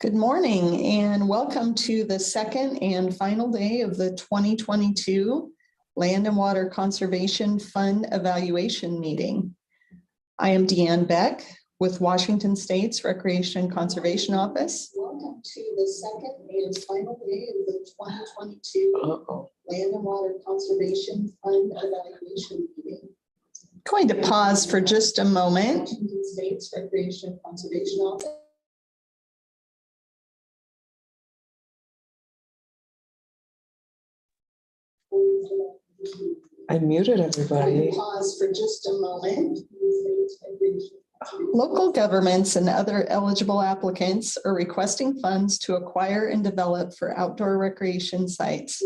Good morning and welcome to the second and final day of the 2022 Land and Water Conservation Fund Evaluation Meeting. I am Deanne Beck with Washington State's Recreation and Conservation Office. Welcome to the second and final day of the 2022 Land and Water Conservation Fund Evaluation Meeting. Going to pause for just a moment. Washington State's Recreation and Conservation Office. I muted everybody. Pause for just a moment. Local governments and other eligible applicants are requesting funds to acquire and develop for outdoor recreation sites.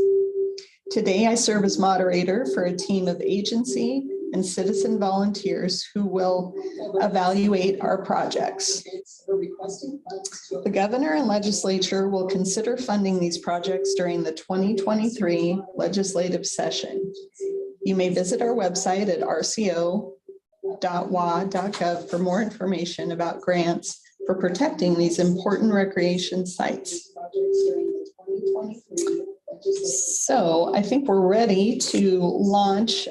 Today, I serve as moderator for a team of agency and citizen volunteers who will evaluate our projects. The governor and legislature will consider funding these projects during the 2023 legislative session. You may visit our website at rco.wa.gov for more information about grants for protecting these important recreation sites. So I think we're ready to launch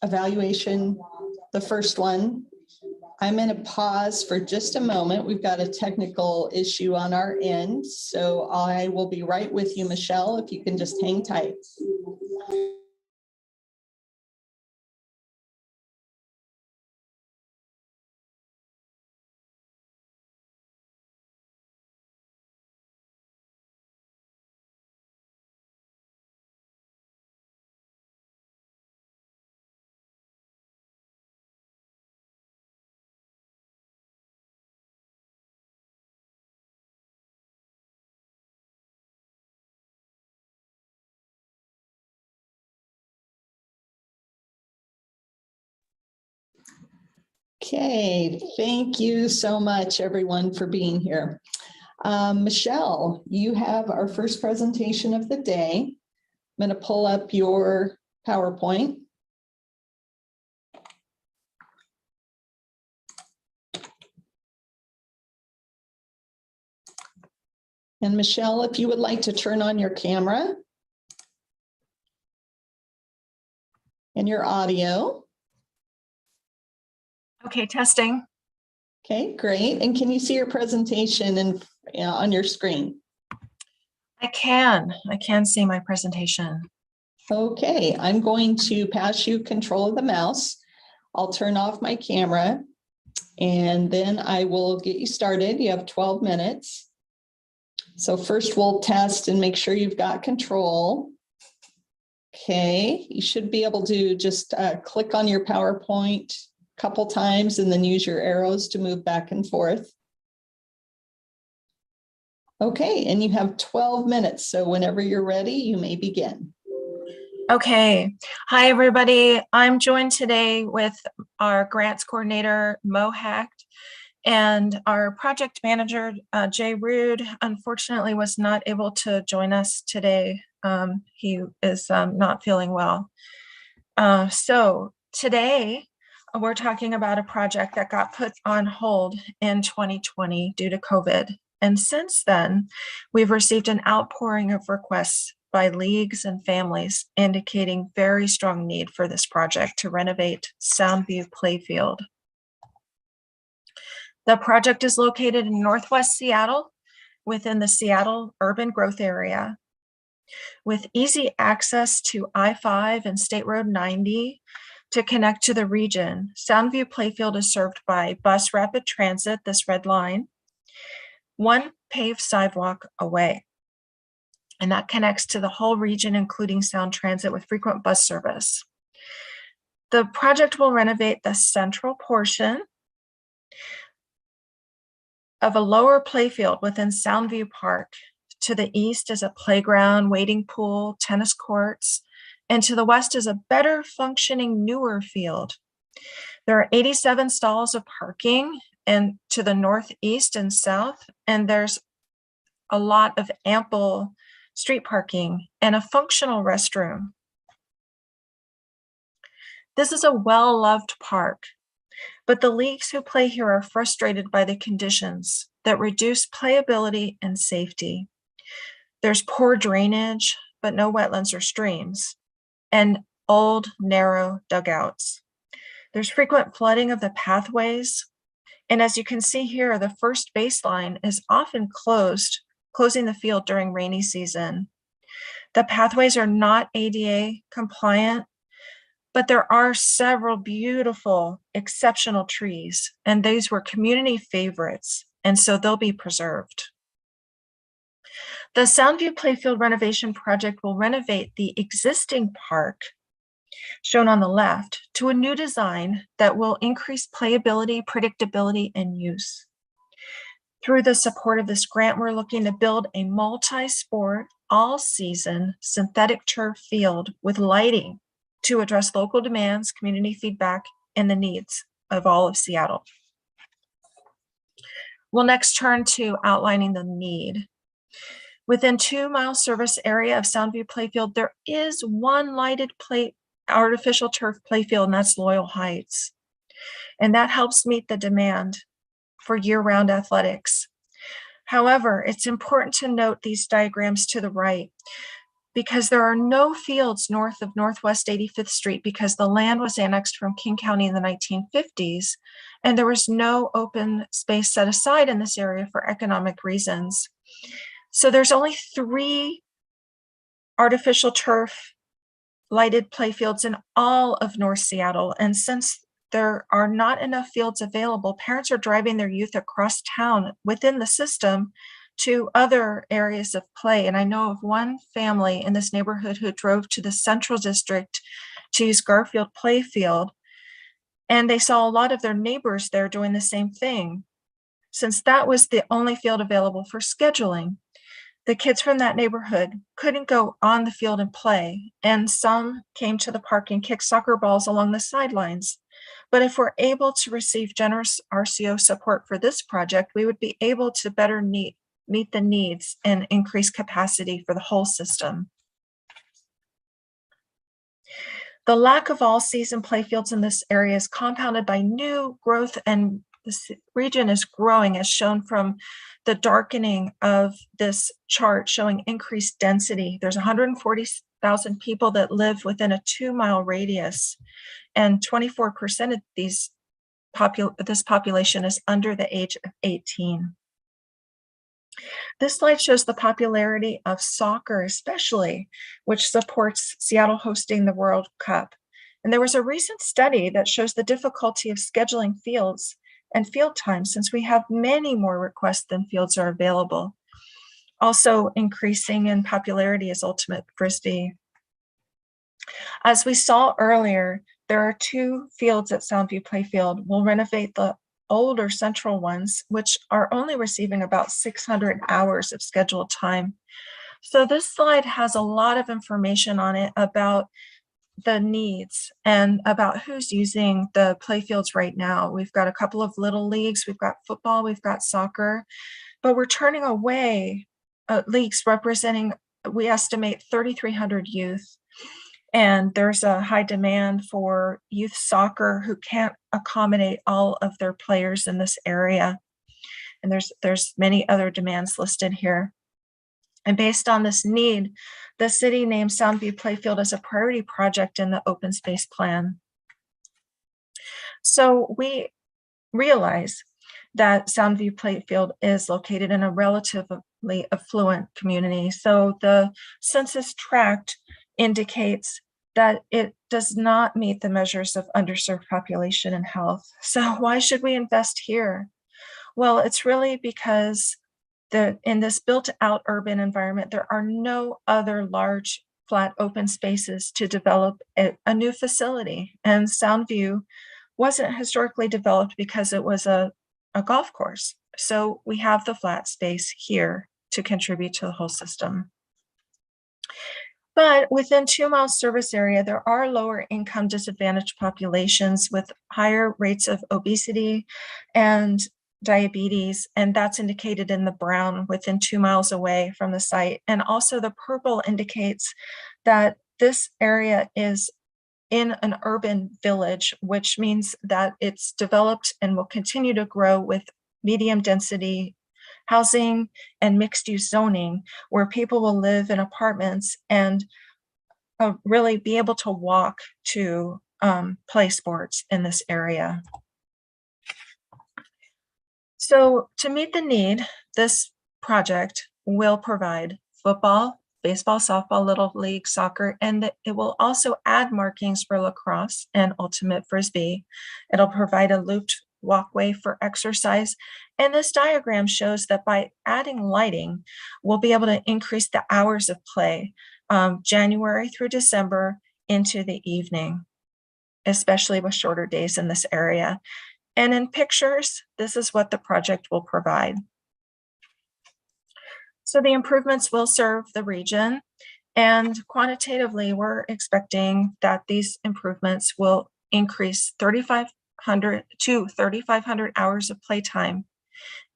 evaluation, the first one. I'm going to pause for just a moment. We've got a technical issue on our end, so I will be right with you, Michelle, if you can just hang tight. Okay, thank you so much, everyone, for being here. Michelle, you have our first presentation of the day. I'm going to pull up your PowerPoint. And Michelle, if you would like to turn on your camera and your audio. Okay, testing. Okay, great. And can you see your presentation and on your screen? I can see my presentation. Okay, I'm going to pass you control of the mouse. I'll turn off my camera and then I will get you started. You have 12 minutes. So first we'll test and make sure you've got control. Okay, you should be able to just click on your PowerPoint a couple times and then use your arrows to move back and forth. Okay, and you have 12 minutes. So whenever you're ready, you may begin. Okay. Hi, everybody. I'm joined today with our grants coordinator, Mo Hacht, and our project manager, Jay Rude, unfortunately was not able to join us today. He is not feeling well. So today we're talking about a project that got put on hold in 2020 due to COVID. And since then, we've received an outpouring of requests by leagues and families indicating very strong need for this project to renovate Soundview Playfield. The project is located in Northwest Seattle within the Seattle urban growth area. With easy access to I-5 and State Road 90 to connect to the region, Soundview Playfield is served by bus rapid transit, this red line, one paved sidewalk away. And that connects to the whole region, including Sound Transit with frequent bus service. The project will renovate the central portion of a lower playfield within Soundview Park. To the east is a playground, wading pool, tennis courts, and to the west is a better functioning newer field. There are 87 stalls of parking and to the northeast and south, and there's a lot of ample street parking and a functional restroom. This is a well-loved park But the leagues who play here are frustrated by the conditions that reduce playability and safety. There's poor drainage, but no wetlands or streams, and old, narrow dugouts. There's frequent flooding of the pathways. And as you can see here, the first baseline is often closing the field during rainy season. The pathways are not ADA compliant, but there are several beautiful, exceptional trees, and these were community favorites, and so they'll be preserved. The Soundview Playfield renovation project will renovate the existing park, shown on the left, to a new design that will increase playability, predictability, and use. Through the support of this grant, we're looking to build a multi-sport, all-season synthetic turf field with lighting to address local demands, community feedback, and the needs of all of Seattle. We'll next turn to outlining the need. Within 2-mile service area of Soundview Playfield, there is one lighted artificial turf playfield, and that's Loyal Heights. And that helps meet the demand for year-round athletics. However, it's important to note these diagrams to the right because there are no fields north of Northwest 85th Street because the land was annexed from King County in the 1950s, and there was no open space set aside in this area for economic reasons. So there's only 3 artificial turf lighted playfields in all of North Seattle. And since there are not enough fields available, parents are driving their youth across town within the system to other areas of play. And I know of one family in this neighborhood who drove to the Central District to use Garfield Playfield, and they saw a lot of their neighbors there doing the same thing. Since that was the only field available for scheduling, the kids from that neighborhood couldn't go on the field and play, and some came to the park and kicked soccer balls along the sidelines. But if we're able to receive generous RCO support for this project, we would be able to better meet the needs and increase capacity for the whole system. The lack of all-season playfields in this area is compounded by new growth, and this region is growing, as shown from the darkening of this chart showing increased density. There's 140,000 people that live within a 2-mile radius, and 24% of this population is under the age of 18. This slide shows the popularity of soccer, especially, which supports Seattle hosting the World Cup. And there was a recent study that shows the difficulty of scheduling fields and field time, since we have many more requests than fields are available. Also increasing in popularity is Ultimate Frisbee. As we saw earlier, there are 2 fields at Soundview Playfield. We'll renovate the older central ones, which are only receiving about 600 hours of scheduled time. So this slide has a lot of information on it about the needs and about who's using the playfields right now. We've got a couple of little leagues, we've got football, we've got soccer, but we're turning away leagues representing, we estimate, 3,300 youth. And there's a high demand for youth soccer who can't accommodate all of their players in this area. And there's many other demands listed here. And based on this need, the city named Soundview Playfield as a priority project in the open space plan. So we realize that Soundview Playfield is located in a relatively affluent community. So the census tract indicates that it does not meet the measures of underserved population and health. So why should we invest here? Well, it's really because in this built-out urban environment, there are no other large, flat, open spaces to develop a new facility. And Soundview wasn't historically developed because it was a golf course. So we have the flat space here to contribute to the whole system. But within 2-mile service area, there are lower income disadvantaged populations with higher rates of obesity and diabetes, and that's indicated in the brown within 2 miles away from the site. And also the purple indicates that this area is in an urban village, which means that it's developed and will continue to grow with medium density housing and mixed use zoning, where people will live in apartments and really be able to walk to play sports in this area. So to meet the need, this project will provide football, baseball, softball, little league, soccer, and it will also add markings for lacrosse and ultimate frisbee. It'll provide a looped walkway for exercise. And this diagram shows that by adding lighting, we'll be able to increase the hours of play, January through December into the evening, especially with shorter days in this area. And in pictures, this is what the project will provide. So the improvements will serve the region, and quantitatively, we're expecting that these improvements will increase 3,500 to 3,500 hours of playtime,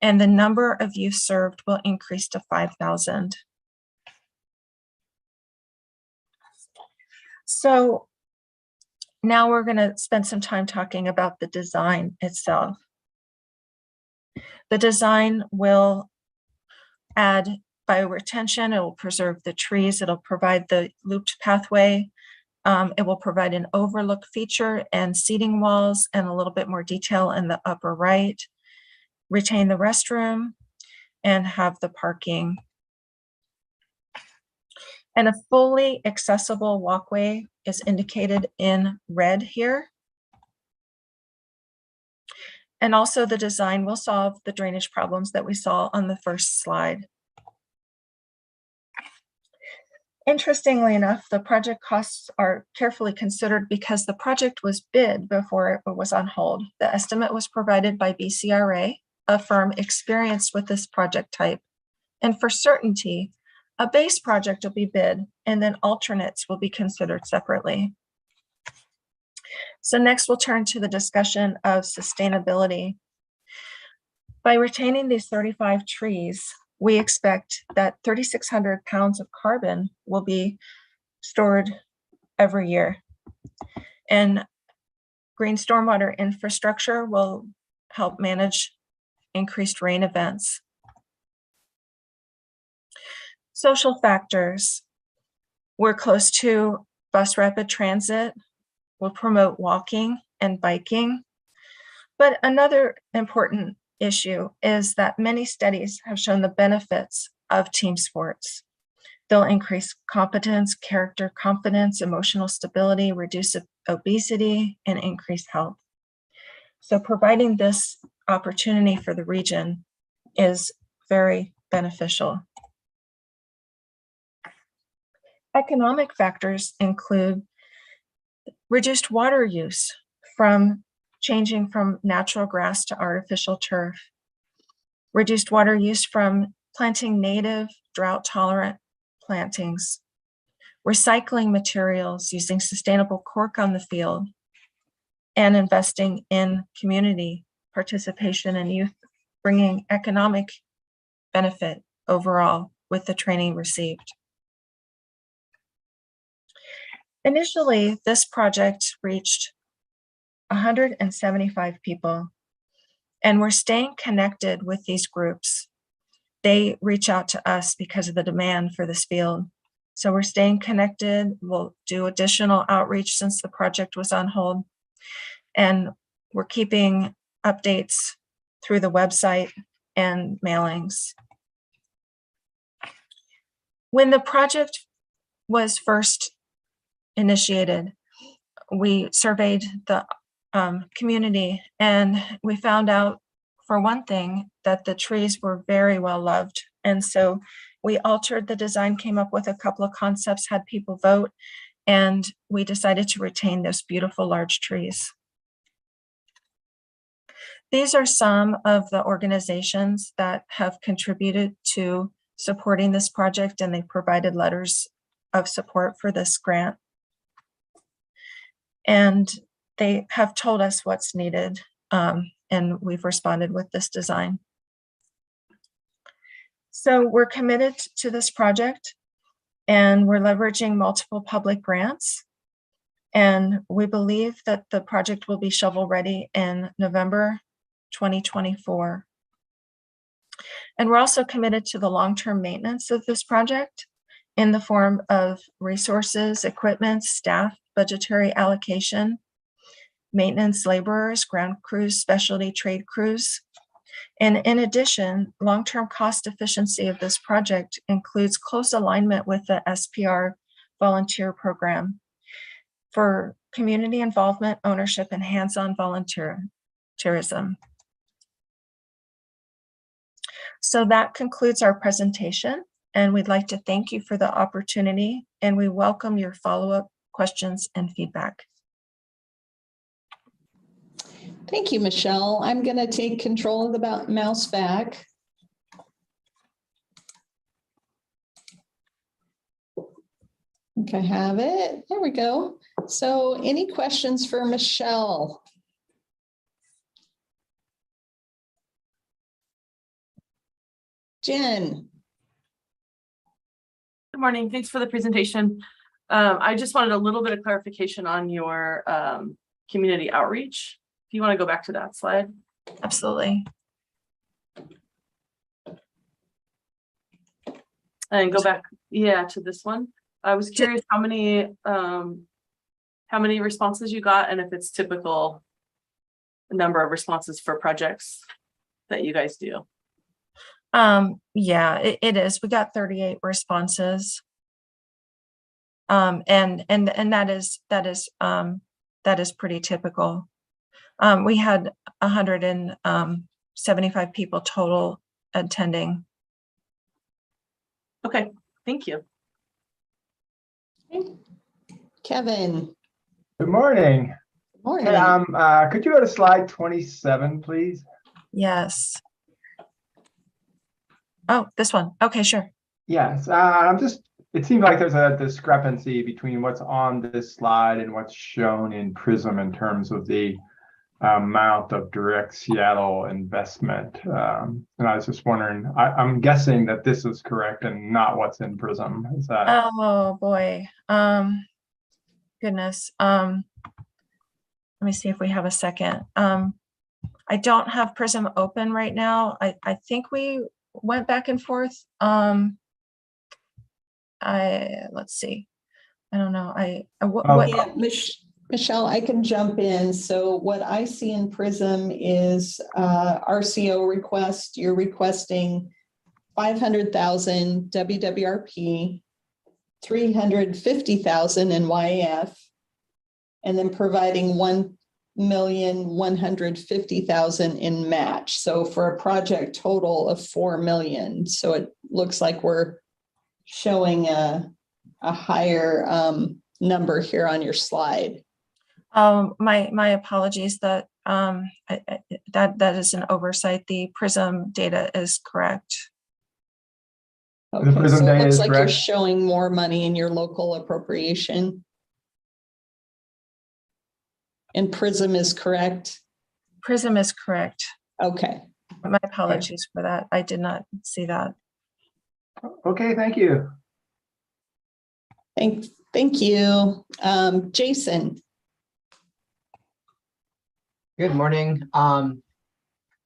and the number of youth served will increase to 5,000. So now we're going to spend some time talking about the design itself. The design will add bioretention, it will preserve the trees, it'll provide the looped pathway, it will provide an overlook feature and seating walls and a little bit more detail in the upper right, retain the restroom, and have the parking. And a fully accessible walkway is indicated in red here. And also the design will solve the drainage problems that we saw on the first slide. Interestingly enough, the project costs are carefully considered because the project was bid before it was on hold. The estimate was provided by BCRA, a firm experienced with this project type. And for certainty, a base project will be bid and then alternates will be considered separately. So next we'll turn to the discussion of sustainability. By retaining these 35 trees, we expect that 3,600 pounds of carbon will be stored every year. And green stormwater infrastructure will help manage increased rain events. Social factors. We're close to bus rapid transit. We'll promote walking and biking. But another important issue is that many studies have shown the benefits of team sports. They'll increase competence, character, confidence, emotional stability, reduce obesity, and increase health. So providing this opportunity for the region is very beneficial. Economic factors include reduced water use from changing from natural grass to artificial turf, reduced water use from planting native drought-tolerant plantings, recycling materials using sustainable cork on the field, and investing in community participation and youth, bringing economic benefit overall with the training received. Initially, this project reached 175 people, and we're staying connected with these groups. They reach out to us because of the demand for this field. So we're staying connected. We'll do additional outreach since the project was on hold. And we're keeping updates through the website and mailings. When the project was first initiated, we surveyed the community, and we found out, for one thing, that the trees were very well loved. And so we altered the design, came up with a couple of concepts, had people vote, and we decided to retain those beautiful large trees. These are some of the organizations that have contributed to supporting this project, and they provided letters of support for this grant. And they have told us what's needed, and we've responded with this design. So we're committed to this project, and we're leveraging multiple public grants, And we believe that the project will be shovel ready in November 2024. And we're also committed to the long-term maintenance of this project in the form of resources, equipment, staff, budgetary allocation, maintenance laborers, ground crews, specialty trade crews. And in addition, long-term cost efficiency of this project includes close alignment with the SPR volunteer program for community involvement, ownership, and hands-on volunteerism. So that concludes our presentation, and we'd like to thank you for the opportunity, and we welcome your follow-up questions and feedback. Thank you, Michelle. I'm going to take control of the mouse back. I think I have it. There we go. So any questions for Michelle? Jen. Good morning. Thanks for the presentation. I just wanted a little bit of clarification on your community outreach. If you want to go back to that slide. Absolutely. And go back, yeah, to this one. I was curious how many responses you got and if it's typical number of responses for projects that you guys do. Yeah, it is. We got 38 responses. And that is pretty typical. We had 175 people total attending. Okay, thank you. Kevin. Good morning. Morning. Hey, could you go to slide 27, please? Yes. Oh, this one. Okay, sure. Yes, it seems like there's a discrepancy between what's on this slide and what's shown in PRISM in terms of the amount of direct Seattle investment. And I was just wondering, I'm guessing that this is correct and not what's in PRISM. Is that? Oh boy. Goodness. Let me see if we have a second. I don't have PRISM open right now. I think we went back and forth. Let's see. I don't know. Yeah, Michelle, I can jump in. So what I see in PRISM is RCO request. You're requesting 500,000 WWRP, 350,000 in YF, and then providing 1,150,000 in match. So for a project total of 4 million. So it looks like we're showing a higher number here on your slide. My apologies. That that is an oversight. The PRISM data is correct. Okay, The PRISM so it data looks is like you're correct? showing more money in your local appropriation. And PRISM is correct? PRISM is correct. Okay. My apologies for that. I did not see that. Okay, thank you. Thank you. Jason. Good morning.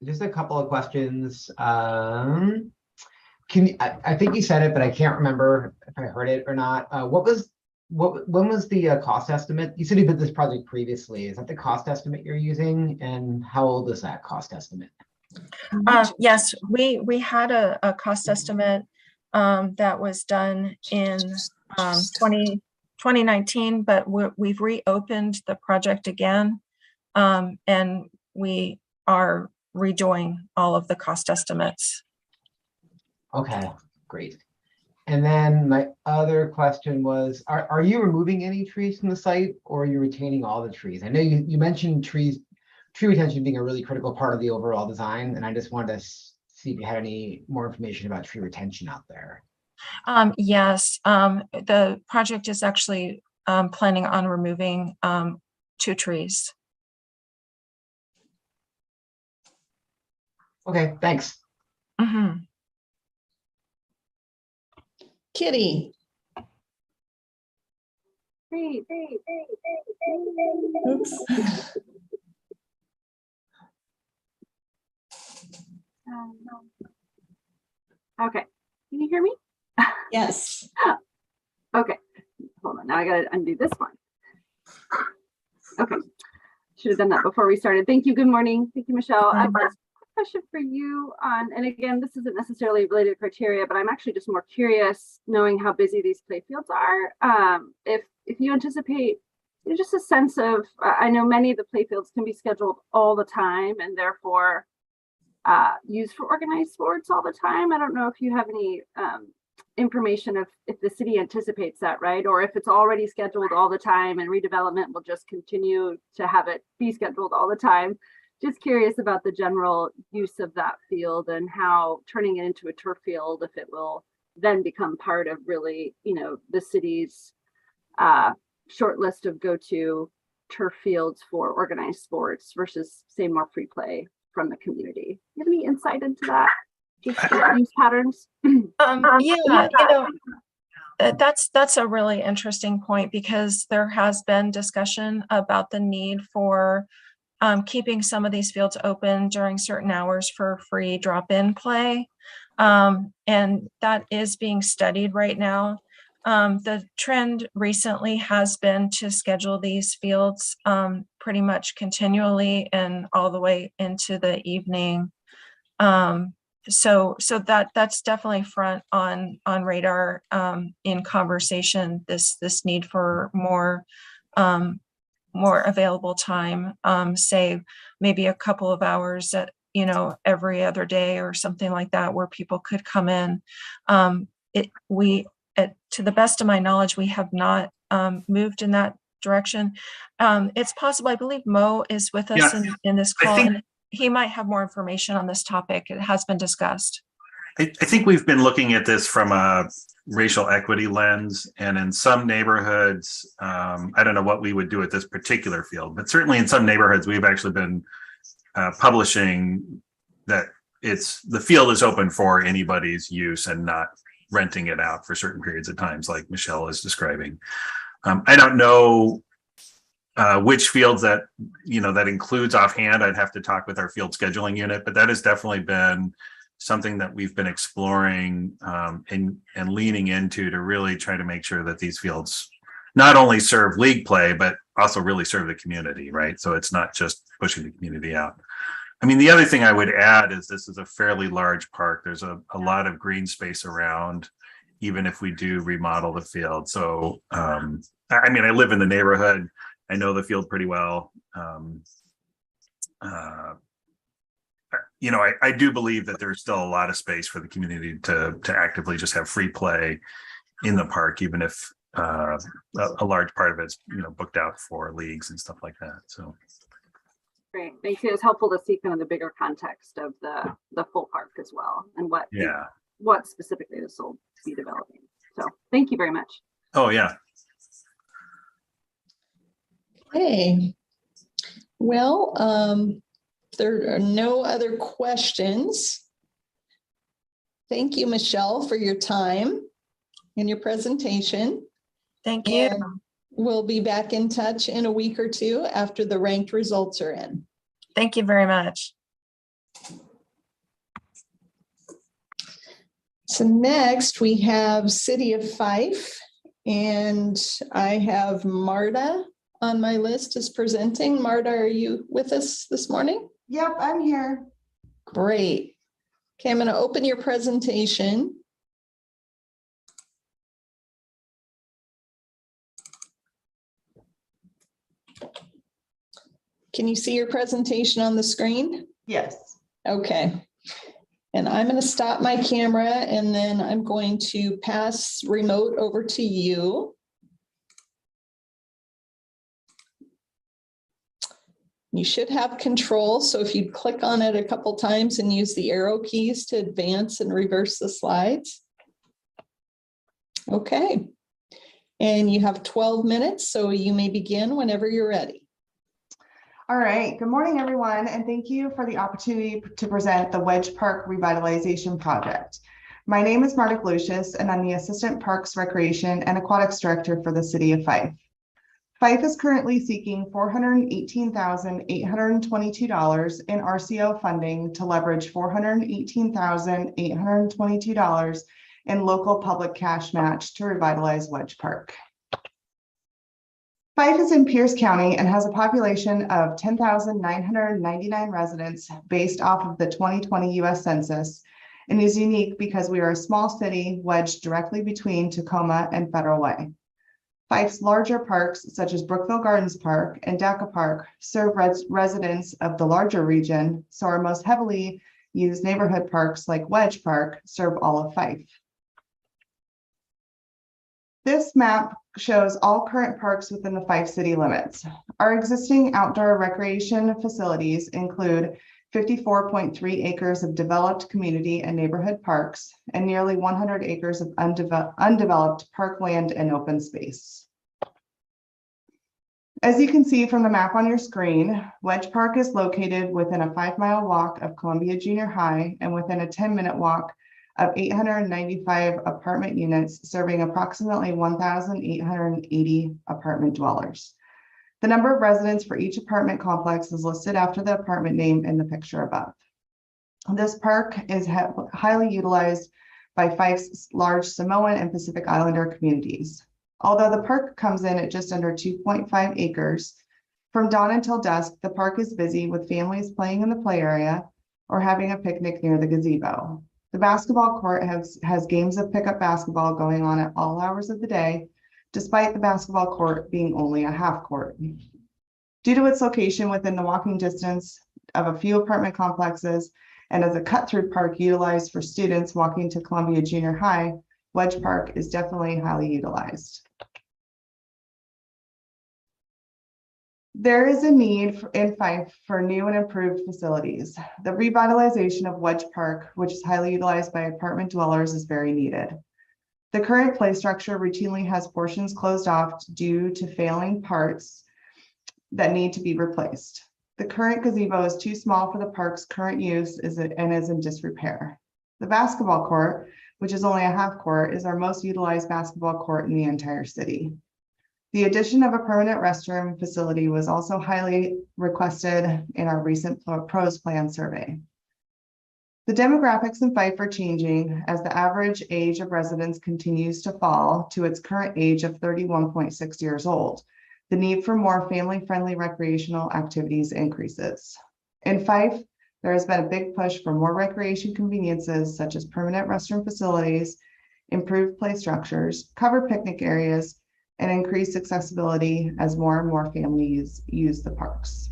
Just a couple of questions. I think you said it, but I can't remember if I heard it or not. When was the cost estimate? You said you did this project previously. Is that the cost estimate you're using? And how old is that cost estimate? Yes, we had a cost estimate that was done in 2019, but we've reopened the project again, and we are redoing all of the cost estimates. Okay, great. And then my other question was, are you removing any trees from the site, or are you retaining all the trees? I know you mentioned tree retention being a really critical part of the overall design, and I just wanted to see if you had any more information about tree retention out there. Yes, the project is actually planning on removing 2 trees. Okay, thanks. Mm-hmm. Kitty. Thanks. Okay, can you hear me? Yes. Okay, hold on, now I gotta undo this one. Okay, should have done that before we started. Thank you, good morning. Thank you, Michelle. I've got a question for you on, and again, this isn't necessarily related to criteria, but I'm actually just more curious, knowing how busy these play fields are. If you anticipate just a sense of, I know many of the play fields can be scheduled all the time and therefore used for organized sports all the time. I don't know if you have any information if the city anticipates that, right? Or if it's already scheduled all the time and redevelopment will just continue to have it be scheduled all the time. Just curious about the general use of that field and how turning it into a turf field, if it will then become part of really, the city's short list of go-to turf fields for organized sports versus, say, more free play from the community. You have any insight into that? Just use patterns? That's a really interesting point, because there has been discussion about the need for keeping some of these fields open during certain hours for free drop-in play. And that is being studied right now. The trend recently has been to schedule these fields pretty much continually and all the way into the evening. So that's definitely front on radar in conversation, this need for more available time, say maybe a couple of hours at, every other day or something like that, where people could come in. To the best of my knowledge, we have not moved in that direction. It's possible, I believe Mo is with us in this call, and he might have more information on this topic. It has been discussed. I think we've been looking at this from a racial equity lens, and in some neighborhoods, I don't know what we would do at this particular field, but certainly in some neighborhoods, we've actually been publishing that the field is open for anybody's use and not renting it out for certain periods of times, like Michelle is describing. I don't know which fields that includes offhand. I'd have to talk with our field scheduling unit, but that has definitely been something that we've been exploring and leaning into to really try to make sure that these fields not only serve league play, but also really serve the community, right? So it's not just pushing the community out. I mean, the other thing I would add is this is a fairly large park. There's a lot of green space around, even if we do remodel the field. So, I live in the neighborhood. I know the field pretty well. I do believe that there's still a lot of space for the community to actively just have free play in the park, even if a large part of it's booked out for leagues and stuff like that. So. Great, thanks. It was helpful to see kind of the bigger context of the full park as well, and what specifically this will be developing. So thank you very much. Oh yeah. Okay. Well, there are no other questions. Thank you, Michelle, for your time and your presentation. Thank you. And we'll be back in touch in a week or two after the ranked results are in. Thank you very much. So next we have City of Fife, and I have Marta on my list as presenting. Marta, are you with us this morning? Yep, I'm here. Great. Okay, I'm going to open your presentation. Can you see your presentation on the screen? Yes. Okay. And I'm going to stop my camera, and then I'm going to pass remote over to you. You should have control. So if you click on it a couple times and use the arrow keys to advance and reverse the slides. Okay. And you have 12 minutes, so you may begin whenever you're ready. All right. Good morning, everyone, and thank you for the opportunity to present the Wedge Park Revitalization Project. My name is Marta Lucius, and I'm the Assistant Parks, Recreation, and Aquatics Director for the City of Fife. Fife is currently seeking $418,822 in RCO funding to leverage $418,822 in local public cash match to revitalize Wedge Park. Fife is in Pierce County and has a population of 10,999 residents based off of the 2020 US Census, and is unique because we are a small city wedged directly between Tacoma and Federal Way. Fife's larger parks, such as Brookville Gardens Park and DACA Park, serve residents of the larger region, so our most heavily used neighborhood parks like Wedge Park serve all of Fife. This map shows all current parks within the Fife city limits. Our existing outdoor recreation facilities include 54.3 acres of developed community and neighborhood parks and nearly 100 acres of undeveloped parkland and open space. As you can see from the map on your screen, Wedge Park is located within a 5-mile walk of Columbia Junior High and within a 10-minute walk of 895 apartment units serving approximately 1,880 apartment dwellers. The number of residents for each apartment complex is listed after the apartment name in the picture above. This park is highly utilized by Fife's large Samoan and Pacific Islander communities. Although the park comes in at just under 2.5 acres, from dawn until dusk, the park is busy with families playing in the play area or having a picnic near the gazebo. The basketball court has games of pickup basketball going on at all hours of the day, despite the basketball court being only a half court. Due to its location within the walking distance of a few apartment complexes and as a cut-through park utilized for students walking to Columbia Junior High, Wedge Park is definitely highly utilized. There is a need in Fife for new and improved facilities. The revitalization of Wedge Park, which is highly utilized by apartment dwellers, is very needed. The current play structure routinely has portions closed off due to failing parts that need to be replaced. The current gazebo is too small for the park's current use and is in disrepair. The basketball court, which is only a half court, is our most utilized basketball court in the entire city. The addition of a permanent restroom facility was also highly requested in our recent pros plan survey. The demographics in Fife are changing as the average age of residents continues to fall to its current age of 31.6 years old. The need for more family-friendly recreational activities increases. In Fife, there has been a big push for more recreation conveniences such as permanent restroom facilities, improved play structures, covered picnic areas, and increased accessibility as more and more families use the parks.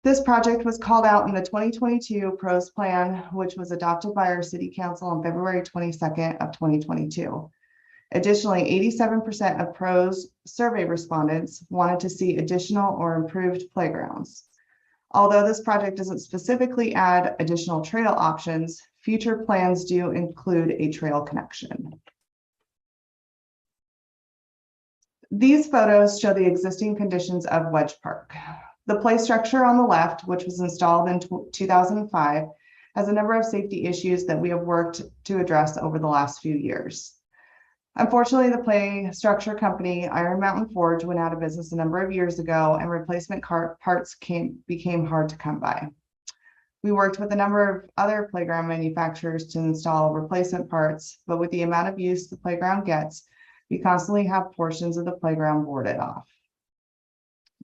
This project was called out in the 2022 PROS plan, which was adopted by our City Council on February 22nd of 2022. Additionally, 87% of PROS survey respondents wanted to see additional or improved playgrounds. Although this project doesn't specifically add additional trail options, future plans do include a trail connection. These photos show the existing conditions of Wedge Park. The play structure on the left, which was installed in 2005, has a number of safety issues that we have worked to address over the last few years. Unfortunately, the play structure company, Iron Mountain Forge, went out of business a number of years ago, and replacement parts became hard to come by. We worked with a number of other playground manufacturers to install replacement parts, but with the amount of use the playground gets, we constantly have portions of the playground boarded off.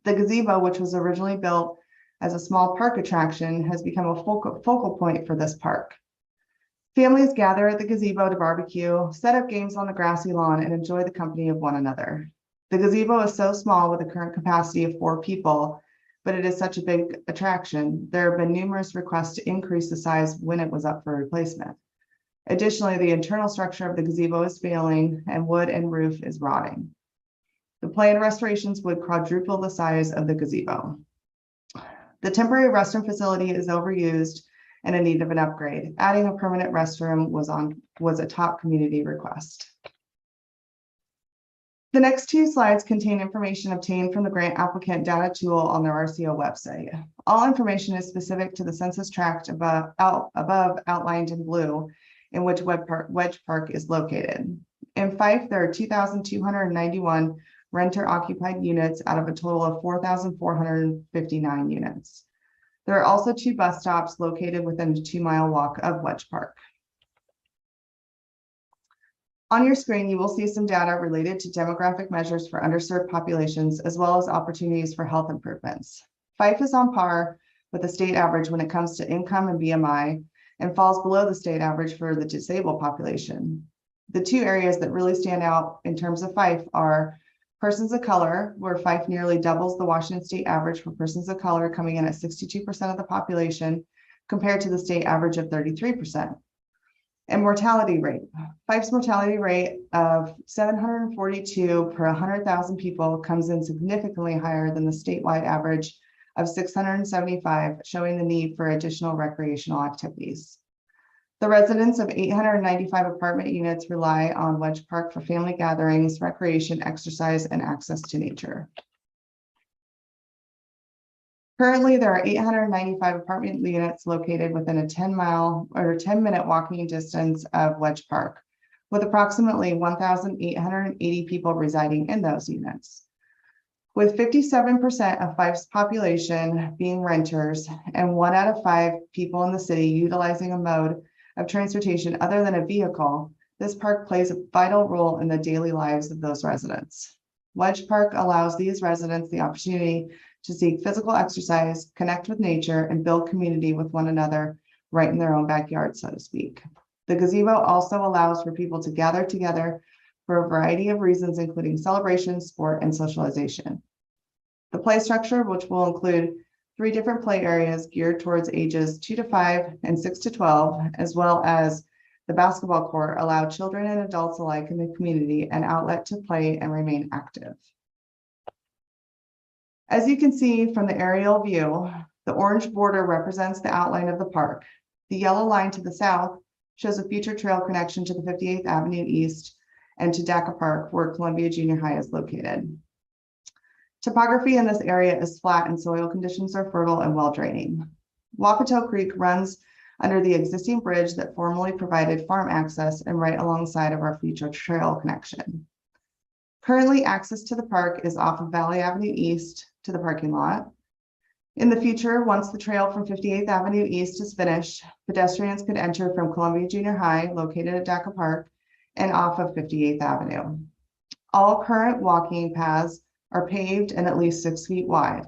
The gazebo, which was originally built as a small park attraction, has become a focal point for this park. Families gather at the gazebo to barbecue, set up games on the grassy lawn, and enjoy the company of one another. The gazebo is so small with a current capacity of 4 people, but it is such a big attraction. There have been numerous requests to increase the size when it was up for replacement. Additionally, the internal structure of the gazebo is failing and wood and roof is rotting. The planned restorations would quadruple the size of the gazebo. The temporary restroom facility is overused and in need of an upgrade. Adding a permanent restroom was a top community request. The next 2 slides contain information obtained from the grant applicant data tool on their RCO website. All information is specific to the census tract above outlined in blue, in which Wedge Park is located. In Fife, there are 2,291 renter occupied units out of a total of 4,459 units. There are also 2 bus stops located within a 2-mile walk of Wedge Park. On your screen, you will see some data related to demographic measures for underserved populations, as well as opportunities for health improvements. Fife is on par with the state average when it comes to income and BMI, and falls below the state average for the disabled population. The 2 areas that really stand out in terms of Fife are persons of color, where Fife nearly doubles the Washington state average for persons of color, coming in at 62% of the population, compared to the state average of 33%. And mortality rate. Fife's mortality rate of 742 per 100,000 people comes in significantly higher than the statewide average of 675, showing the need for additional recreational activities. The residents of 895 apartment units rely on Wedge Park for family gatherings, recreation, exercise, and access to nature. Currently, there are 895 apartment units located within a 10-mile or 10-minute walking distance of Wedge Park, with approximately 1,880 people residing in those units. With 57% of Fife's population being renters and 1 out of 5 people in the city utilizing a mode of transportation other than a vehicle, this park plays a vital role in the daily lives of those residents. Wedge Park allows these residents the opportunity to seek physical exercise, connect with nature, and build community with one another right in their own backyard, so to speak. The gazebo also allows for people to gather together for a variety of reasons, including celebration, sport, and socialization. The play structure, which will include 3 different play areas geared towards ages 2 to 5 and 6 to 12, as well as the basketball court, allow children and adults alike in the community an outlet to play and remain active. As you can see from the aerial view, the orange border represents the outline of the park. The yellow line to the south shows a future trail connection to the 58th Avenue East and to DACA Park, where Columbia Junior High is located. Topography in this area is flat and soil conditions are fertile and well draining. Wapato Creek runs under the existing bridge that formerly provided farm access and right alongside of our future trail connection. Currently, access to the park is off of Valley Avenue East to the parking lot. In the future, once the trail from 58th Avenue East is finished, pedestrians could enter from Columbia Junior High, located at DACA Park, and off of 58th Avenue. All current walking paths are paved and at least 6 feet wide.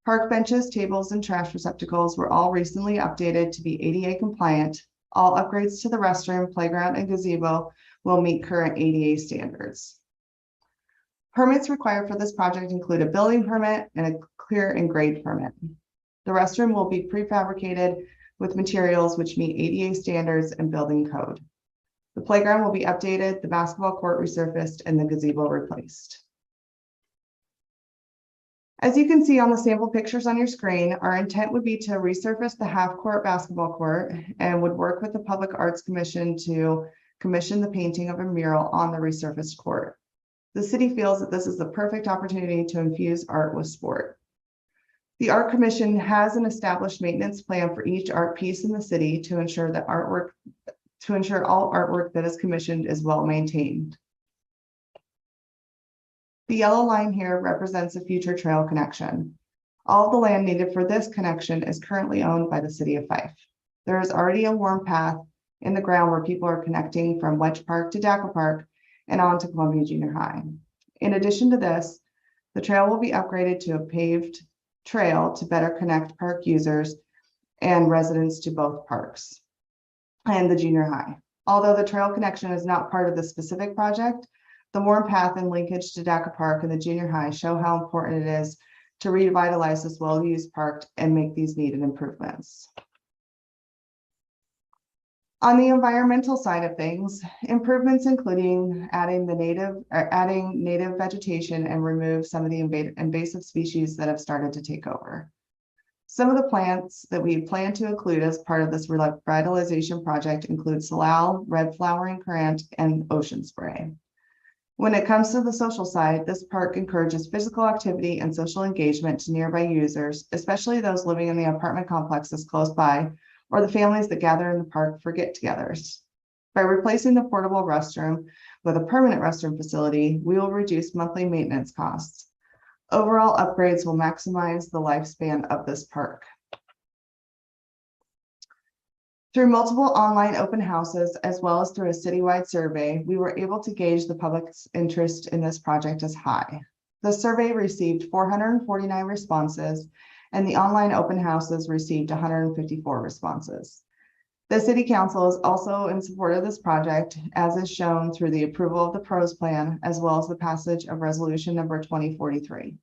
Park benches, tables, and trash receptacles were all recently updated to be ADA compliant. All upgrades to the restroom, playground, and gazebo will meet current ADA standards. Permits required for this project include a building permit and a clear and grade permit. The restroom will be prefabricated with materials which meet ADA standards and building code. The playground will be updated, the basketball court resurfaced, and the gazebo replaced. As you can see on the sample pictures on your screen, our intent would be to resurface the half-court basketball court and would work with the Public Arts Commission to commission the painting of a mural on the resurfaced court. The city feels that this is the perfect opportunity to infuse art with sport. The Art Commission has an established maintenance plan for each art piece in the city to ensure that all artwork that is commissioned is well maintained. The yellow line here represents a future trail connection. All the land needed for this connection is currently owned by the city of Fife. There is already a warm path in the ground where people are connecting from Wedge Park to DACA Park and on to Columbia Junior High. In addition to this, the trail will be upgraded to a paved trail to better connect park users and residents to both parks and the junior high. Although the trail connection is not part of the specific project, the warm path and linkage to DACA Park and the junior high show how important it is to revitalize this well-used park and make these needed improvements. On the environmental side of things, improvements including adding native vegetation and remove some of the invasive species that have started to take over. Some of the plants that we plan to include as part of this revitalization project include salal, red flowering currant, and ocean spray. When it comes to the social side, this park encourages physical activity and social engagement to nearby users, especially those living in the apartment complexes close by, or the families that gather in the park for get-togethers. By replacing the portable restroom with a permanent restroom facility, we will reduce monthly maintenance costs. Overall upgrades will maximize the lifespan of this park. Through multiple online open houses, as well as through a citywide survey, we were able to gauge the public's interest in this project as high. The survey received 449 responses, and the online open houses received 154 responses. The City Council is also in support of this project, as is shown through the approval of the PROS plan, as well as the passage of Resolution number 2043.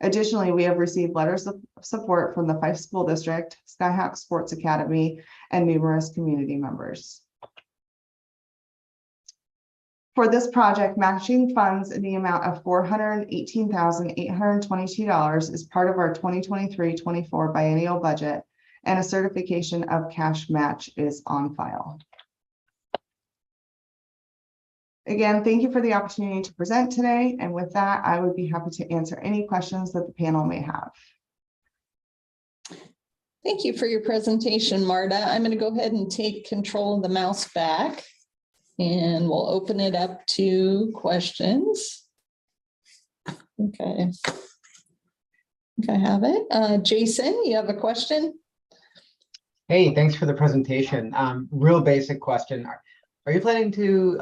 Additionally, we have received letters of support from the Fife School District, Skyhawk Sports Academy, and numerous community members. For this project, matching funds in the amount of $418,822 is part of our 2023-24 biennial budget, and a certification of cash match is on file. Again, thank you for the opportunity to present today. And with that, I would be happy to answer any questions that the panel may have. Thank you for your presentation, Marta. I'm going to go ahead and take control of the mouse back, and we'll open it up to questions. Okay. I think I have it. Jason, you have a question? Hey, thanks for the presentation. Real basic question. Are you planning to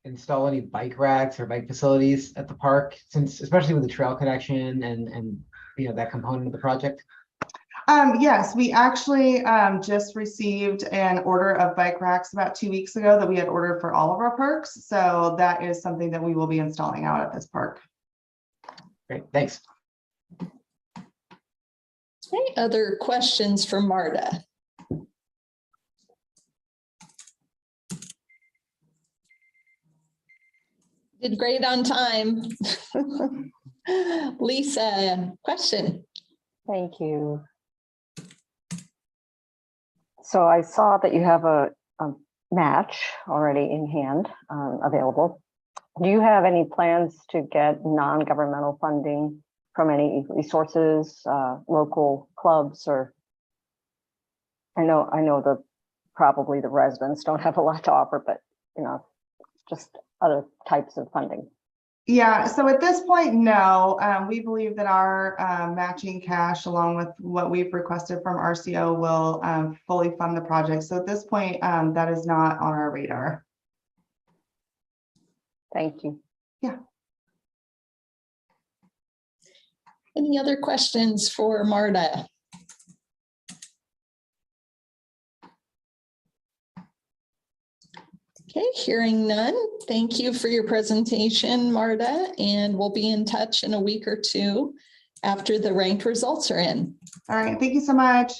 install any bike racks or bike facilities at the park, since especially with the trail connection and you know that component of the project? Yes, we actually just received an order of bike racks about 2 weeks ago that we had ordered for all of our parks. So that is something that we will be installing out at this park. Great, thanks. Any other questions for Marta? Did great on time. Lisa, question. Thank you. So I saw that you have a match already in hand available. Do you have any plans to get non-governmental funding from any resources, local clubs, or I know probably the residents don't have a lot to offer, but you know, just other types of funding? Yeah, so at this point, no. We believe that our matching cash, along with what we've requested from RCO, will fully fund the project. So at this point, that is not on our radar. Thank you. Yeah. Any other questions for Marta? Okay, hearing none. Thank you for your presentation, Marta, and we'll be in touch in a week or two after the ranked results are in. All right, thank you so much.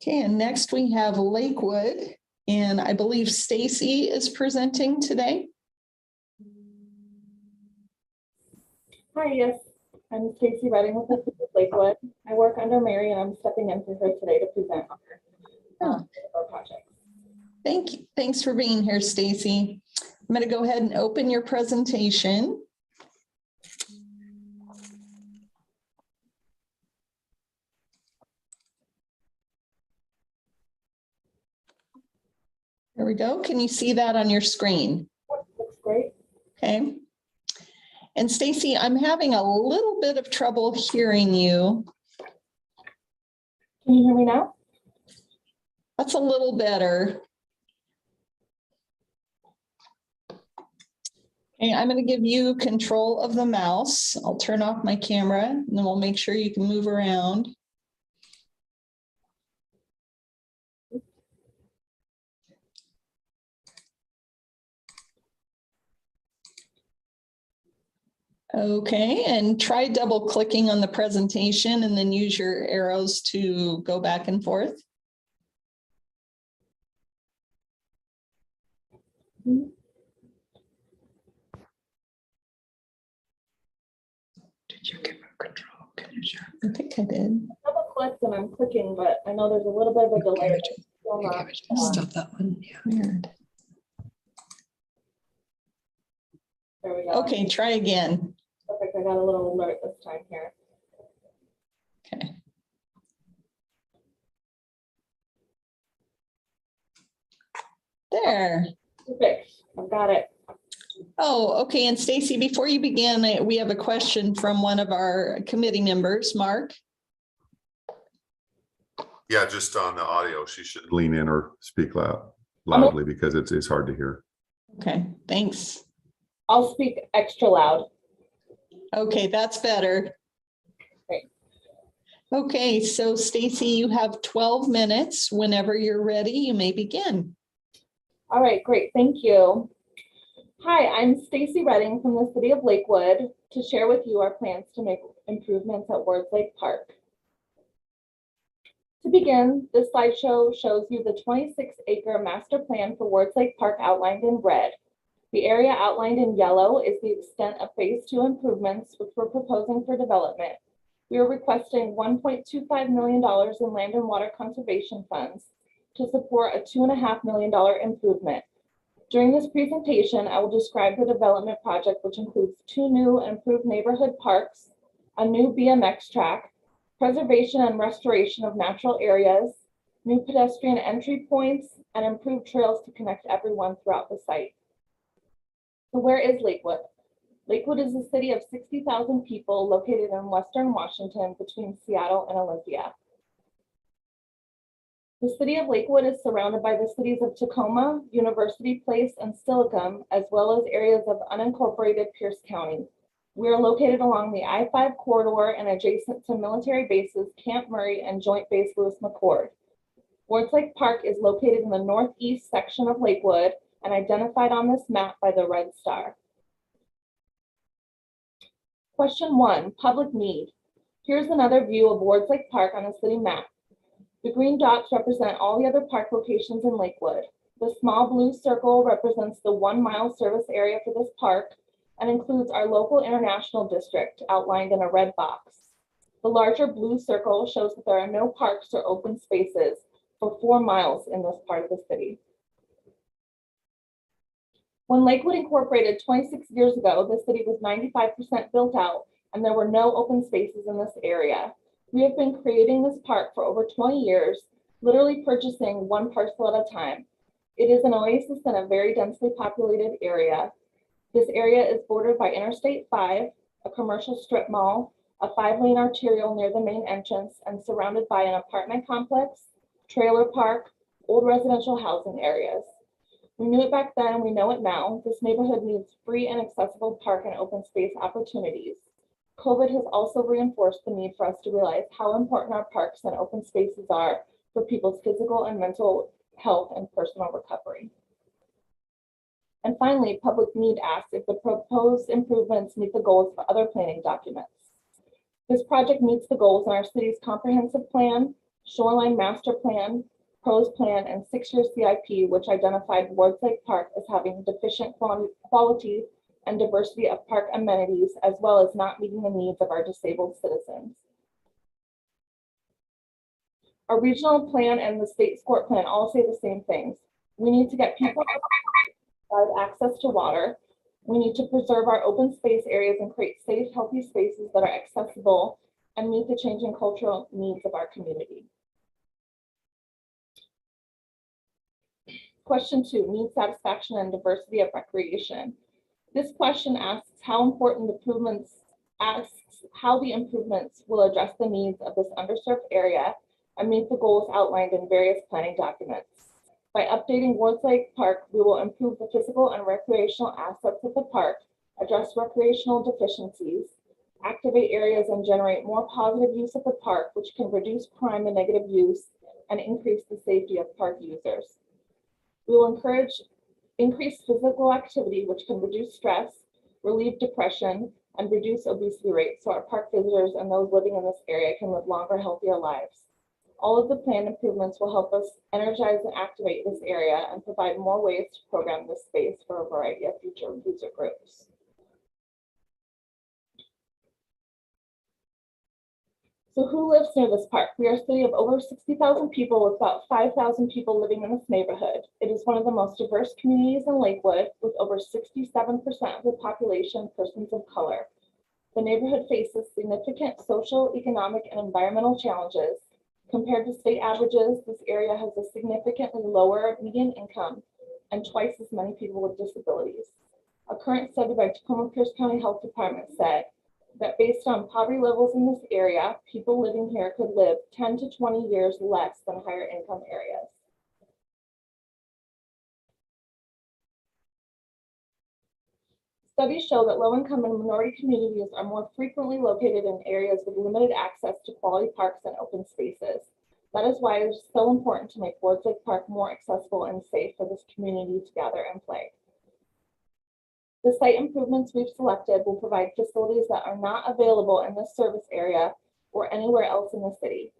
Okay, and next we have Lakewood, and I believe Stacy is presenting today. Hi, yes, I'm Stacy Redding with the City of Lakewood. I work under Mary, and I'm stepping in for her today to present on our project. Thank you. Thanks for being here, Stacy. I'm going to go ahead and open your presentation. There we go. Can you see that on your screen? Looks great. Okay. And Stacy, I'm having a little bit of trouble hearing you. Can you hear me now? That's a little better. Okay, I'm going to give you control of the mouse. I'll turn off my camera and then we'll make sure you can move around. Okay, and try double clicking on the presentation and then use your arrows to go back and forth. Did you give her control? I think I did. Double clicked and I'm clicking, but I know there's a little bit of a delay. Stop that one. Yeah. Weird. There we go. Okay, try again. Perfect. I got a little alert this time here. Okay. There. Perfect. I've got it. Oh, okay. And Stacy, before you begin, we have a question from one of our committee members, Mark. Yeah, just on the audio, she should lean in or speak loudly because it's hard to hear. Okay, thanks. I'll speak extra loud. Okay, that's better. Great. Okay, so Stacy, you have 12 minutes. Whenever you're ready, you may begin. All right, great. Thank you. Hi, I'm Stacy Redding from the city of Lakewood to share with you our plans to make improvements at Wards Lake Park. To begin, this slideshow shows you the 26-acre master plan for Wards Lake Park outlined in red. The area outlined in yellow is the extent of phase 2 improvements, which we're proposing for development. We are requesting $1.25 million in land and water conservation funds to support a $2.5 million improvement. During this presentation, I will describe the development project, which includes 2 new and improved neighborhood parks, a new BMX track, preservation and restoration of natural areas, new pedestrian entry points, and improved trails to connect everyone throughout the site. So where is Lakewood? Lakewood is a city of 60,000 people located in Western Washington between Seattle and Olympia. The city of Lakewood is surrounded by the cities of Tacoma, University Place, and Silicon, as well as areas of unincorporated Pierce County. We are located along the I-5 corridor and adjacent to military bases Camp Murray and Joint Base Lewis McChord. Wards Lake Park is located in the northeast section of Lakewood and identified on this map by the red star. Question 1, public need. Here's another view of Wards Lake Park on a city map. The green dots represent all the other park locations in Lakewood. The small blue circle represents the 1-mile service area for this park and includes our local international district outlined in a red box. The larger blue circle shows that there are no parks or open spaces for 4 miles in this part of the city. When Lakewood incorporated 26 years ago, the city was 95% built out and there were no open spaces in this area. We have been creating this park for over 20 years, literally purchasing 1 parcel at a time. It is an oasis in a very densely populated area. This area is bordered by Interstate 5, a commercial strip mall, a 5-lane arterial near the main entrance, and surrounded by an apartment complex, trailer park, old residential housing areas. We knew it back then, we know it now. This neighborhood needs free and accessible park and open space opportunities. COVID has also reinforced the need for us to realize how important our parks and open spaces are for people's physical and mental health and personal recovery. And finally, public need asks if the proposed improvements meet the goals of other planning documents. This project meets the goals in our city's comprehensive plan, shoreline master plan, PROS plan, and 6-year CIP, which identified Wards Lake Park as having deficient quality and diversity of park amenities, as well as not meeting the needs of our disabled citizens. Our regional plan and the state SCORT plan all say the same things. We need to get people access to water. We need to preserve our open space areas and create safe, healthy spaces that are accessible and meet the changing cultural needs of our community. Question 2, need satisfaction and diversity of recreation. This question asks how the improvements will address the needs of this underserved area and meet the goals outlined in various planning documents. By updating Wards Lake Park, we will improve the physical and recreational assets of the park, address recreational deficiencies, activate areas and generate more positive use of the park, which can reduce crime and negative use and increase the safety of park users. We will encourage increased physical activity, which can reduce stress, relieve depression, and reduce obesity rates so our park visitors and those living in this area can live longer, healthier lives. All of the planned improvements will help us energize and activate this area and provide more ways to program this space for a variety of future user groups. So who lives near this park? We are a city of over 60,000 people with about 5,000 people living in this neighborhood. It is one of the most diverse communities in Lakewood with over 67% of the population persons of color. The neighborhood faces significant social, economic, and environmental challenges. Compared to state averages, this area has a significantly lower median income and twice as many people with disabilities. A current study by Tacoma Pierce County Health Department said that based on poverty levels in this area, people living here could live 10 to 20 years less than higher income areas. Studies show that low-income and minority communities are more frequently located in areas with limited access to quality parks and open spaces. That is why it is so important to make Wards Lake Park more accessible and safe for this community to gather and play. The site improvements we've selected will provide facilities that are not available in this service area or anywhere else in the city.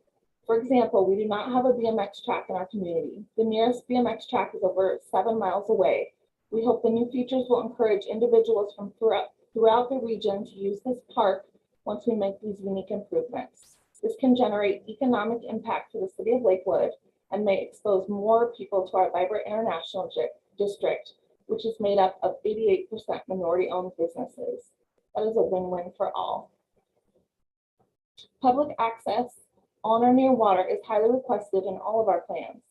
For example, we do not have a BMX track in our community. The nearest BMX track is over 7 miles away. We hope the new features will encourage individuals from throughout the region to use this park once we make these unique improvements. This can generate economic impact for the city of Lakewood and may expose more people to our vibrant international district, which is made up of 88% minority-owned businesses. That is a win-win for all. Public access on or near water is highly requested in all of our plans.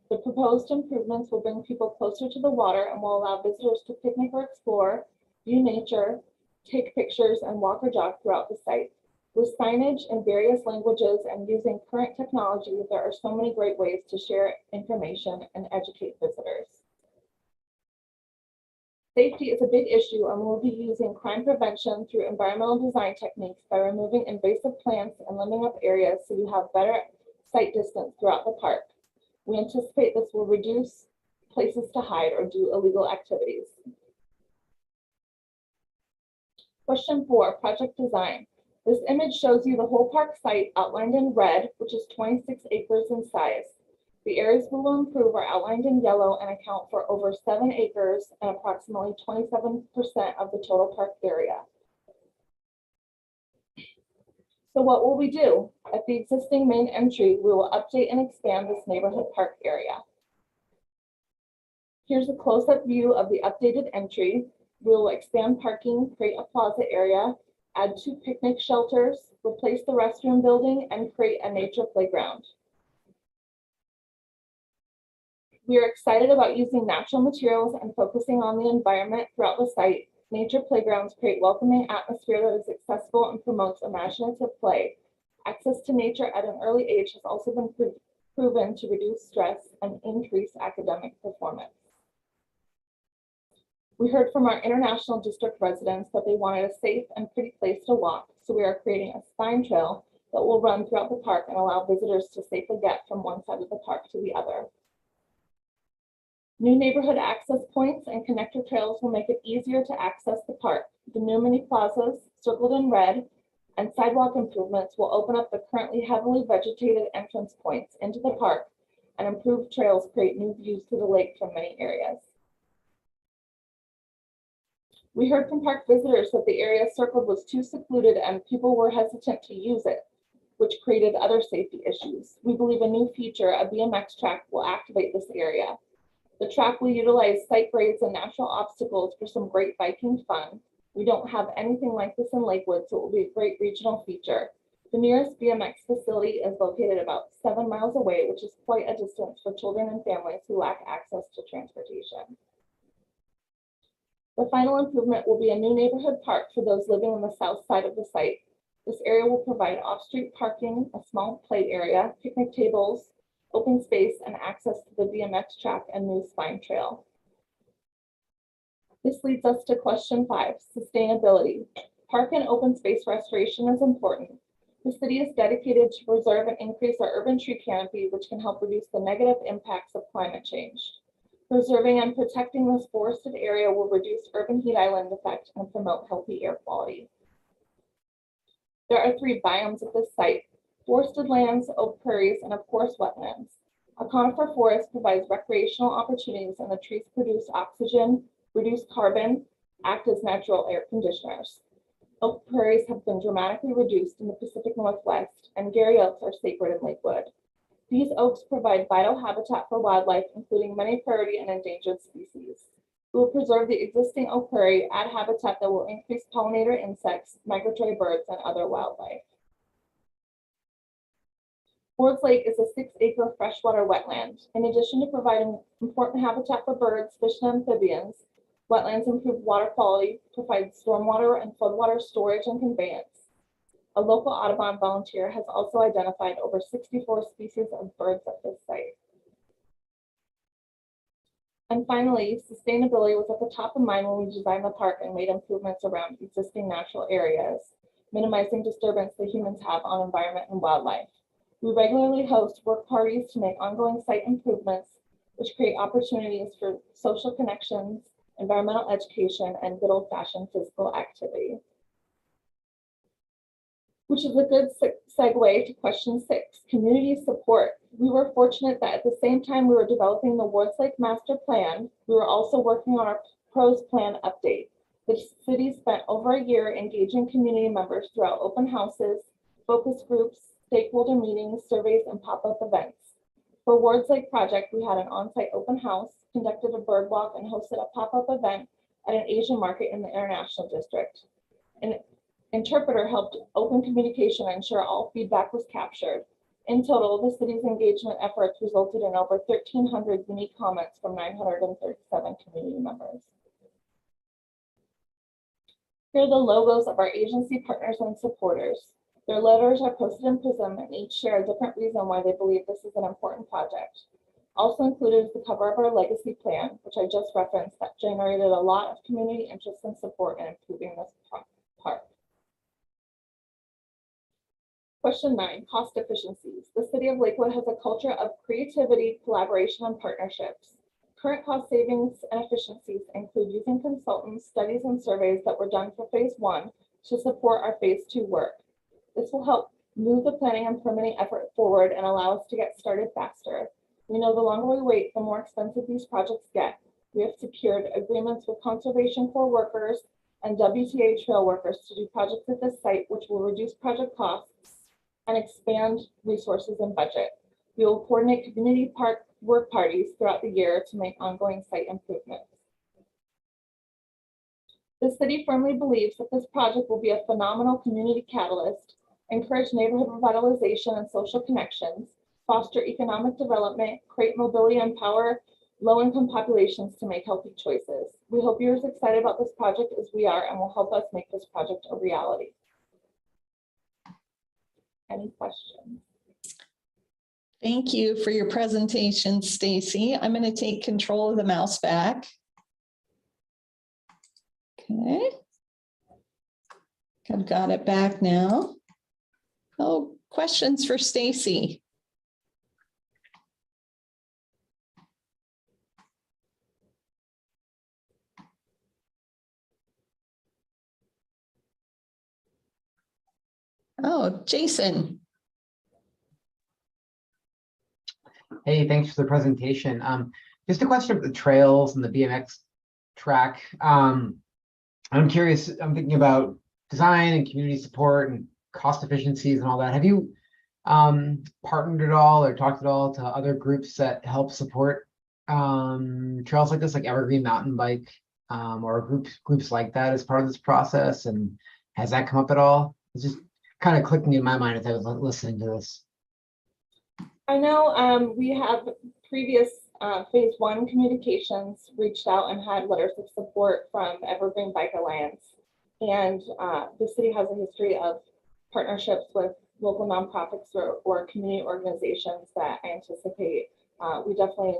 The proposed improvements will bring people closer to the water and will allow visitors to picnic or explore, view nature, take pictures, and walk or jog throughout the site. With signage in various languages and using current technology, there are so many great ways to share information and educate visitors. Safety is a big issue, and we'll be using crime prevention through environmental design techniques by removing invasive plants and limiting up areas so you have better sight distance throughout the park. We anticipate this will reduce places to hide or do illegal activities. Question 4, project design. This image shows you the whole park site outlined in red, which is 26 acres in size. The areas we will improve are outlined in yellow and account for over 7 acres and approximately 27% of the total park area. So what will we do? At the existing main entry, we will update and expand this neighborhood park area. Here's a close-up view of the updated entry. We will expand parking, create a plaza area, add 2 picnic shelters, replace the restroom building, and create a nature playground. We are excited about using natural materials and focusing on the environment throughout the site. Nature playgrounds create welcoming atmosphere that is accessible and promotes imaginative play. Access to nature at an early age has also been proven to reduce stress and increase academic performance. We heard from our international district residents that they wanted a safe and pretty place to walk, so we are creating a spine trail that will run throughout the park and allow visitors to safely get from one side of the park to the other. New neighborhood access points and connector trails will make it easier to access the park. The new mini plazas, circled in red, and sidewalk improvements will open up the currently heavily vegetated entrance points into the park, and improved trails create new views to the lake from many areas. We heard from park visitors that the area circled was too secluded and people were hesitant to use it, which created other safety issues. We believe a new feature, a BMX track, will activate this area. The track will utilize site grades and natural obstacles for some great biking fun. We don't have anything like this in Lakewood, so it will be a great regional feature. The nearest BMX facility is located about 7 miles away, which is quite a distance for children and families who lack access to transportation. The final improvement will be a new neighborhood park for those living on the south side of the site. This area will provide off-street parking, a small play area, picnic tables, open space, and access to the BMX track and new spine trail. This leads us to question 5, sustainability. Park and open space restoration is important. The city is dedicated to preserve and increase our urban tree canopy, which can help reduce the negative impacts of climate change. Preserving and protecting this forested area will reduce urban heat island effect and promote healthy air quality. There are 3 biomes at this site: forested lands, oak prairies, and of course wetlands. A conifer forest provides recreational opportunities, and the trees produce oxygen, reduce carbon, act as natural air conditioners. Oak prairies have been dramatically reduced in the Pacific Northwest, and Gary oaks are sacred in Lakewood. These oaks provide vital habitat for wildlife, including many priority and endangered species. We will preserve the existing oak prairie, add habitat that will increase pollinator insects, migratory birds, and other wildlife. Wards Lake is a 6-acre freshwater wetland. In addition to providing important habitat for birds, fish, and amphibians, wetlands improve water quality, provide stormwater and floodwater storage and conveyance. A local Audubon volunteer has also identified over 64 species of birds at this site. And finally, sustainability was at the top of mind when we designed the park and made improvements around existing natural areas, minimizing disturbance that humans have on environment and wildlife. We regularly host work parties to make ongoing site improvements, which create opportunities for social connections, environmental education, and good old-fashioned physical activity. Which is a good segue to question 6, community support. We were fortunate that at the same time we were developing the Wards Lake Master Plan, we were also working on our PROS Plan update. The city spent over a year engaging community members throughout open houses, focus groups, stakeholder meetings, surveys, and pop-up events. For Wards Lake project, we had an on-site open house, conducted a bird walk, and hosted a pop-up event at an Asian market in the International District. An interpreter helped open communication and ensure all feedback was captured. In total, the city's engagement efforts resulted in over 1,300 unique comments from 937 community members. Here are the logos of our agency partners and supporters. Their letters are posted in Prism and each share a different reason why they believe this is an important project. Also included is the cover of our legacy plan, which I just referenced, that generated a lot of community interest and support in improving this park. Question 9, cost efficiencies. The city of Lakewood has a culture of creativity, collaboration, and partnerships. Current cost savings and efficiencies include using consultants, studies, and surveys that were done for phase 1 to support our phase 2 work. This will help move the planning and permitting effort forward and allow us to get started faster. We know the longer we wait, the more expensive these projects get. We have secured agreements with Conservation Corps workers and WTA trail workers to do projects at this site, which will reduce project costs and expand resources and budget. We will coordinate community park work parties throughout the year to make ongoing site improvements. The city firmly believes that this project will be a phenomenal community catalyst, encourage neighborhood revitalization and social connections, foster economic development, create mobility, and empower low-income populations to make healthy choices. We hope you're as excited about this project as we are and will help us make this project a reality. Any questions? Thank you for your presentation, Stacy. I'm going to take control of the mouse back. Okay. I've got it back now. Oh, questions for Stacy? Oh, Jason. Hey, thanks for the presentation. Just a question of the trails and the BMX track. I'm curious, I'm thinking about design and community support and cost efficiencies and all that. Have you partnered at all or talked at all to other groups that help support trails like this, like Evergreen Mountain Bike, or groups like that as part of this process? And has that come up at all? It's just kind of clicking in my mind as I was listening to this. I know we have previous phase 1 communications reached out and had letters of support from Evergreen Bike Alliance. And the city has a history of partnerships with local nonprofits or community organizations that I anticipate. We definitely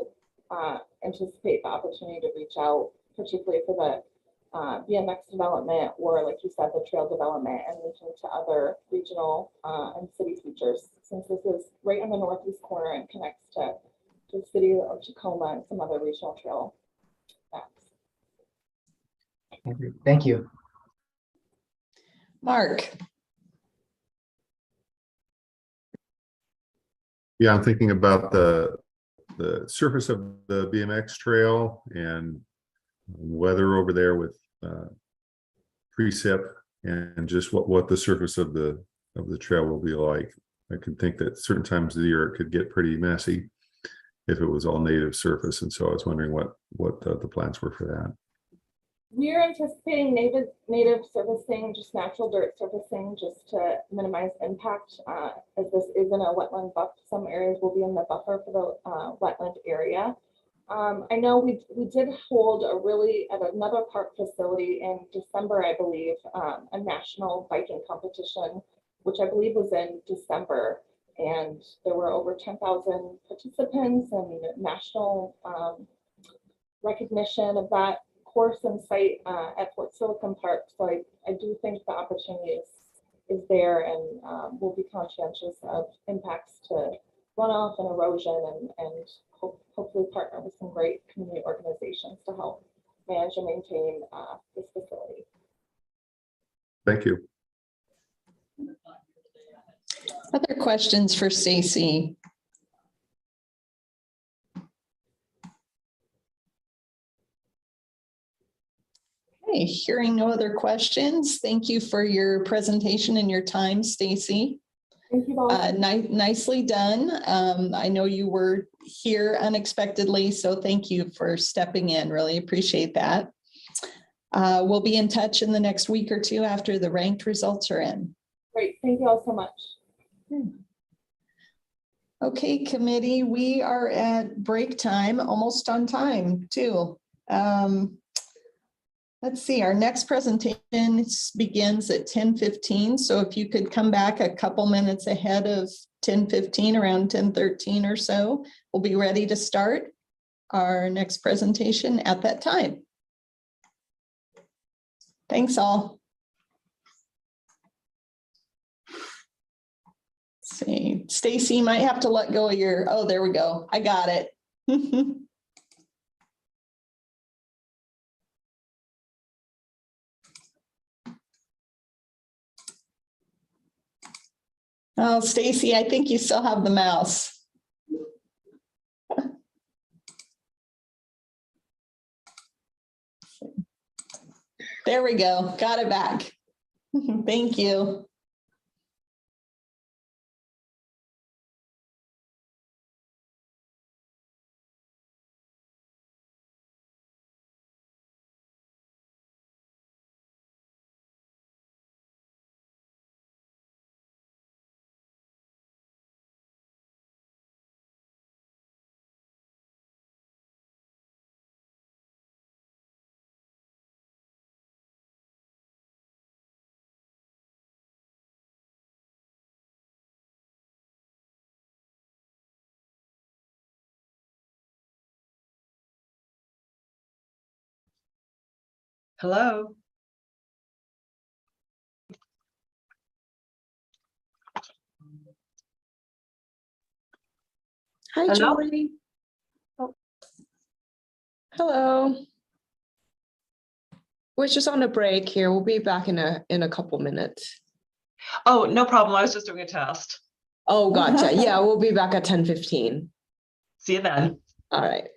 anticipate the opportunity to reach out, particularly for the BMX development, or like you said, the trail development, and reaching to other regional and city features, since this is right in the northeast corner and connects to the city of Tacoma and some other regional trail maps. Thank you. Mark. Yeah, I'm thinking about the surface of the BMX trail and weather over there with precip, and just what the surface of the trail will be like. I can think that certain times of the year it could get pretty messy if it was all native surface, and so I was wondering what the plans were for that. We're anticipating native surfacing, just natural dirt surfacing, just to minimize impact, as this is in a wetland buffer. Some areas will be in the buffer for the wetland area. I know we did hold at another park facility in December, I believe, a national biking competition, which I believe was in December. And there were over 10,000 participants and national recognition of that course and site at Fort Silicon Park. So I do think the opportunity is there, and we'll be conscientious of impacts to runoff and erosion, and hopefully partner with some great community organizations to help manage and maintain this facility. Thank you. Other questions for Stacy? Okay, hearing no other questions, thank you for your presentation and your time, Stacy. Thank you both. Nicely done. I know you were here unexpectedly, so thank you for stepping in. Really appreciate that. We'll be in touch in the next week or two after the ranked results are in. Great, thank you all so much. Okay, committee, we are at break time, almost on time too. Let's see, our next presentation begins at 10:15. So if you could come back a couple minutes ahead of 10:15, around 10:13 or so, we'll be ready to start our next presentation at that time. Thanks all. Let's see, Stacy might have to let go of your, oh, there we go. I got it. Oh, Stacy, I think you still have the mouse. There we go. Got it back. Thank you. Hello. Hi, Hello? Julie. Hello. We're just on a break here. We'll be back in a couple minutes. Oh, no problem. I was just doing a test. Oh, gotcha. Yeah, we'll be back at 10:15. See you then. All right.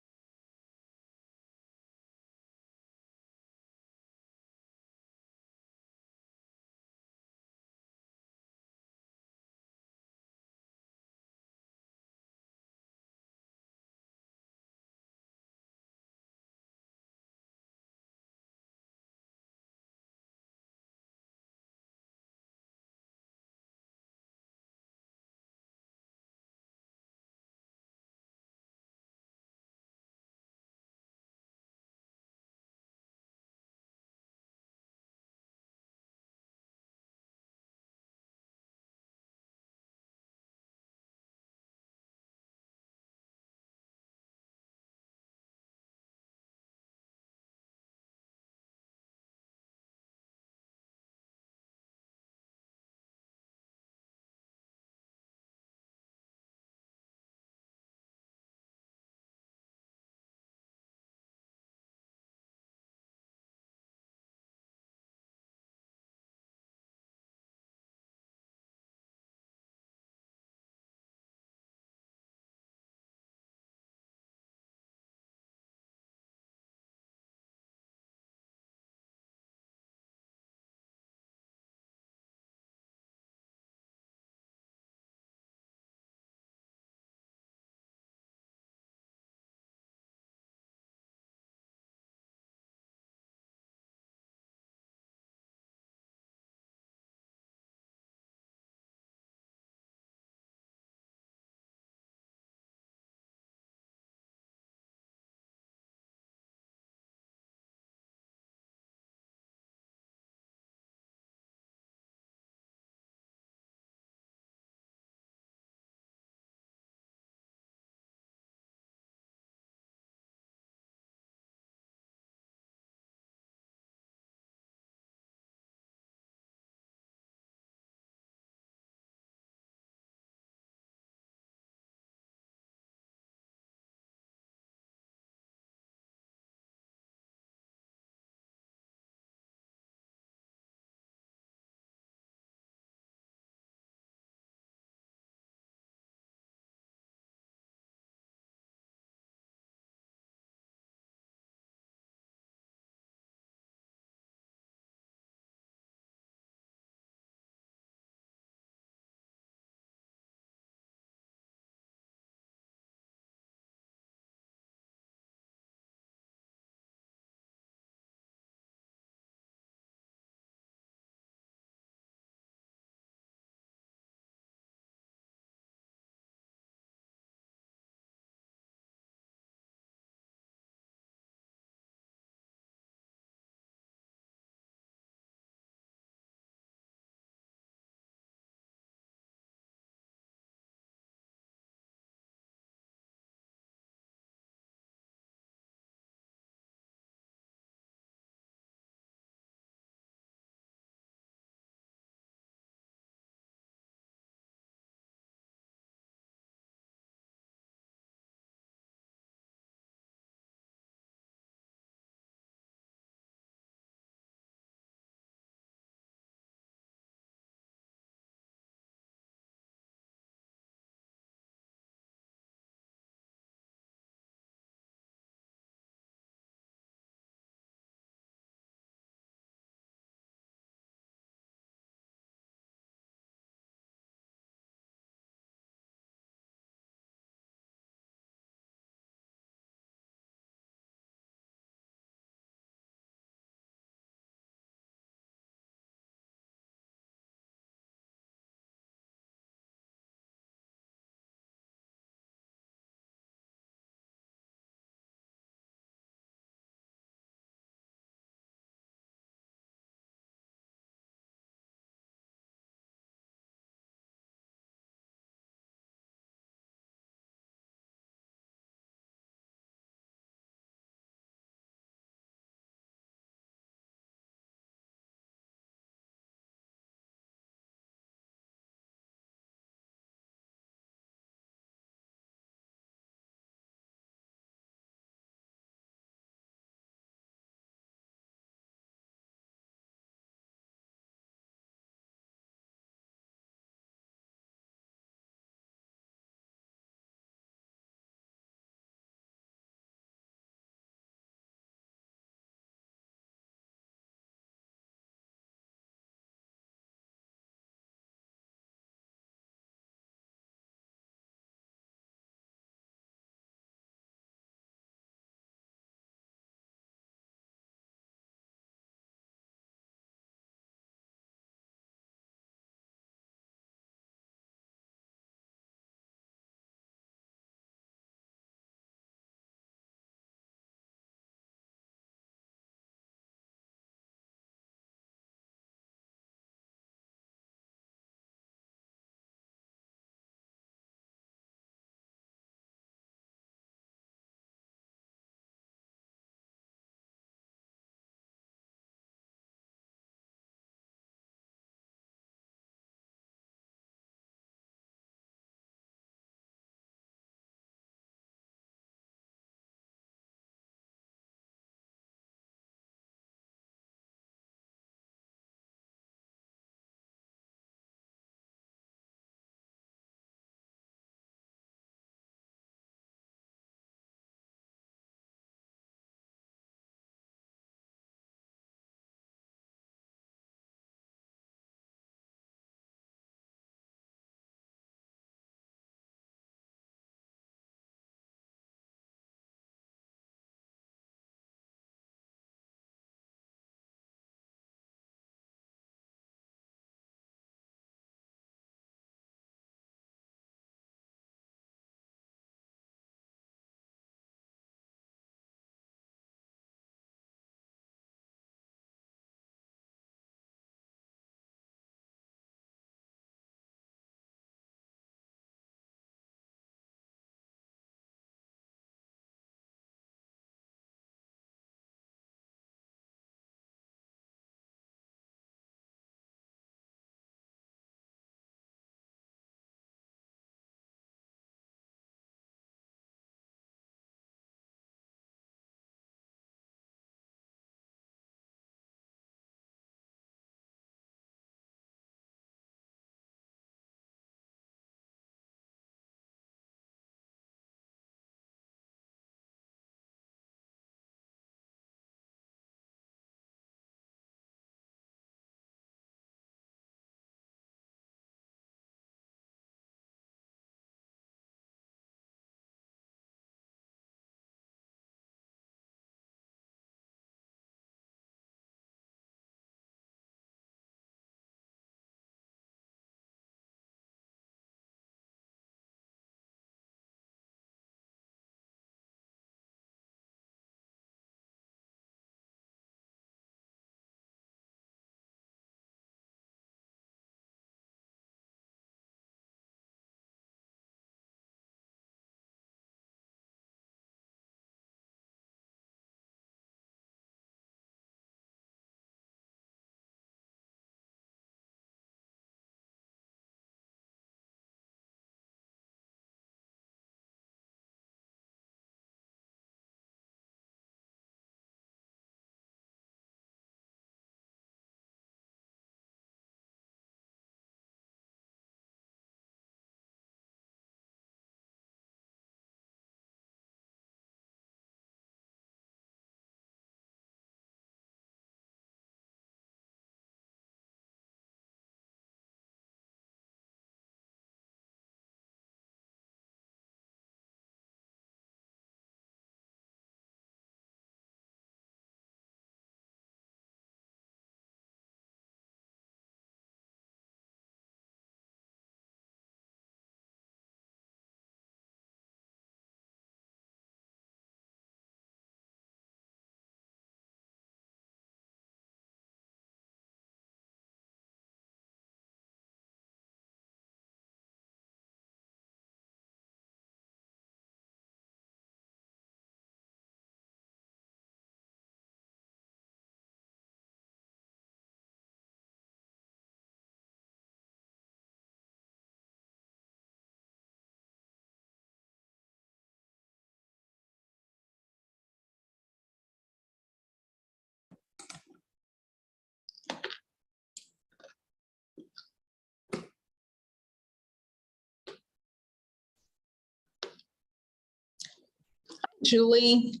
Julie?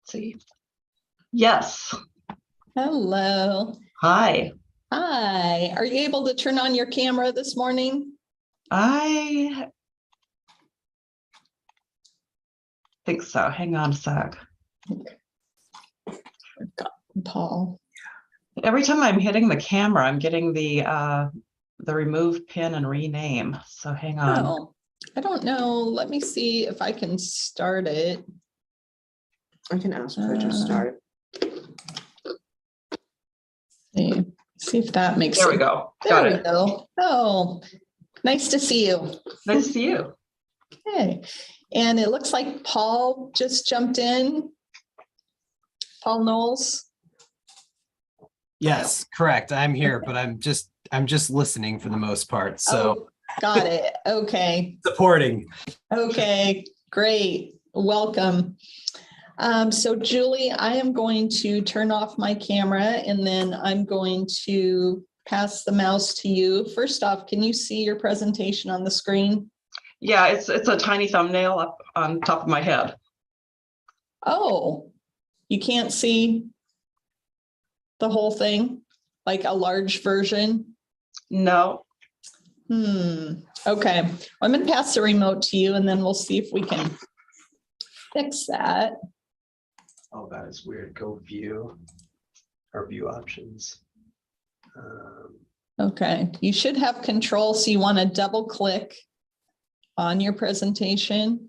See. Yes. Hello. Hi. Hi. Are you able to turn on your camera this morning? I think so. Hang on a sec. Paul. Every time I'm hitting the camera, I'm getting the remove pin and rename. So hang on. Oh, I don't know. Let me see if I can start it. I can ask her to start. See if that makes There we sense. go. There Got we it. go. Oh, nice to see you. Nice to see you. Okay. And it looks like Paul just jumped in. Paul Knowles. Yes, correct. I'm here, but I'm just listening for the most part. So Oh, got it. Okay. supporting. Okay, great. Welcome. So Julie, I am going to turn off my camera and then I'm going to pass the mouse to you. First off, can you see your presentation on the screen? Yeah, it's a tiny thumbnail up on top of my head. Oh, you can't see the whole thing, like a large version? No. Okay, I'm gonna pass the remote to you and then we'll see if we can fix that. Oh, that is weird. Go view or view options. Okay, you should have control, so you want to double click on your presentation,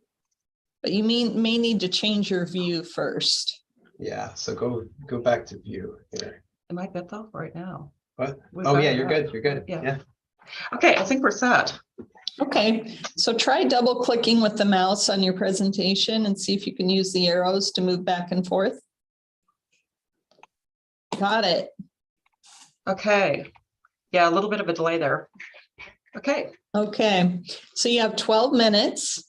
but you may need to change your view first. Yeah, so go back to view here. Am I good though right now? What? Was Oh that- yeah, you're good. You're good. Yeah. Yeah. Okay, I think we're set. Okay, so try double clicking with the mouse on your presentation and see if you can use the arrows to move back and forth. Got it. Okay. Yeah, a little bit of a delay there. Okay. Okay, so you have 12 minutes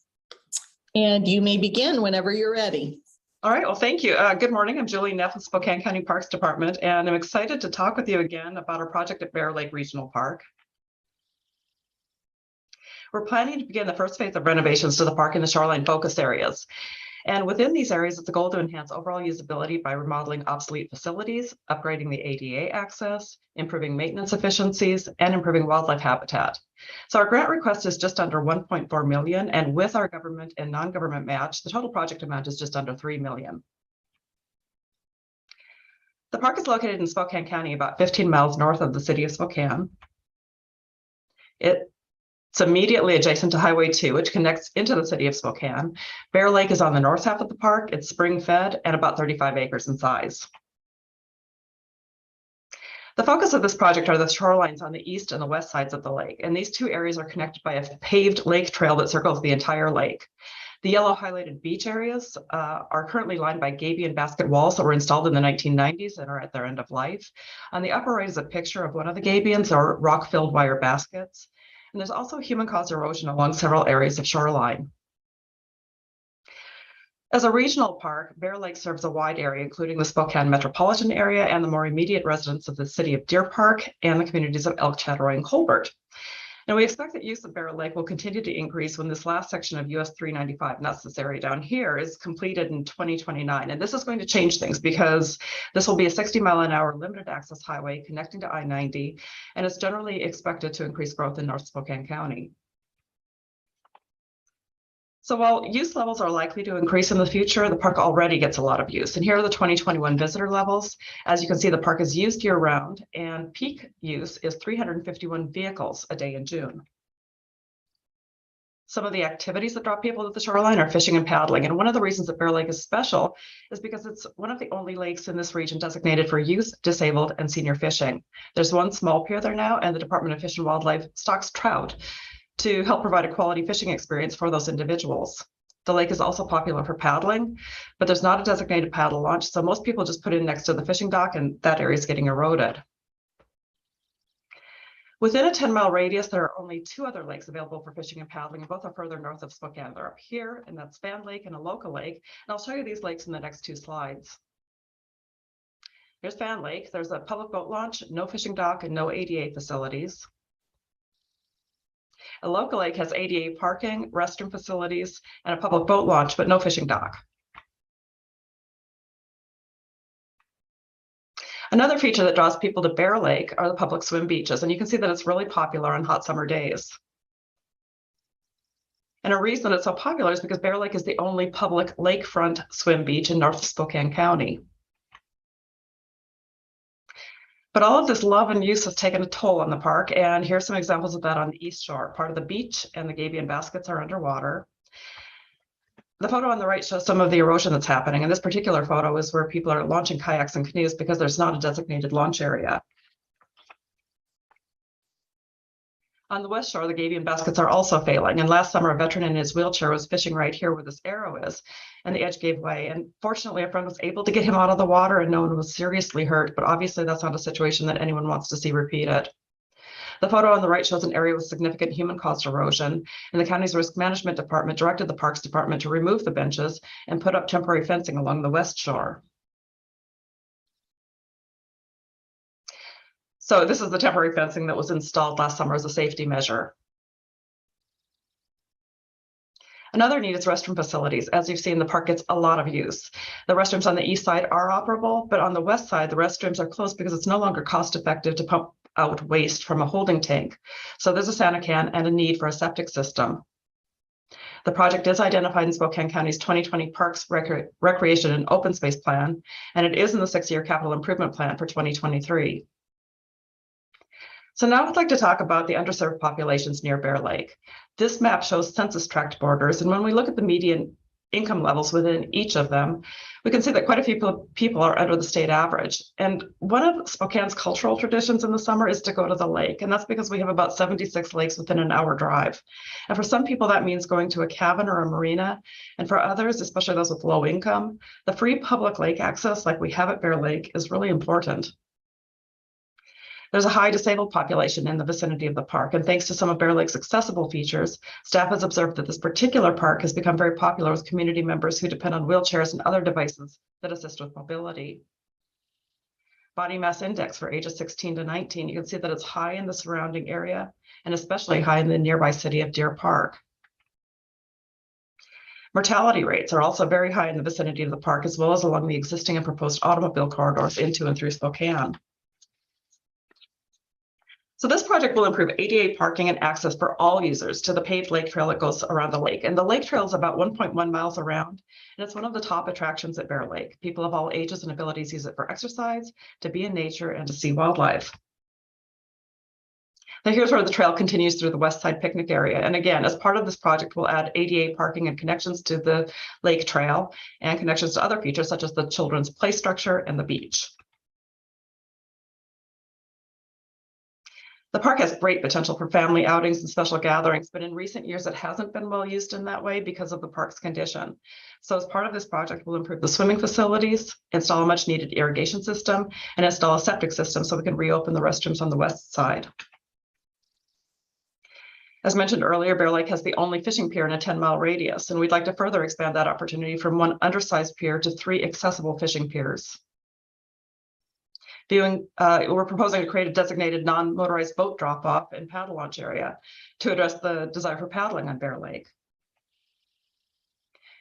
and you may begin whenever you're ready. All right, well, thank you. Good morning. I'm Julie Neff with Spokane County Parks Department, and I'm excited to talk with you again about our project at Bear Lake Regional Park. We're planning to begin the first phase of renovations to the park in the shoreline focus areas. And within these areas, it's a goal to enhance overall usability by remodeling obsolete facilities, upgrading the ADA access, improving maintenance efficiencies, and improving wildlife habitat. So our grant request is just under 1.4 million, and with our government and non-government match, the total project amount is just under 3 million. The park is located in Spokane County, about 15 miles north of the city of Spokane. It's immediately adjacent to Highway 2, which connects into the city of Spokane. Bear Lake is on the north half of the park. It's spring-fed and about 35 acres in size. The focus of this project are the shorelines on the east and the west sides of the lake, and these two areas are connected by a paved lake trail that circles the entire lake. The yellow highlighted beach areas are currently lined by gabion basket walls that were installed in the 1990s and are at their end of life. On the upper right is a picture of one of the gabions, or rock-filled wire baskets. And there's also human-caused erosion along several areas of shoreline. As a regional park, Bear Lake serves a wide area, including the Spokane metropolitan area and the more immediate residents of the city of Deer Park and the communities of Elk, Chattaroy, and Colbert. And we expect that use of Bear Lake will continue to increase when this last section of US 395, and that's this area down here, is completed in 2029. And this is going to change things because this will be a 60-mile-an-hour limited access highway connecting to I-90, and it's generally expected to increase growth in North Spokane County. So while use levels are likely to increase in the future, the park already gets a lot of use. And here are the 2021 visitor levels. As you can see, the park is used year round, and peak use is 351 vehicles a day in June. Some of the activities that draw people to the shoreline are fishing and paddling. And one of the reasons that Bear Lake is special is because it's one of the only lakes in this region designated for youth, disabled, and senior fishing. There's one small pier there now, and the Department of Fish and Wildlife stocks trout to help provide a quality fishing experience for those individuals. The lake is also popular for paddling, but there's not a designated paddle launch, so most people just put in next to the fishing dock, and that area is getting eroded. Within a 10-mile radius, there are only 2 other lakes available for fishing and paddling, and both are further north of Spokane. They're up here, and that's Fan Lake and Aloka Lake, and I'll show you these lakes in the next 2 slides. Here's Fan Lake. There's a public boat launch, no fishing dock, and no ADA facilities. Aloka Lake has ADA parking, restroom facilities, and a public boat launch, but no fishing dock. Another feature that draws people to Bear Lake are the public swim beaches, and you can see that it's really popular on hot summer days. And a reason it's so popular is because Bear Lake is the only public lakefront swim beach in North Spokane County. But all of this love and use has taken a toll on the park, and here's some examples of that on the East Shore. Part of the beach and the gabion baskets are underwater. The photo on the right shows some of the erosion that's happening, and this particular photo is where people are launching kayaks and canoes because there's not a designated launch area. On the West Shore, the gabion baskets are also failing, and last summer a veteran in his wheelchair was fishing right here where this arrow is, and the edge gave way, and fortunately a friend was able to get him out of the water and no one was seriously hurt, but obviously that's not a situation that anyone wants to see repeated. The photo on the right shows an area with significant human-caused erosion, and the county's risk management department directed the Parks Department to remove the benches and put up temporary fencing along the West Shore. So this is the temporary fencing that was installed last summer as a safety measure. Another need is restroom facilities. As you've seen, the park gets a lot of use. The restrooms on the east side are operable, but on the west side, the restrooms are closed because it's no longer cost effective to pump out waste from a holding tank. So there's a SaniCan and a need for a septic system. The project is identified in Spokane County's 2020 Parks, Recreation and Open Space Plan, and it is in the 6-year capital improvement plan for 2023. So now I'd like to talk about the underserved populations near Bear Lake. This map shows census tract borders, and when we look at the median income levels within each of them, we can see that quite a few people are under the state average. And one of Spokane's cultural traditions in the summer is to go to the lake, and that's because we have about 76 lakes within an hour drive. And for some people, that means going to a cabin or a marina, and for others, especially those with low income, the free public lake access like we have at Bear Lake is really important. There's a high disabled population in the vicinity of the park, and thanks to some of Bear Lake's accessible features, staff has observed that this particular park has become very popular with community members who depend on wheelchairs and other devices that assist with mobility. Body mass index for ages 16 to 19, you can see that it's high in the surrounding area, and especially high in the nearby city of Deer Park. Mortality rates are also very high in the vicinity of the park, as well as along the existing and proposed automobile corridors into and through Spokane. So this project will improve ADA parking and access for all users to the paved lake trail that goes around the lake. And the lake trail is about 1.1 miles around, and it's one of the top attractions at Bear Lake. People of all ages and abilities use it for exercise, to be in nature, and to see wildlife. Now here's where the trail continues through the west side picnic area. And again, as part of this project, we'll add ADA parking and connections to the lake trail and connections to other features such as the children's play structure and the beach. The park has great potential for family outings and special gatherings, but in recent years, it hasn't been well used in that way because of the park's condition. So as part of this project, we'll improve the swimming facilities, install a much needed irrigation system, and install a septic system so we can reopen the restrooms on the west side. As mentioned earlier, Bear Lake has the only fishing pier in a 10-mile radius, and we'd like to further expand that opportunity from one undersized pier to 3 accessible fishing piers. We're proposing to create a designated non-motorized boat drop-off and paddle launch area to address the desire for paddling on Bear Lake.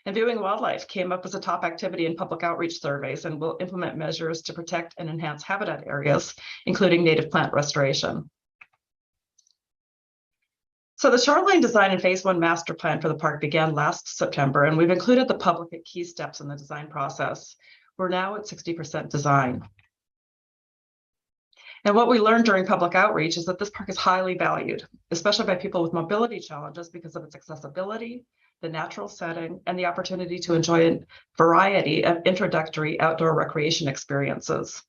And viewing wildlife came up as a top activity in public outreach surveys, and we'll implement measures to protect and enhance habitat areas, including native plant restoration. So the shoreline design and phase 1 master plan for the park began last September, and we've included the public at key steps in the design process. We're now at 60% design. And what we learned during public outreach is that this park is highly valued, especially by people with mobility challenges because of its accessibility, the natural setting, and the opportunity to enjoy a variety of introductory outdoor recreation experiences.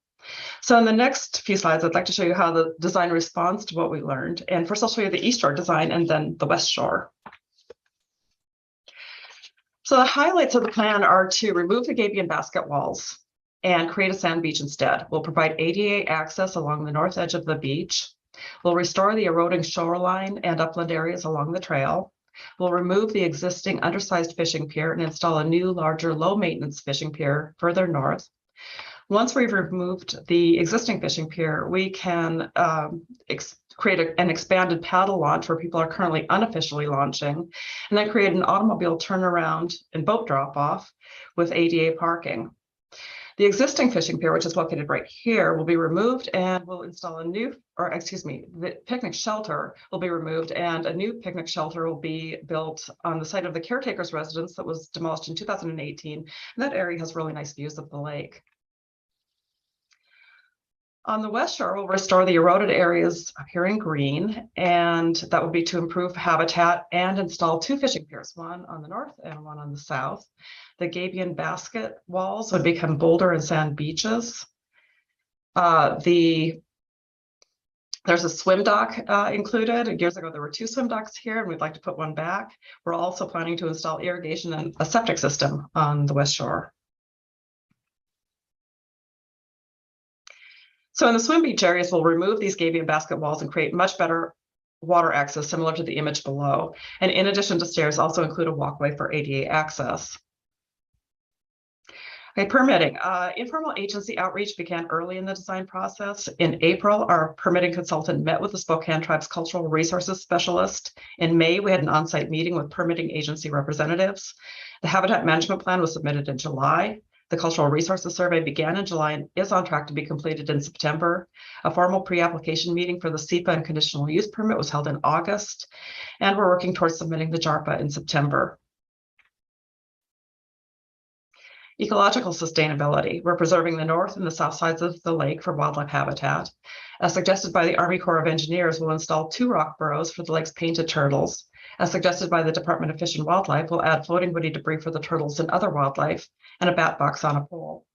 So in the next few slides, I'd like to show you how the design responds to what we learned. And first I'll show you the East Shore design and then the West Shore. So the highlights of the plan are to remove the gabion basket walls and create a sand beach instead. We'll provide ADA access along the north edge of the beach. We'll restore the eroding shoreline and upland areas along the trail. We'll remove the existing undersized fishing pier and install a new, larger, low-maintenance fishing pier further north. Once we've removed the existing fishing pier, we can create an expanded paddle launch where people are currently unofficially launching, and then create an automobile turnaround and boat drop-off with ADA parking. The existing fishing pier, which is located right here, will be removed and we'll install a new, or excuse me, the picnic shelter will be removed and a new picnic shelter will be built on the site of the caretaker's residence that was demolished in 2018. And that area has really nice views of the lake. On the west shore, we'll restore the eroded areas up here in green, and that will be to improve habitat and install 2 fishing piers, one on the north and one on the south. The gabion basket walls would become boulder and sand beaches. There's a swim dock included. Years ago, there were 2 swim docks here, and we'd like to put one back. We're also planning to install irrigation and a septic system on the west shore. So in the swim beach areas, we'll remove these gabion basket walls and create much better water access similar to the image below. And in addition to stairs, also include a walkway for ADA access. Okay, permitting. Informal agency outreach began early in the design process. In April, our permitting consultant met with the Spokane Tribe's cultural resources specialist. In May, we had an on-site meeting with permitting agency representatives. The habitat management plan was submitted in July. The cultural resources survey began in July and is on track to be completed in September. A formal pre-application meeting for the SEPA and conditional use permit was held in August, and we're working towards submitting the JARPA in September. Ecological sustainability. We're preserving the north and the south sides of the lake for wildlife habitat. As suggested by the Army Corps of Engineers, we'll install 2 rock burrows for the lake's painted turtles. As suggested by the Department of Fish and Wildlife, we'll add floating woody debris for the turtles and other wildlife, and a bat box on a pole.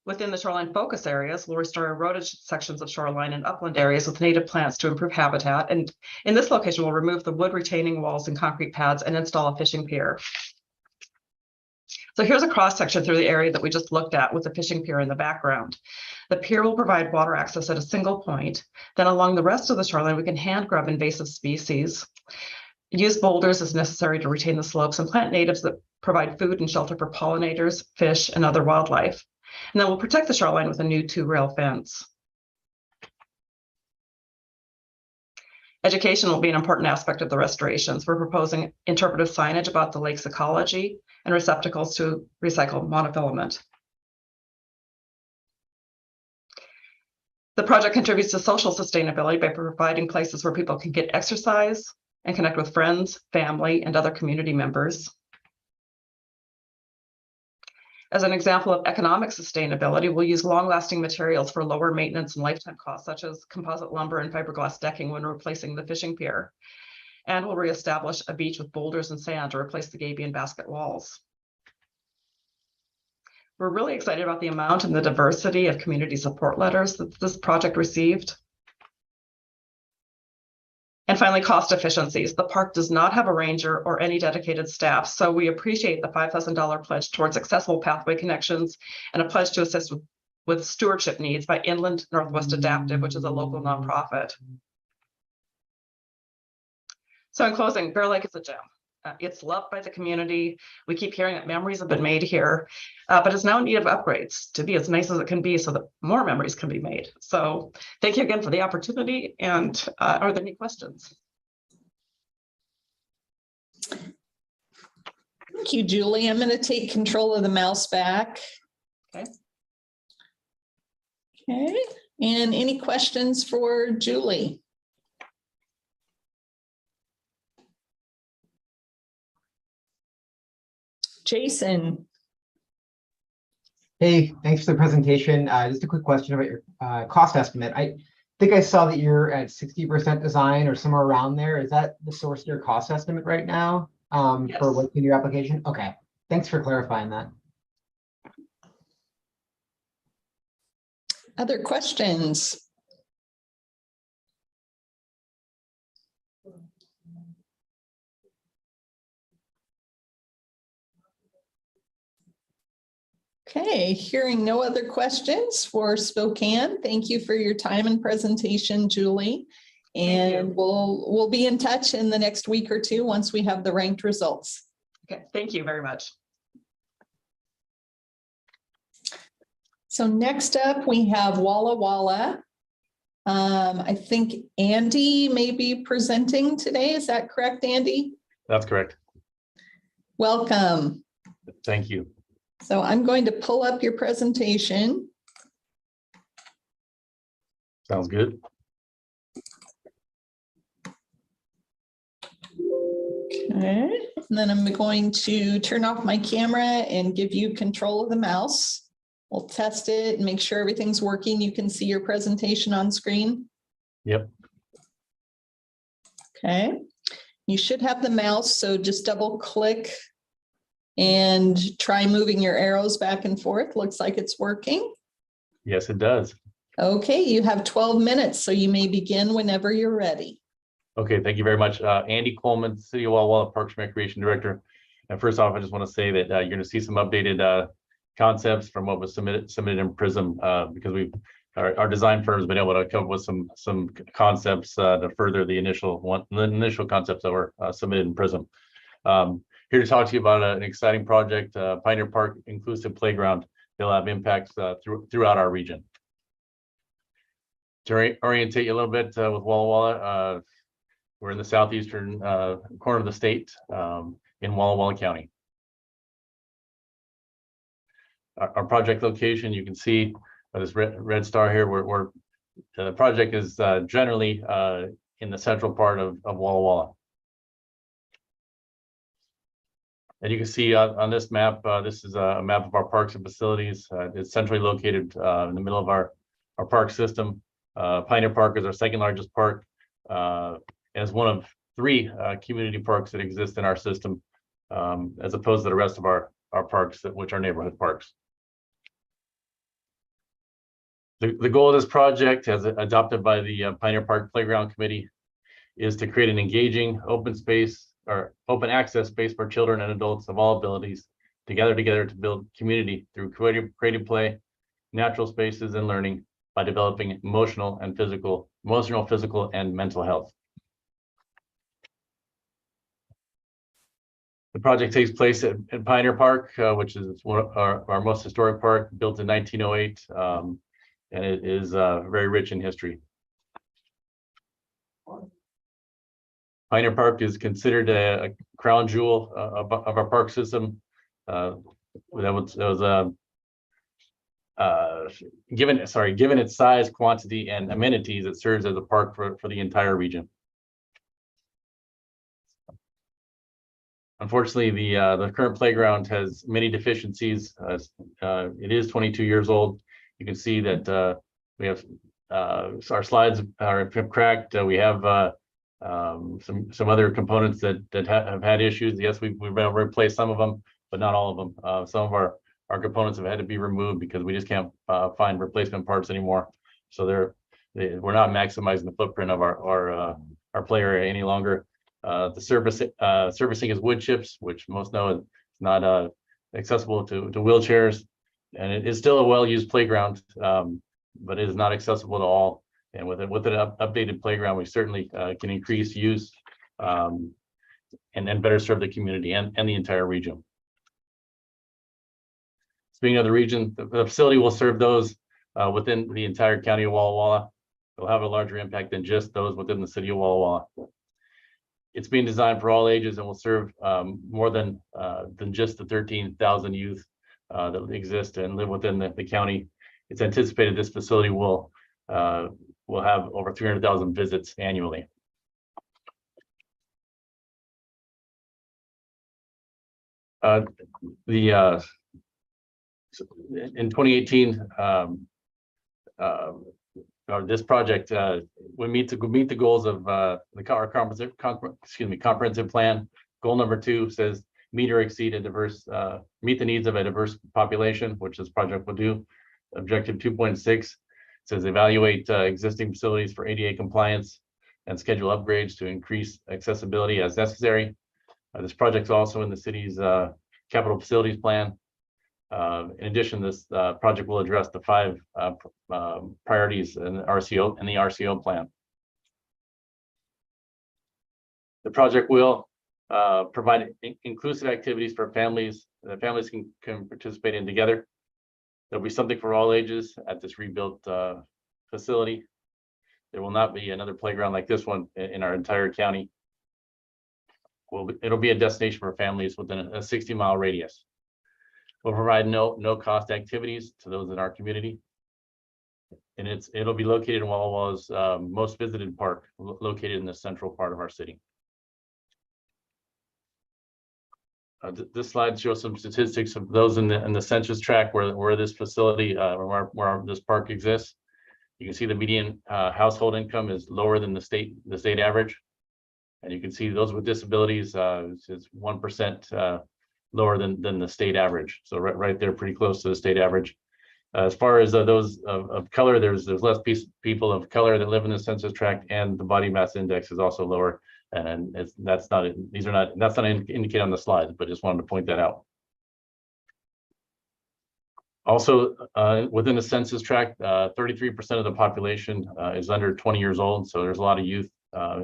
Within the shoreline focus areas, we'll restore eroded sections of shoreline and upland areas with native plants to improve habitat. And in this location, we'll remove the wood retaining walls and concrete pads and install a fishing pier. So here's a cross section through the area that we just looked at with the fishing pier in the background. The pier will provide water access at a single point. Then along the rest of the shoreline, we can hand grub invasive species, use boulders as necessary to retain the slopes, and plant natives that provide food and shelter for pollinators, fish, and other wildlife. And then we'll protect the shoreline with a new 2-rail fence. Education will be an important aspect of the restorations. We're proposing interpretive signage about the lake's ecology and receptacles to recycle monofilament. The project contributes to social sustainability by providing places where people can get exercise and connect with friends, family, and other community members. As an example of economic sustainability, we'll use long-lasting materials for lower maintenance and lifetime costs, such as composite lumber and fiberglass decking when replacing the fishing pier. And we'll reestablish a beach with boulders and sand to replace the gabion basket walls. We're really excited about the amount and the diversity of community support letters that this project received. And finally, cost efficiencies. The park does not have a ranger or any dedicated staff, so we appreciate the $5,000 pledge towards accessible pathway connections and a pledge to assist with stewardship needs by Inland Northwest Adaptive, which is a local nonprofit. So in closing, Bear Lake is a gem. It's loved by the community. We keep hearing that memories have been made here, but it's now in need of upgrades to be as nice as it can be so that more memories can be made. So thank you again for the opportunity. And are there any questions? Thank you, Julie. I'm going to take control of the mouse back. Okay. Okay. And any questions for Julie? Jason. Hey, thanks for the presentation. Just a quick question about your cost estimate. I think I saw that you're at 60% design or somewhere around there. Is that the source of your cost estimate right now Yes. for what's in your application? Okay, thanks for clarifying that. Other questions? Okay, hearing no other questions for Spokane. Thank you for your time and presentation, Julie. And we'll be in touch in the next week or two once we have the ranked results. Okay, thank you very much. So next up, we have Walla Walla. I think Andy may be presenting today. Is that correct, Andy? That's correct. Welcome. Thank you. So I'm going to pull up your presentation. Sounds good. Okay, and then I'm going to turn off my camera and give you control of the mouse. We'll test it and make sure everything's working. You can see your presentation on screen. Yep. Okay, you should have the mouse, so just double click and try moving your arrows back and forth. Looks like it's working. Yes, it does. Okay, you have 12 minutes, so you may begin whenever you're ready. Okay, thank you very much. Andy Coleman, City of Walla Walla Parks and Recreation Director. And first off, I just want to say that you're going to see some updated concepts from what was submitted in Prism because our design firm has been able to come up with some concepts to further the initial concepts that were submitted in Prism. Here to talk to you about an exciting project, Pioneer Park Inclusive Playground. They'll have impacts throughout our region. To orientate you a little bit with Walla Walla, we're in the southeastern corner of the state in Walla Walla County. Our project location, you can see this red star here, where the project is generally in the central part of Walla Walla. And you can see on this map, this is a map of our parks and facilities. It's centrally located in the middle of our park system. Pioneer Park is our second largest park, as one of 3 community parks that exist in our system, as opposed to the rest of our parks, which are neighborhood parks. The goal of this project, as adopted by the Pioneer Park Playground Committee, is to create an engaging open space or open access space for children and adults of all abilities to gather together to build community through creative play, natural spaces, and learning by developing emotional, physical, and mental health. The project takes place at Pioneer Park, which is one of our most historic park, built in 1908, and it is very rich in history. Pioneer Park is considered a crown jewel of our park system. Given its size, quantity, and amenities, it serves as a park for the entire region. Unfortunately, the current playground has many deficiencies. It is 22 years old. You can see that we have our slides have cracked. We have some other components that have had issues. Yes, we've replaced some of them, but not all of them. Some of our components have had to be removed because we just can't find replacement parts anymore. So we're not maximizing the footprint of our play area any longer. The servicing is wood chips, which most know is not accessible to wheelchairs, and it is still a well-used playground, but it is not accessible to all. And with an updated playground, we certainly can increase use and better serve the community and the entire region. Speaking of the region, the facility will serve those within the entire county of Walla Walla. It'll have a larger impact than just those within the city of Walla Walla. It's being designed for all ages and will serve more than just the 13,000 youth that exist and live within the county. It's anticipated this facility will have over 300,000 visits annually. In 2018, this project would meet the goals of our comprehensive plan. Goal number 2 says meet or exceed meet the needs of a diverse population, which this project will do. Objective 2.6 says evaluate existing facilities for ADA compliance and schedule upgrades to increase accessibility as necessary. This project is also in the city's capital facilities plan. In addition, this project will address the 5 priorities in the RCO plan. The project will provide inclusive activities for families that families can participate in together. There'll be something for all ages at this rebuilt facility. There will not be another playground like this one in our entire county. It'll be a destination for families within a 60-mile radius. We'll provide no cost activities to those in our community. And it'll be located in Walla Walla's most visited park, located in the central part of our city. This slide shows some statistics of those in the census tract where this facility, where this park exists. You can see the median household income is lower than the state average. And you can see those with disabilities is 1% lower than the state average. So right there, pretty close to the state average. As far as those of color, there's less people of color that live in the census tract, and the body mass index is also lower. And that's not indicated on the slides, but just wanted to point that out. Also, within the census tract, 33% of the population is under 20 years old. So there's a lot of youth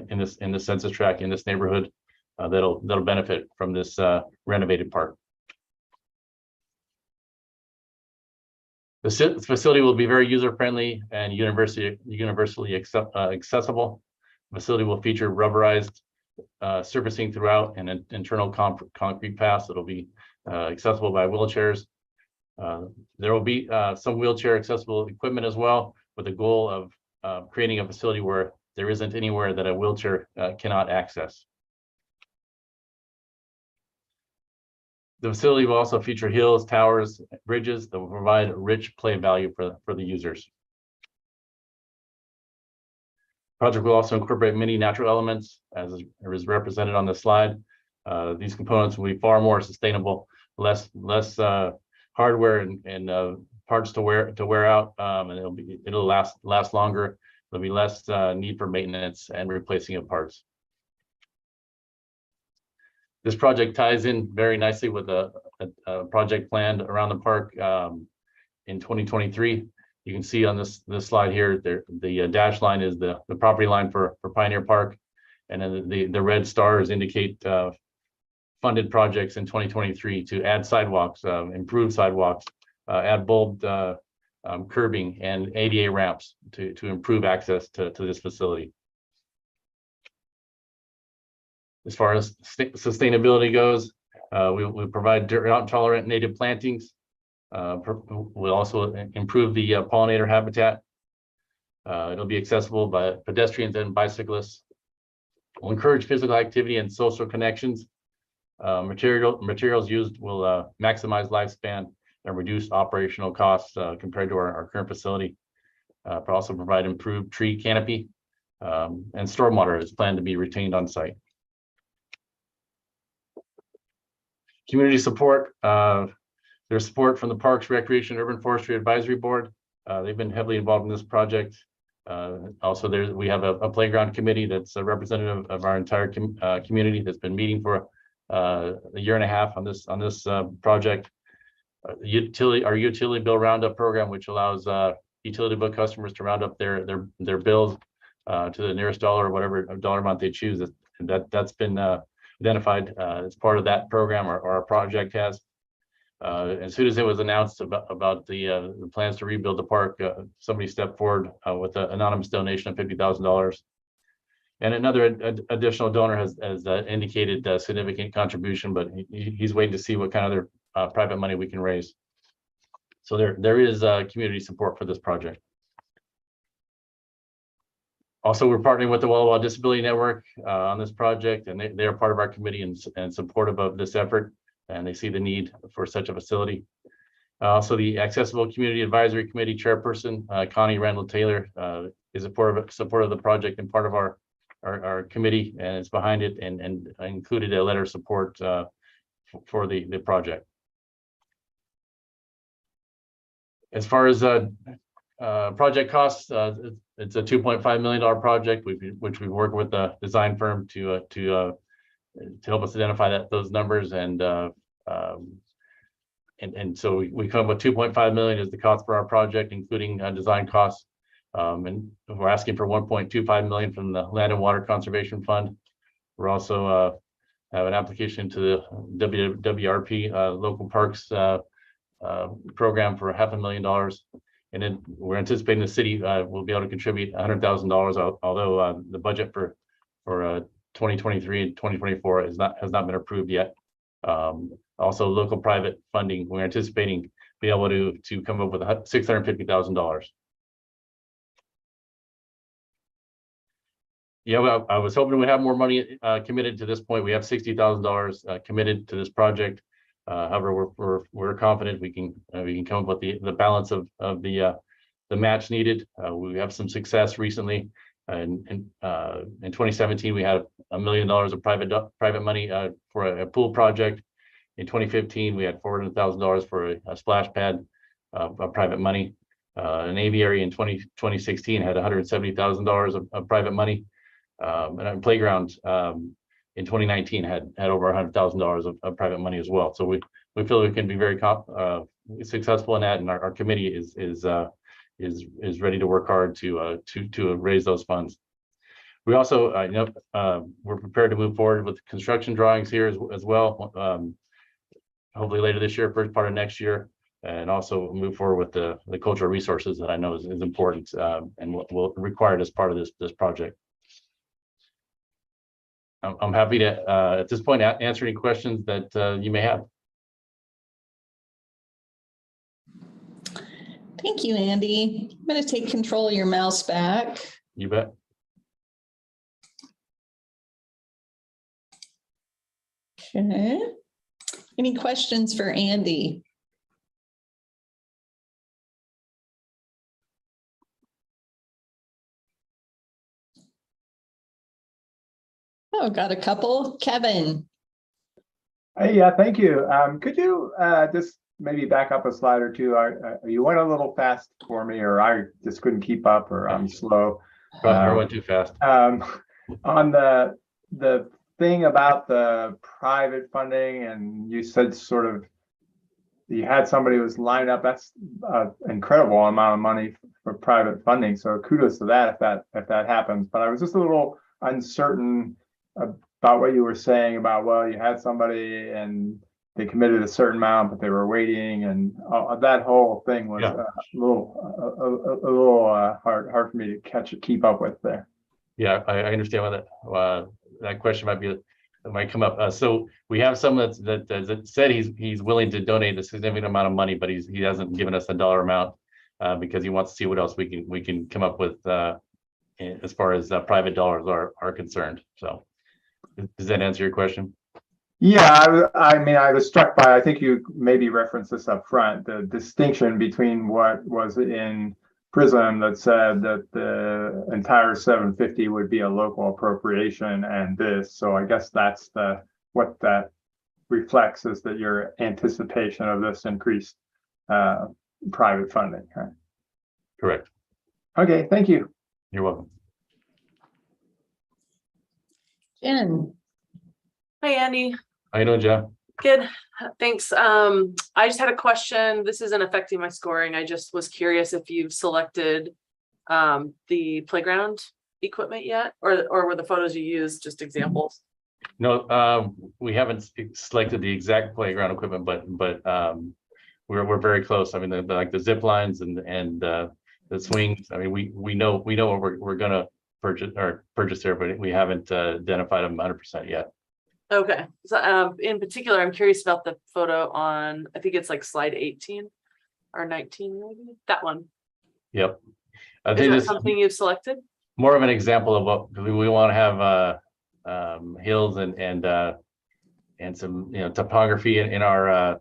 in the census tract in this neighborhood that'll benefit from this renovated park. The facility will be very user-friendly and universally accessible. The facility will feature rubberized surfacing throughout and an internal concrete paths that'll be accessible by wheelchairs. There will be some wheelchair accessible equipment as well, with the goal of creating a facility where there isn't anywhere that a wheelchair cannot access. The facility will also feature hills, towers, bridges that will provide rich play value for the users. Project will also incorporate many natural elements, as is represented on the slide. These components will be far more sustainable, less hardware and parts to wear out, and it'll last longer. There'll be less need for maintenance and replacing of parts. This project ties in very nicely with a project planned around the park in 2023. You can see on this slide here, the dash line is the property line for Pioneer Park, and then the red stars indicate funded projects in 2023 to add sidewalks, improve sidewalks, add bulbed curbing and ADA ramps to improve access to this facility. As far as sustainability goes, we provide drought-tolerant native plantings. We'll also improve the pollinator habitat. It'll be accessible by pedestrians and bicyclists. We'll encourage physical activity and social connections. Materials used will maximize lifespan and reduce operational costs compared to our current facility. But also provide improved tree canopy, and stormwater is planned to be retained on site. Community support. There's support from the Parks, Recreation, and Urban Forestry Advisory Board. They've been heavily involved in this project. Also, we have a playground committee that's a representative of our entire community that's been meeting for a year and a half on this project. Our utility bill roundup program, which allows utility bill customers to round up their bills to the nearest dollar or whatever dollar amount they choose. That's been identified as part of that program, or our project has. As soon as it was announced about the plans to rebuild the park, somebody stepped forward with an anonymous donation of $50,000. And another additional donor has indicated a significant contribution, but he's waiting to see what kind of other private money we can raise. So there is community support for this project. Also, we're partnering with the Walla Walla Disability Network on this project, and they are part of our committee and supportive of this effort, and they see the need for such a facility. Also, the Accessible Community Advisory Committee Chairperson, Connie Randall Taylor, is supportive of the project and part of our committee, and is behind it, and included a letter of support for the project. As far as project costs, it's a $2.5 million project, which we work with a design firm to help us identify those numbers, and so we come up with $2.5 million as the cost for our project, including design costs, and we're asking for $1.25 million from the Land and Water Conservation Fund. We're also have an application to the WWRP local parks program for $500,000. And then we're anticipating the city will be able to contribute $100,000, although the budget for 2023 and 2024 has not been approved yet. Also, local private funding, we're anticipating be able to come up with $650,000. Yeah, well, I was hoping we'd have more money committed to this point. We have $60,000 committed to this project. However, we're confident we can come up with the balance of the match needed. We have some success recently. In 2017, we had $1 million of private money for a pool project. In 2015, we had $400,000 for a splash pad of private money. An aviary in 2016 had $170,000 of private money. And a playground in 2019 had over $100,000 of private money as well. So we feel we can be very successful in that, and our committee is ready to work hard to raise those funds. We also we're prepared to move forward with construction drawings here as well. Hopefully later this year, first part of next year, and also move forward with the cultural resources that I know is important and will required as part of this project. I'm happy to, at this point, answer any questions that you may have. Thank you, Andy. I'm going to take control of your mouse back. You bet. Okay. Any questions for Andy? Oh, got a couple. Kevin. Hey, yeah, thank you. Could you just maybe back up a slide or two? You went a little fast for me, or I just couldn't keep up, or I'm slow. I went too fast. On the thing about the private funding, and you said sort of you had somebody who was lined up. That's an incredible amount of money for private funding. So kudos to that if that happens. But I was just a little uncertain about what you were saying about, well, you had somebody and they committed a certain amount, but they were waiting, and that whole thing was a little hard for me to keep up with there. Yeah, I understand why that question might come up. So we have someone that said he's willing to donate a significant amount of money, but he hasn't given us a dollar amount because he wants to see what else we can come up with as far as private dollars are concerned. So does that answer your question? Yeah, I mean, I was struck by, I think you maybe referenced this up front, the distinction between what was in PRISM that said that the entire 750 would be a local appropriation and this. So I guess that's what that reflects, is that your anticipation of this increased private funding, right? Correct. Okay, thank you. You're welcome. Jen. Hi, Andy. How you doing, Jen? Good, thanks. I just had a question. This isn't affecting my scoring. I just was curious if you've selected the playground equipment yet, or were the photos you used just examples? No, we haven't selected the exact playground equipment, but we're very close. I mean, like the zip lines and the swings. I mean, we know what we're gonna purchase there, but we haven't identified them 100% yet. Okay, so in particular, I'm curious about the photo on, I think it's like slide 18 or 19, maybe that one. Yep. Is that something you've selected? More of an example of what we want to have hills and some topography in our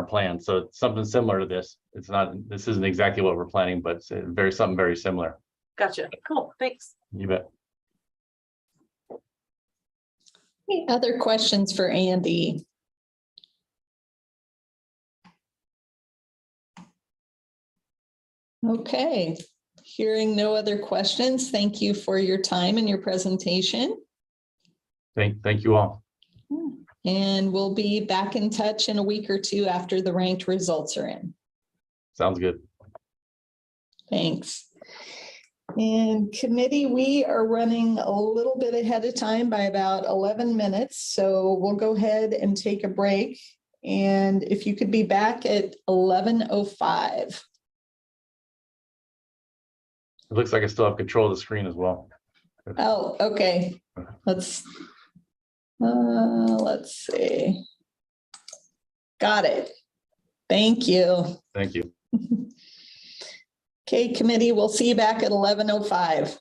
plan. So it's something similar to this. This isn't exactly what we're planning, but it's something very similar. Gotcha. Cool. Thanks. You bet. Any other questions for Andy? Okay, hearing no other questions, thank you for your time and your presentation. Thank you all. And we'll be back in touch in a week or two after the ranked results are in. Sounds good. Thanks. And committee, we are running a little bit ahead of time by about 11 minutes. So we'll go ahead and take a break And if you could be back at 11:05. It looks like I still have control of the screen as well. Oh, okay. Let's see. Got it. Thank you. Thank you. Okay, committee, we'll see you back at 11:05.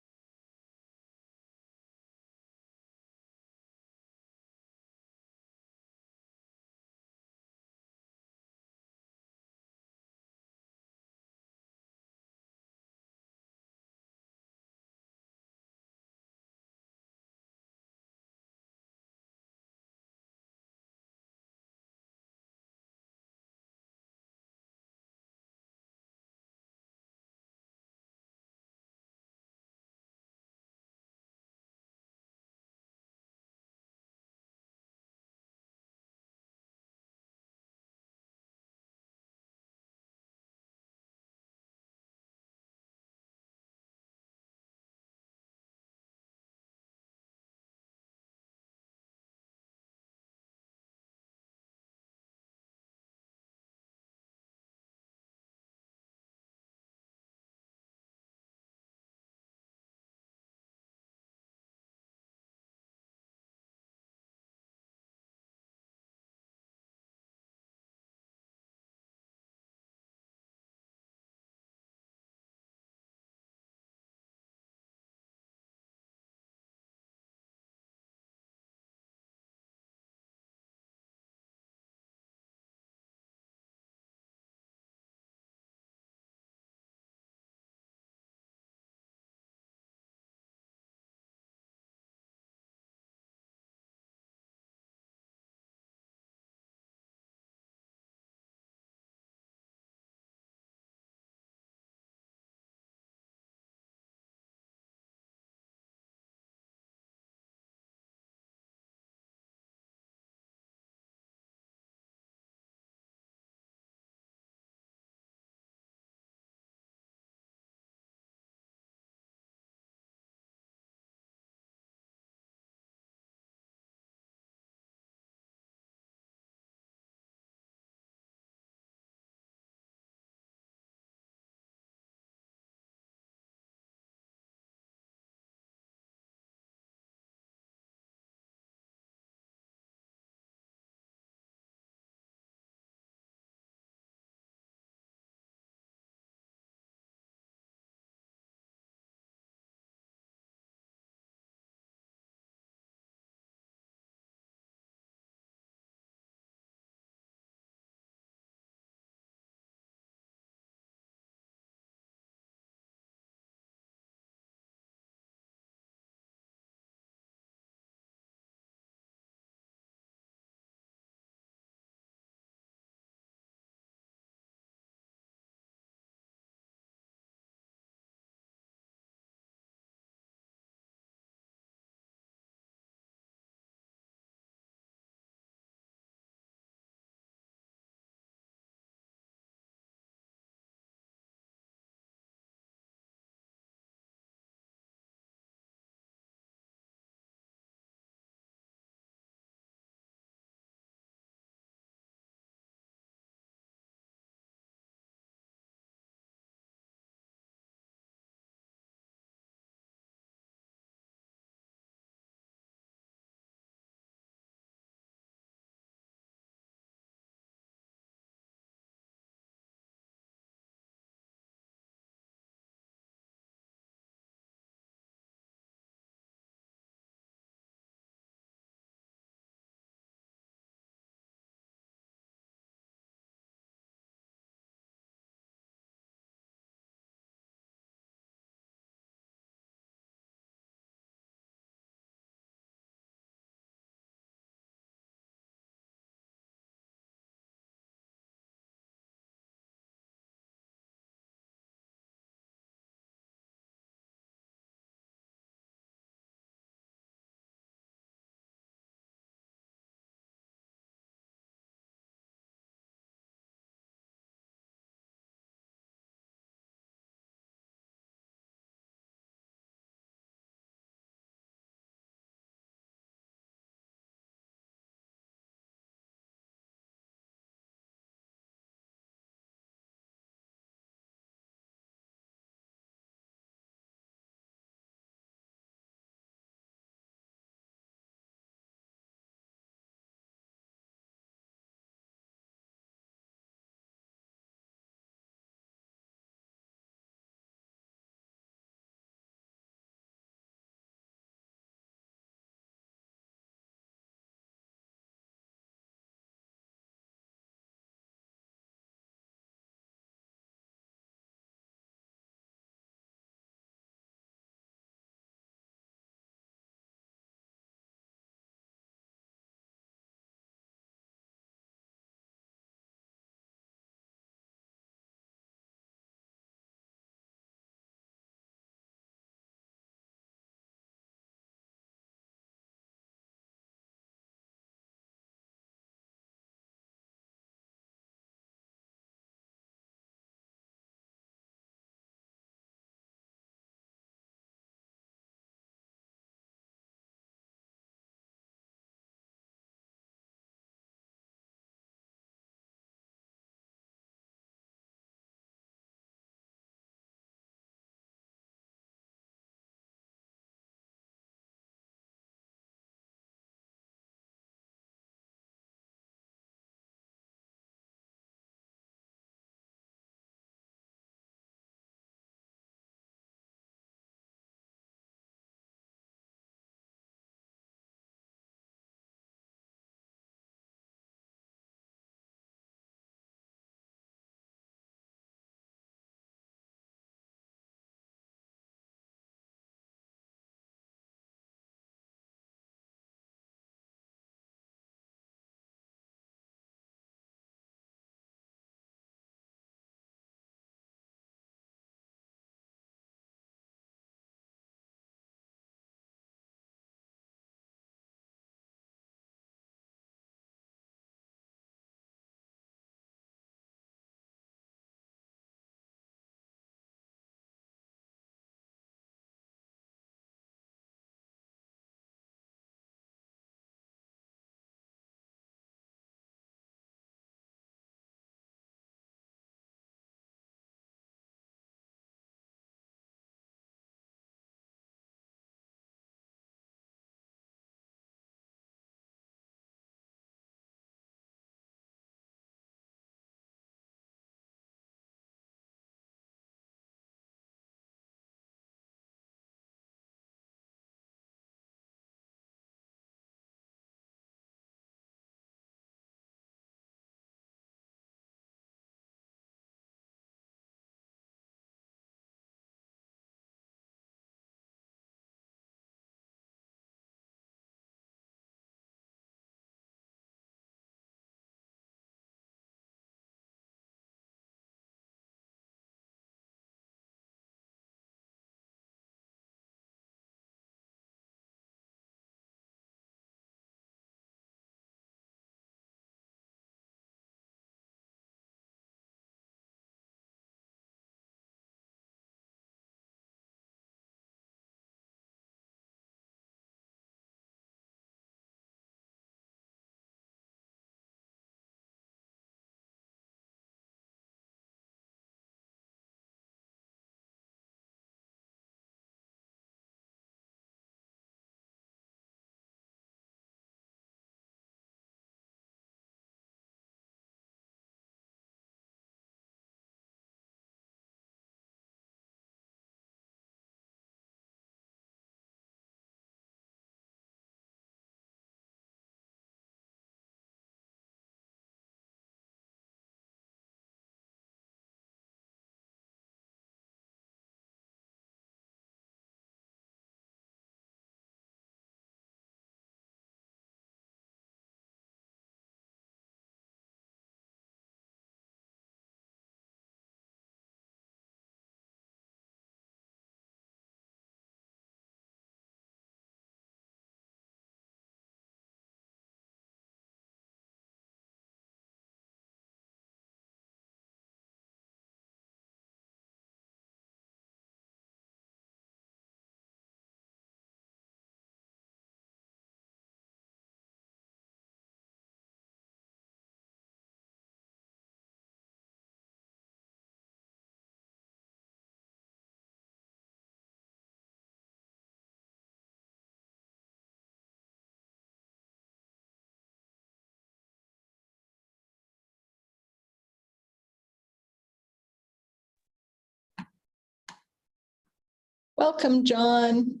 Welcome, John.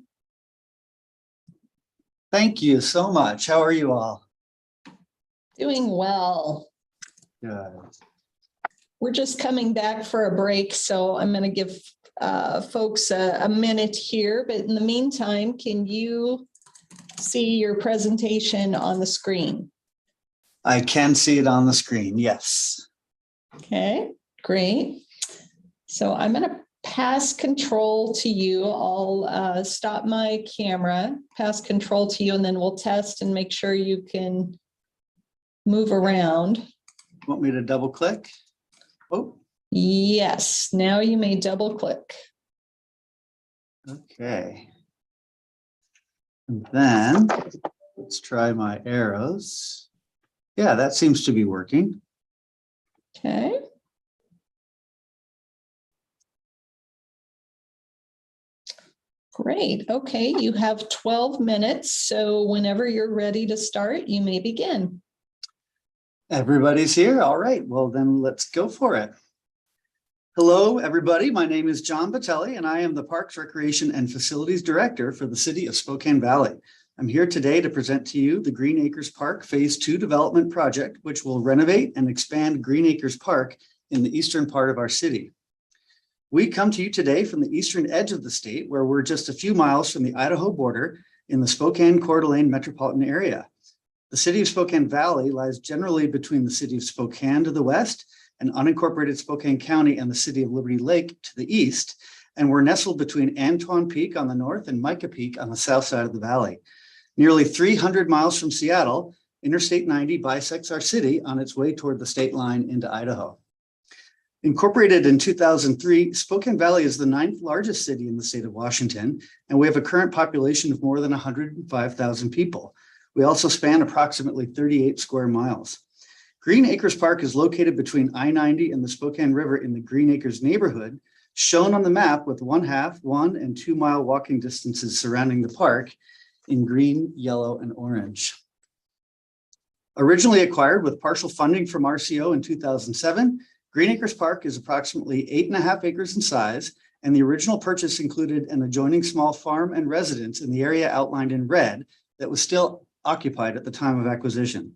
Thank you so much. How are you all? Doing well. Good. We're just coming back for a break, so I'm going to give folks a minute here. But in the meantime, can you see your presentation on the screen? I can see it on the screen. Yes. Okay, great. So I'm going to pass control to you. I'll stop my camera, pass control to you, and then we'll test and make sure you can move around. Want me to double click? Oh, Yes, now you may double click. okay. And then let's try my arrows. Yeah, that seems to be working. Okay. Great. Okay, you have 12 minutes. So whenever you're ready to start, you may begin. Everybody's here. All right. Well, then let's go for it. Hello, everybody. My name is John Batelli, and I am the Parks, Recreation, and Facilities Director for the City of Spokane Valley. I'm here today to present to you the Green Acres Park Phase 2 development project, which will renovate and expand Green Acres Park in the eastern part of our city. We come to you today from the eastern edge of the state, where we're just a few miles from the Idaho border in the Spokane Coeur d'Alene metropolitan area. The City of Spokane Valley lies generally between the City of Spokane to the west and unincorporated Spokane County and the City of Liberty Lake to the east, and we're nestled between Antoine Peak on the north and Micah Peak on the south side of the valley. Nearly 300 miles from Seattle, Interstate 90 bisects our city on its way toward the state line into Idaho. Incorporated in 2003, Spokane Valley is the 9th largest city in the state of Washington, and we have a current population of more than 105,000 people. We also span approximately 38 square miles. Green Acres Park is located between I-90 and the Spokane River in the Green Acres neighborhood, shown on the map with 1/2, 1 and 2 mile walking distances surrounding the park in green, yellow, and orange. Originally acquired with partial funding from RCO in 2007, Green Acres Park is approximately 8.5 acres in size, and the original purchase included an adjoining small farm and residence in the area outlined in red that was still occupied at the time of acquisition.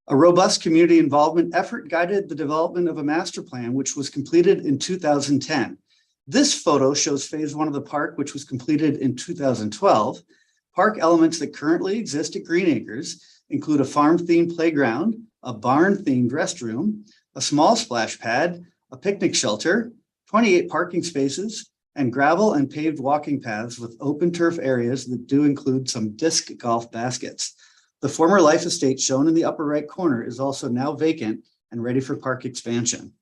A robust community involvement effort guided the development of a master plan, which was completed in 2010. This photo shows phase 1 of the park, which was completed in 2012. Park elements that currently exist at Green Acres include a farm-themed playground, a barn-themed restroom, a small splash pad, a picnic shelter, 28 parking spaces, and gravel and paved walking paths with open turf areas that do include some disc golf baskets. The former Life Estate shown in the upper right corner is also now vacant and ready for park expansion.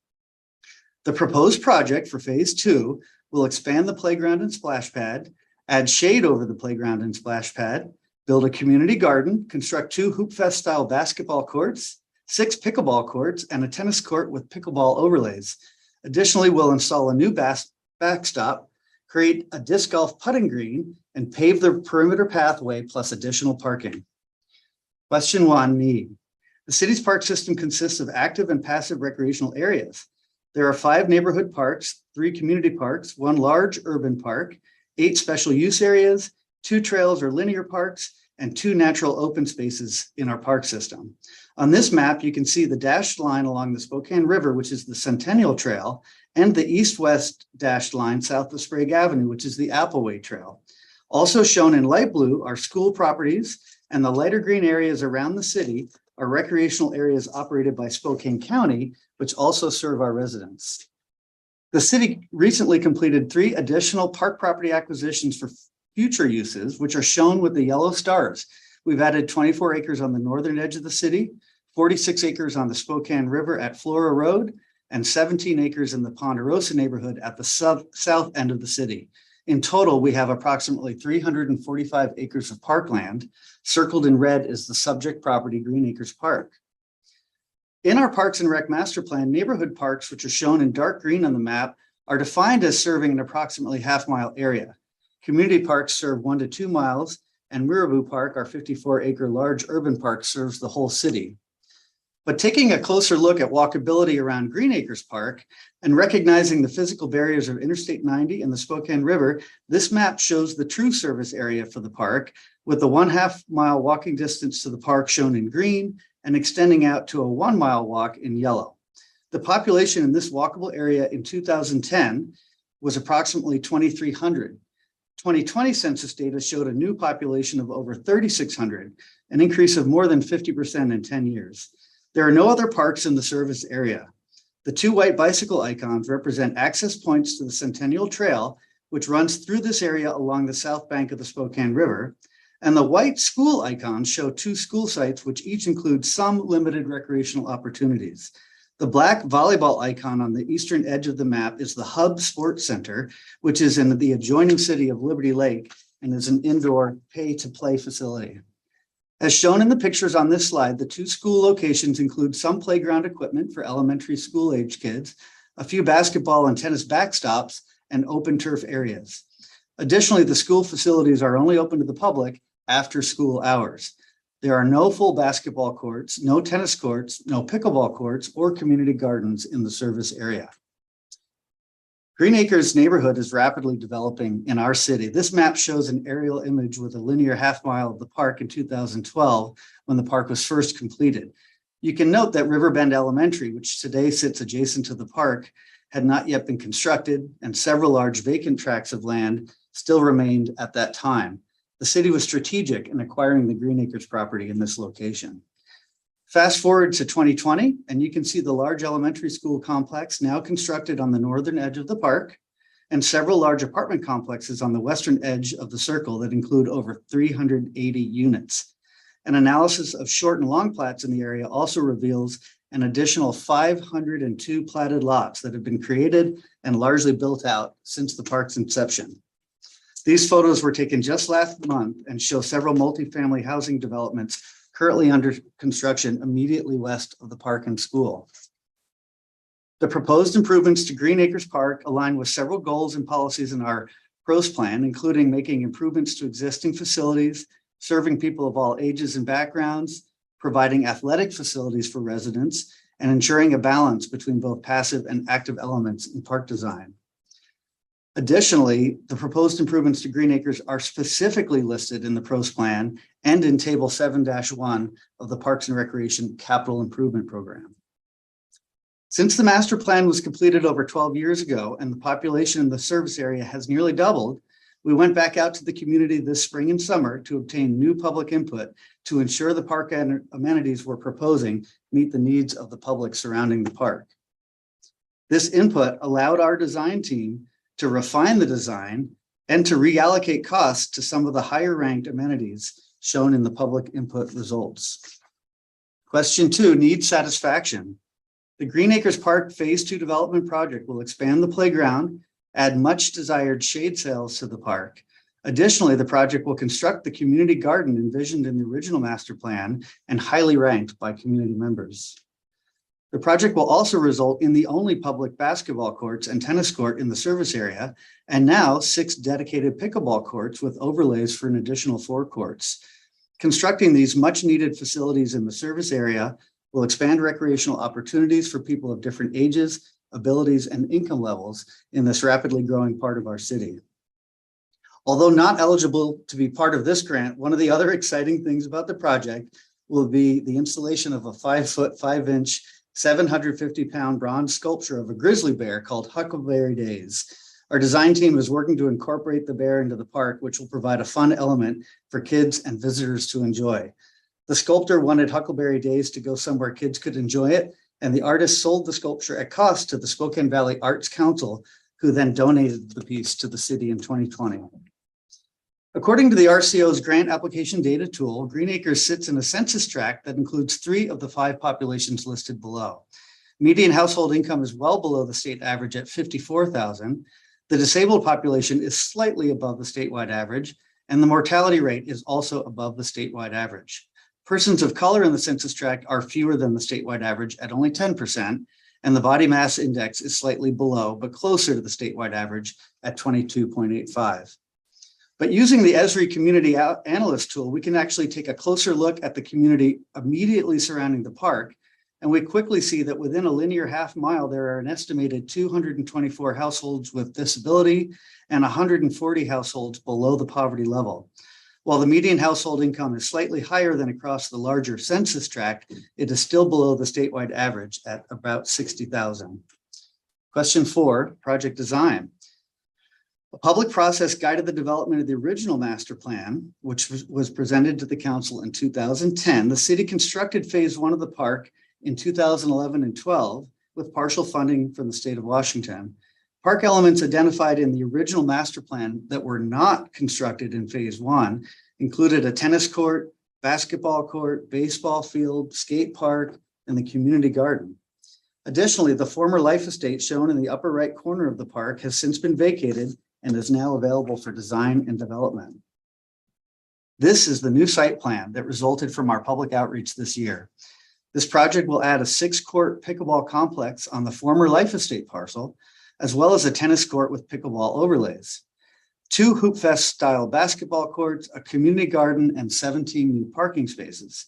The proposed project for phase 2 will expand the playground and splash pad, add shade over the playground and splash pad, build a community garden, construct 2 Hoop Fest style basketball courts, 6 pickleball courts, and a tennis court with pickleball overlays. Additionally, we'll install a new backstop, create a disc golf putting green, and pave the perimeter pathway plus additional parking. Question 1, need. The city's park system consists of active and passive recreational areas. There are 5 neighborhood parks, 3 community parks, 1 large urban park, 8 special use areas, 2 trails or linear parks, and 2 natural open spaces in our park system. On this map, you can see the dashed line along the Spokane River, which is the Centennial Trail, and the east-west dashed line south of Sprague Avenue, which is the Appleway Trail. Also shown in light blue are school properties, and the lighter green areas around the city are recreational areas operated by Spokane County, which also serve our residents. The city recently completed 3 additional park property acquisitions for future uses, which are shown with the yellow stars. We've added 24 acres on the northern edge of the city, 46 acres on the Spokane River at Flora Road, and 17 acres in the Ponderosa neighborhood at the south end of the city. In total, we have approximately 345 acres of parkland. Circled in red is the subject property, Green Acres Park. In our Parks and Rec Master Plan, neighborhood parks, which are shown in dark green on the map, are defined as serving an approximately half-mile area. Community parks serve 1 to 2 miles, and Mirabou Park, our 54-acre large urban park, serves the whole city. But taking a closer look at walkability around Green Acres Park and recognizing the physical barriers of Interstate 90 and the Spokane River, this map shows the true service area for the park, with the 1/2 mile walking distance to the park shown in green and extending out to a 1 mile walk in yellow. The population in this walkable area in 2010 was approximately 2,300. 2020 census data showed a new population of over 3,600, an increase of more than 50% in 10 years. There are no other parks in the service area. The 2 white bicycle icons represent access points to the Centennial Trail, which runs through this area along the south bank of the Spokane River. And the white school icons show 2 school sites, which each include some limited recreational opportunities. The black volleyball icon on the eastern edge of the map is the Hub Sports Center, which is in the adjoining city of Liberty Lake and is an indoor pay-to-play facility. As shown in the pictures on this slide, the 2 school locations include some playground equipment for elementary school age kids, a few basketball and tennis backstops, and open turf areas. Additionally, the school facilities are only open to the public after school hours. There are no full basketball courts, no tennis courts, no pickleball courts, or community gardens in the service area. Green Acres neighborhood is rapidly developing in our city. This map shows an aerial image with a linear 1/2 mile of the park in 2012 when the park was first completed. You can note that Riverbend Elementary, which today sits adjacent to the park, had not yet been constructed, and several large vacant tracts of land still remained at that time. The city was strategic in acquiring the Green Acres property in this location. Fast forward to 2020, and you can see the large elementary school complex now constructed on the northern edge of the park, and several large apartment complexes on the western edge of the circle that include over 380 units. An analysis of short and long plats in the area also reveals an additional 502 platted lots that have been created and largely built out since the park's inception. These photos were taken just last month and show several multifamily housing developments currently under construction immediately west of the park and school. The proposed improvements to Green Acres Park align with several goals and policies in our PROS plan, including making improvements to existing facilities, serving people of all ages and backgrounds, providing athletic facilities for residents, and ensuring a balance between both passive and active elements in park design. Additionally, the proposed improvements to Green Acres are specifically listed in the PROS plan and in Table 7-1 of the Parks and Recreation Capital Improvement Program. Since the master plan was completed over 12 years ago and the population in the service area has nearly doubled, we went back out to the community this spring and summer to obtain new public input to ensure the park amenities we're proposing meet the needs of the public surrounding the park. This input allowed our design team to refine the design and to reallocate costs to some of the higher ranked amenities shown in the public input results. Question 2, need satisfaction. The Green Acres Park Phase 2 development project will expand the playground, add much desired shade sails to the park. Additionally, the project will construct the community garden envisioned in the original master plan and highly ranked by community members. The project will also result in the only public basketball courts and tennis court in the service area, and now 6 dedicated pickleball courts with overlays for an additional 4 courts. Constructing these much needed facilities in the service area will expand recreational opportunities for people of different ages, abilities, and income levels in this rapidly growing part of our city. Although not eligible to be part of this grant, one of the other exciting things about the project will be the installation of a 5-foot 5-inch 750-pound bronze sculpture of a grizzly bear called Huckleberry Days. Our design team is working to incorporate the bear into the park, which will provide a fun element for kids and visitors to enjoy. The sculptor wanted Huckleberry Days to go somewhere kids could enjoy it, and the artist sold the sculpture at cost to the Spokane Valley Arts Council, who then donated the piece to the city in 2020. According to the RCO's grant application data tool, Green Acres sits in a census tract that includes 3 of the 5 populations listed below. Median household income is well below the state average at $54,000. The disabled population is slightly above the statewide average, and the mortality rate is also above the statewide average. Persons of color in the census tract are fewer than the statewide average at only 10%, and the body mass index is slightly below, but closer to the statewide average at 22.85. But using the Esri Community Analyst tool, we can actually take a closer look at the community immediately surrounding the park And we quickly see that within a linear half mile, there are an estimated 224 households with disability and 140 households below the poverty level. While the median household income is slightly higher than across the larger census tract, it is still below the statewide average at about 60,000. Question 4, project design. A public process guided the development of the original master plan, which was presented to the council in 2010. The city constructed phase 1 of the park in 2011 and 12 with partial funding from the state of Washington. Park elements identified in the original master plan that were not constructed in phase 1 included a tennis court, basketball court, baseball field, skate park, and the community garden. Additionally, the former life estate shown in the upper right corner of the park has since been vacated and is now available for design and development. This is the new site plan that resulted from our public outreach this year. This project will add a 6-court pickleball complex on the former life estate parcel, as well as a tennis court with pickleball overlays, 2 Hoop Fest style basketball courts, a community garden, and 17 new parking spaces.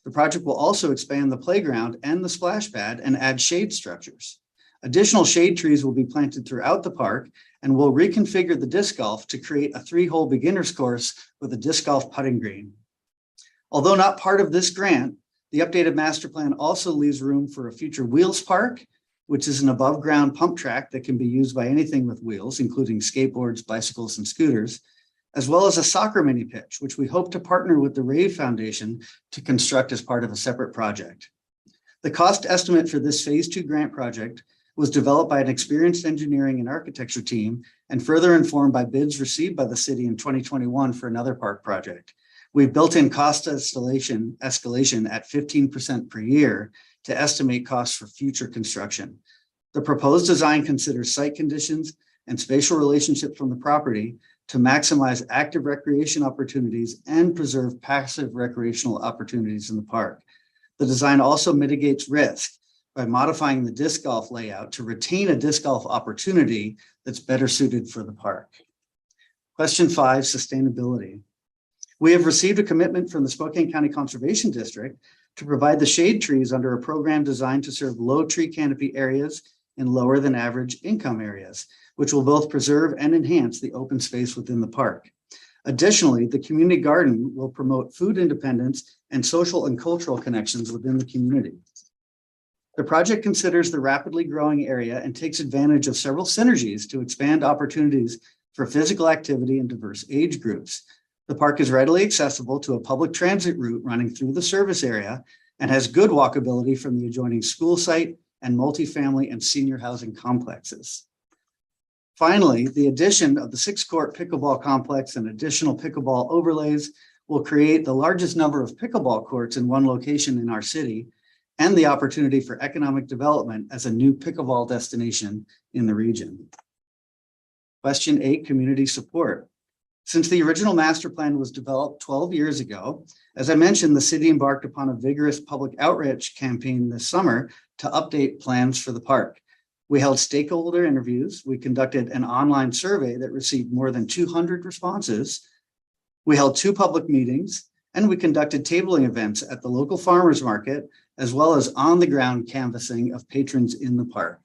The project will also expand the playground and the splash pad and add shade structures. Additional shade trees will be planted throughout the park and will reconfigure the disc golf to create a 3-hole beginner's course with a disc golf putting green. Although not part of this grant, the updated master plan also leaves room for a future wheels park, which is an above ground pump track that can be used by anything with wheels, including skateboards, bicycles, and scooters, as well as a soccer mini pitch, which we hope to partner with the Rave Foundation to construct as part of a separate project. The cost estimate for this phase 2 grant project was developed by an experienced engineering and architecture team and further informed by bids received by the city in 2021 for another park project. We've built in cost escalation at 15% per year to estimate costs for future construction. The proposed design considers site conditions and spatial relationship from the property to maximize active recreation opportunities and preserve passive recreational opportunities in the park. The design also mitigates risk by modifying the disc golf layout to retain a disc golf opportunity that's better suited for the park. Question 5, sustainability. We have received a commitment from the Spokane County Conservation District to provide the shade trees under a program designed to serve low tree canopy areas in lower than average income areas, which will both preserve and enhance the open space within the park. Additionally, the community garden will promote food independence and social and cultural connections within the community. The project considers the rapidly growing area and takes advantage of several synergies to expand opportunities for physical activity and diverse age groups. The park is readily accessible to a public transit route running through the service area and has good walkability from the adjoining school site and multifamily and senior housing complexes. Finally, the addition of the 6-court pickleball complex and additional pickleball overlays will create the largest number of pickleball courts in one location in our city and the opportunity for economic development as a new pickleball destination in the region. Question 8, community support. Since the original master plan was developed 12 years ago, as I mentioned, the city embarked upon a vigorous public outreach campaign this summer to update plans for the park. We held stakeholder interviews. We conducted an online survey that received more than 200 responses. We held 2 public meetings, and we conducted tabling events at the local farmers market, as well as on-the-ground canvassing of patrons in the park.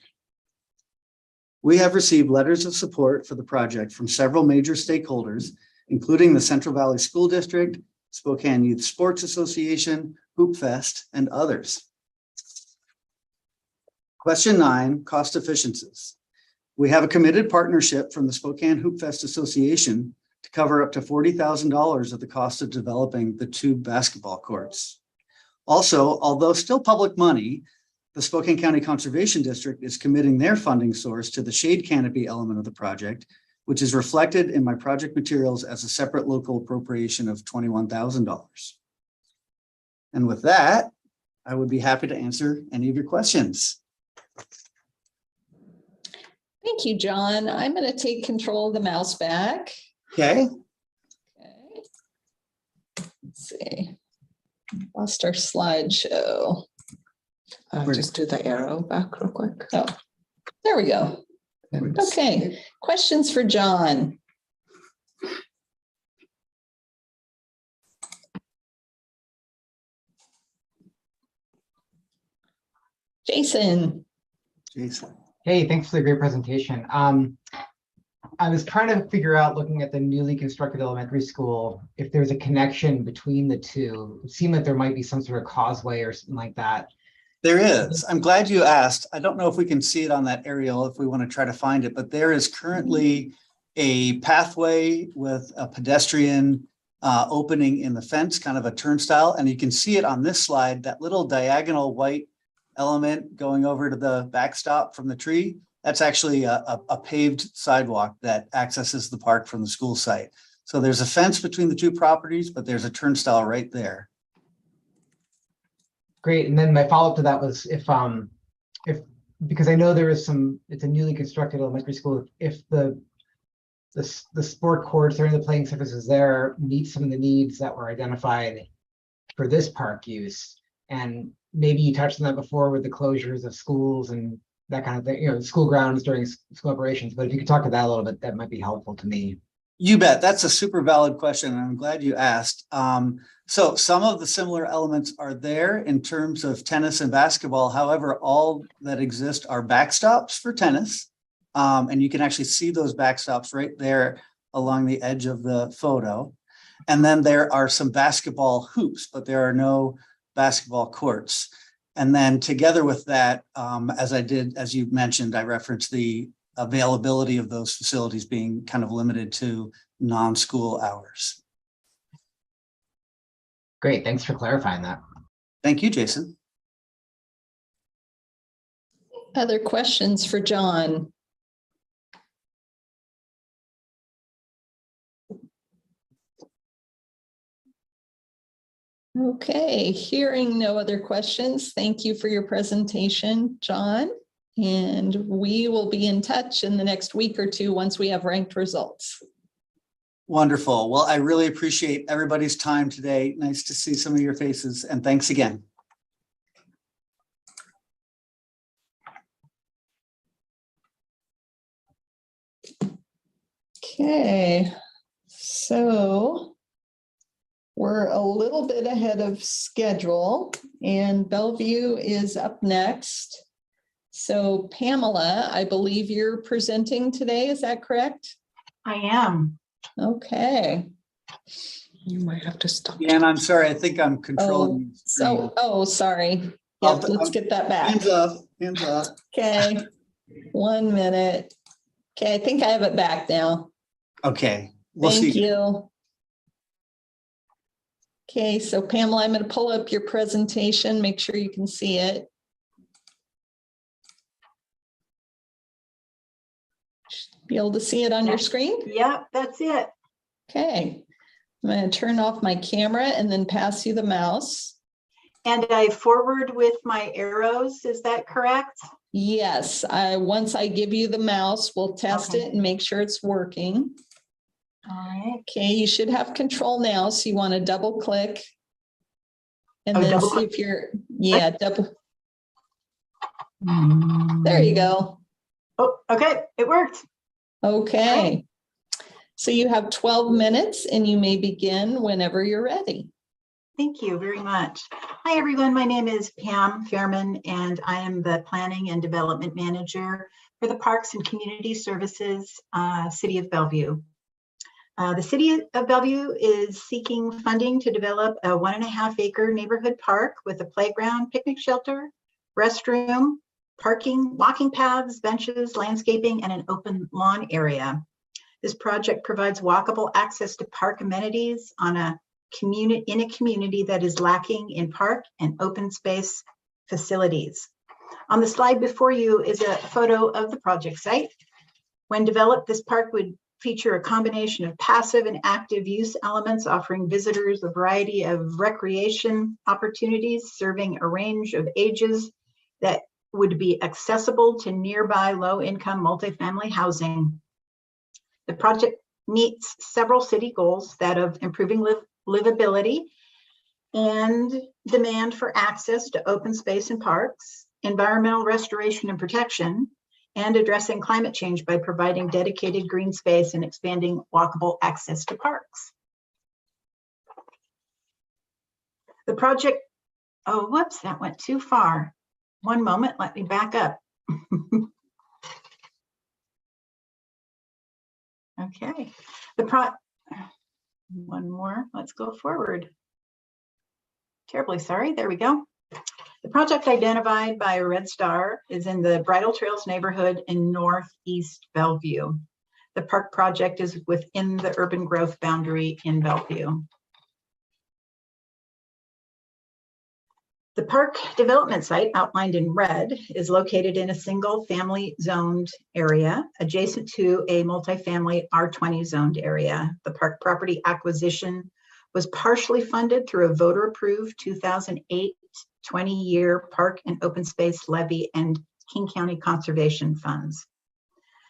We have received letters of support for the project from several major stakeholders, including the Central Valley School District, Spokane Youth Sports Association, Hoop Fest, and others. Question 9, cost efficiencies. We have a committed partnership from the Spokane Hoop Fest Association to cover up to $40,000 of the cost of developing the 2 basketball courts. Also, although still public money, the Spokane County Conservation District is committing their funding source to the shade canopy element of the project, which is reflected in my project materials as a separate local appropriation of $21,000. And with that, I would be happy to answer any of your questions. Thank you, John. I'm going to take control of the mouse back. Okay. Let's see. Lost our slideshow. Just do the arrow back real quick. Oh, there we go. Okay, questions for John? Jason. Jason. Hey, thanks for the great presentation. I was trying to figure out, looking at the newly constructed elementary school, if there's a connection between the two. It seemed like there might be some sort of causeway or something like that. There is. I'm glad you asked. I don't know if we can see it on that aerial if we want to try to find it, but there is currently a pathway with a pedestrian opening in the fence, kind of a turnstile. And you can see it on this slide, that little diagonal white element going over to the backstop from the tree. That's actually a paved sidewalk that accesses the park from the school site. So there's a fence between the two properties, but there's a turnstile right there. Great. And then my follow-up to that was if because I know there is it's a newly constructed elementary school, if the sport courts or the playing surfaces there meet some of the needs that were identified for this park use. And maybe you touched on that before with the closures of schools and that kind of thing, school grounds during school operations. But if you could talk to that a little bit, that might be helpful to me. You bet. That's a super valid question, and I'm glad you asked. So some of the similar elements are there in terms of tennis and basketball. However, all that exist are backstops for tennis. And you can actually see those backstops right there along the edge of the photo. And then there are some basketball hoops, but there are no basketball courts. And then together with that, as you mentioned, I referenced the availability of those facilities being kind of limited to non-school hours. Great, thanks for clarifying that. Thank you, Jason. Other questions for John? Okay, hearing no other questions, thank you for your presentation, John. And we will be in touch in the next week or two once we have ranked results. Wonderful. Well, I really appreciate everybody's time today. Nice to see some of your faces, and thanks again. Okay, so we're a little bit ahead of schedule and Bellevue is up next. So Pamela, I believe you're presenting today, is that correct? I am. Okay. You might have to stop. Yeah, and I'm sorry, I think I'm controlling. Sorry. Yep, let's get that back. Hands up, hands up. Okay, 1 minute. Okay, I think I have it back now. Okay. We'll Thank see. you. Okay, so Pamela, I'm going to pull up your presentation, make sure you can see it. Be able to see it on your screen? Yep, that's it. Okay, I'm going to turn off my camera and then pass you the mouse. And I forward with my arrows, is that correct? Yes, once I give you the mouse, we'll test it and make sure it's working. All right. Okay, you should have control now, so you want to double click. And then see if you're, double. There you go. Oh, okay, it worked. Okay. So you have 12 minutes and you may begin whenever you're ready. Thank you very much. Hi, everyone. My name is Pam Fairman, and I am the Planning and Development Manager for the Parks and Community Services, City of Bellevue. The City of Bellevue is seeking funding to develop a 1.5-acre neighborhood park with a playground, picnic shelter, restroom, parking, walking paths, benches, landscaping, and an open lawn area. This project provides walkable access to park amenities in a community that is lacking in park and open space facilities. On the slide before you is a photo of the project site. When developed, this park would feature a combination of passive and active use elements, offering visitors a variety of recreation opportunities, serving a range of ages that would be accessible to nearby low-income multifamily housing. The project meets several city goals, that of improving livability and demand for access to open space and parks, environmental restoration and protection, and addressing climate change by providing dedicated green space and expanding walkable access to parks. The project, oh, whoops, that went too far. one moment, let me back up. Okay, one more, let's go forward. Terribly sorry, there we go. The project identified by a red star is in the Bridle Trails neighborhood in Northeast Bellevue. The park project is within the urban growth boundary in Bellevue. The park development site outlined in red is located in a single family zoned area adjacent to a multifamily R20 zoned area. The park property acquisition was partially funded through a voter approved 2008 20-year park and open space levy and King County conservation funds.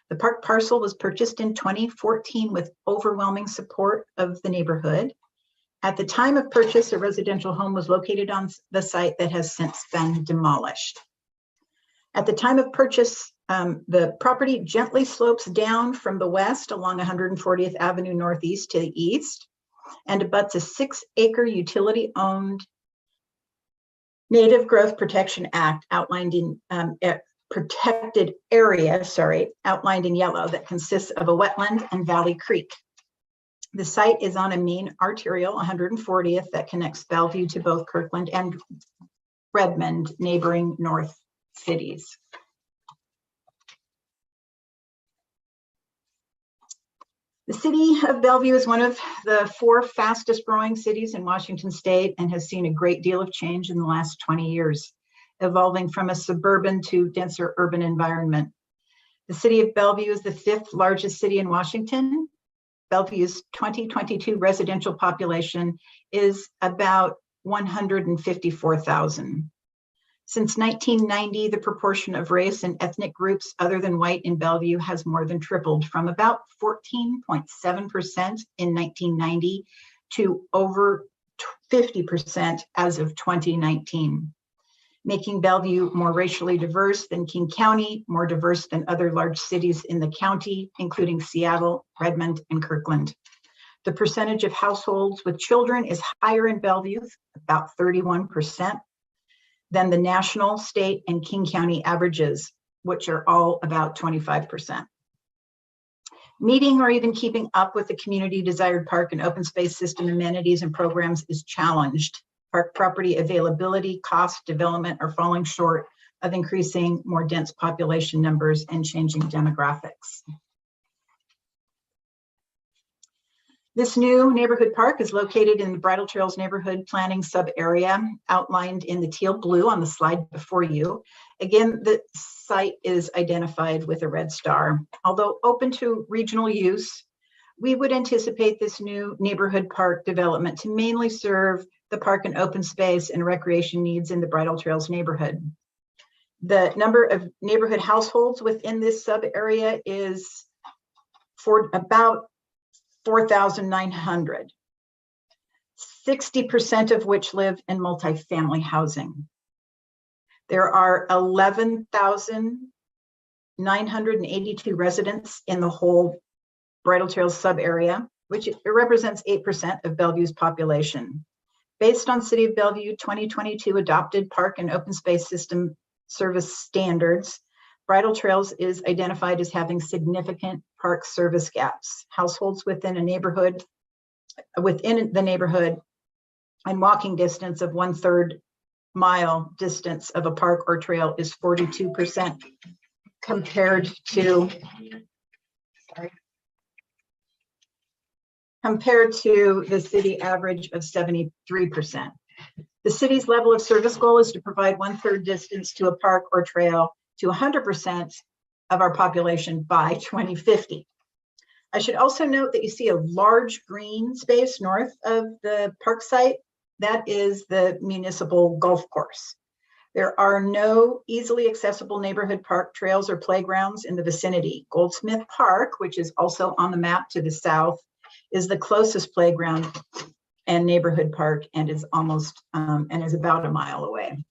The park parcel was purchased in 2014 with overwhelming support of the neighborhood. At the time of purchase, a residential home was located on the site that has since been demolished. At the time of purchase, the property gently slopes down from the west along 140th Avenue Northeast to the east and abuts a 6-acre utility-owned Native Growth Protection Act outlined in protected area, outlined in yellow that consists of a wetland and Valley Creek. The site is on a main arterial 140th that connects Bellevue to both Kirkland and Redmond, neighboring north cities. The city of Bellevue is one of the 4 fastest growing cities in Washington state and has seen a great deal of change in the last 20 years, evolving from a suburban to denser urban environment. The city of Bellevue is the 5th largest city in Washington. Bellevue's 2022 residential population is about 154,000. Since 1990, the proportion of race and ethnic groups other than white in Bellevue has more than tripled from about 14.7% in 1990 to over 50% as of 2019, making Bellevue more racially diverse than King County, more diverse than other large cities in the county, including Seattle, Redmond, and Kirkland. The percentage of households with children is higher in Bellevue, about 31%, than the national, state, and King County averages, which are all about 25%. Meeting or even keeping up with the community desired park and open space system amenities and programs is challenged. Park property availability, cost, development are falling short of increasing more dense population numbers and changing demographics. This new neighborhood park is located in the Bridle Trails neighborhood planning sub-area outlined in the teal blue on the slide before you. Again, the site is identified with a red star. Although open to regional use, we would anticipate this new neighborhood park development to mainly serve the park and open space and recreation needs in the Bridle Trails neighborhood. The number of neighborhood households within this sub-area is for about 4,900, 60% of which live in multifamily housing. There are 11,982 residents in the whole Bridle Trails sub-area, which represents 8% of Bellevue's population. Based on City of Bellevue 2022 adopted park and open space system service standards, Bridle Trails is identified as having significant park service gaps. Households within the neighborhood and walking distance of 1/3 mile distance of a park or trail is 42% compared to the city average of 73%. The city's level of service goal is to provide 1/3 distance to a park or trail to 100% of our population by 2050. I should also note that you see a large green space north of the park site. That is the municipal golf course. There are no easily accessible neighborhood park trails or playgrounds in the vicinity. Goldsmith Park, which is also on the map to the south, is the closest playground and neighborhood park and is almost and is about a mile away.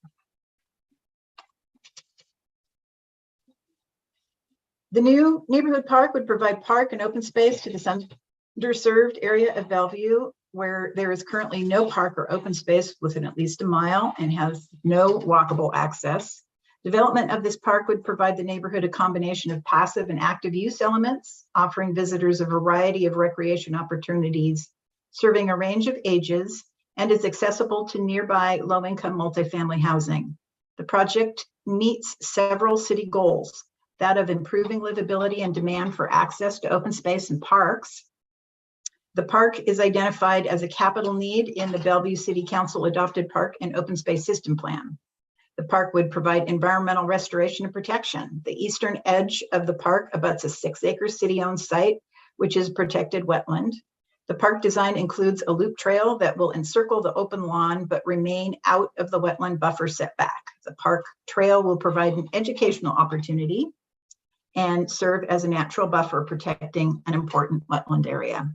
The new neighborhood park would provide park and open space to this underserved area of Bellevue, where there is currently no park or open space within at least a mile and has no walkable access. Development of this park would provide the neighborhood a combination of passive and active use elements, offering visitors a variety of recreation opportunities, serving a range of ages, and is accessible to nearby low-income multifamily housing. The project meets several city goals, that of improving livability and demand for access to open space and parks. The park is identified as a capital need in the Bellevue City Council adopted park and open space system plan. The park would provide environmental restoration and protection. The eastern edge of the park abuts a 6-acre city-owned site, which is protected wetland. The park design includes a loop trail that will encircle the open lawn but remain out of the wetland buffer setback. The park trail will provide an educational opportunity and serve as a natural buffer protecting an important wetland area.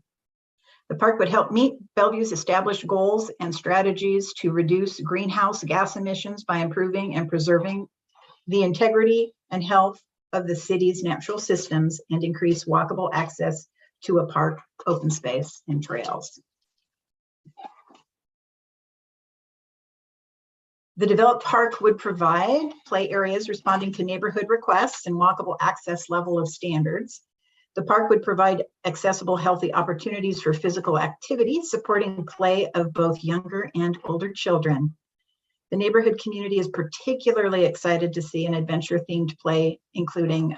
The park would help meet Bellevue's established goals and strategies to reduce greenhouse gas emissions by improving and preserving the integrity and health of the city's natural systems and increase walkable access to a park, open space, and trails. The developed park would provide play areas responding to neighborhood requests and walkable access level of standards. The park would provide accessible, healthy opportunities for physical activity, supporting play of both younger and older children. The neighborhood community is particularly excited to see an adventure-themed play, including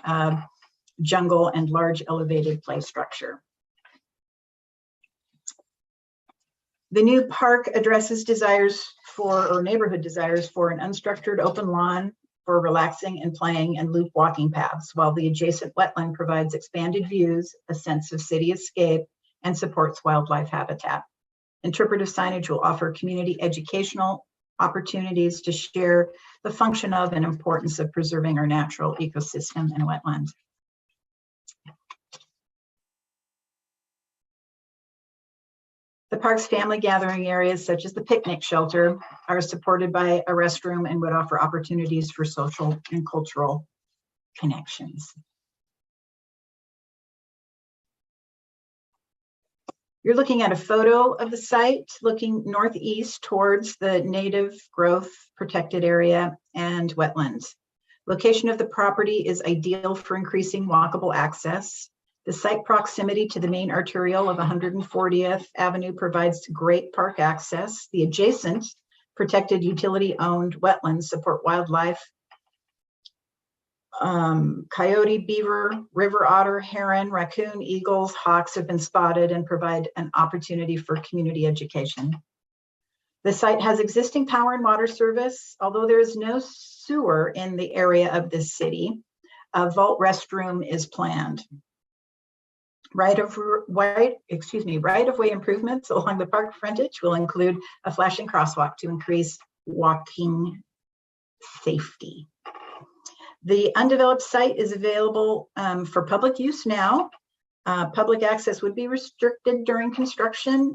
jungle and large elevated play structure. The new park addresses desires for, or neighborhood desires for, an unstructured open lawn for relaxing and playing and loop walking paths, while the adjacent wetland provides expanded views, a sense of city escape, and supports wildlife habitat. Interpretive signage will offer community educational opportunities to share the function of and importance of preserving our natural ecosystem and wetlands. The park's family gathering areas, such as the picnic shelter, are supported by a restroom and would offer opportunities for social and cultural connections. You're looking at a photo of the site, looking northeast towards the native growth protected area and wetlands. Location of the property is ideal for increasing walkable access. The site proximity to the main arterial of 140th Avenue provides great park access. The adjacent protected utility-owned wetlands support wildlife. Coyote, beaver, river otter, heron, raccoon, eagles, hawks have been spotted and provide an opportunity for community education. The site has existing power and water service. Although there is no sewer in the area of this city, a vault restroom is planned. Right-of-way improvements along the park frontage will include a flashing crosswalk to increase walking safety. The undeveloped site is available for public use now. Public access would be restricted during construction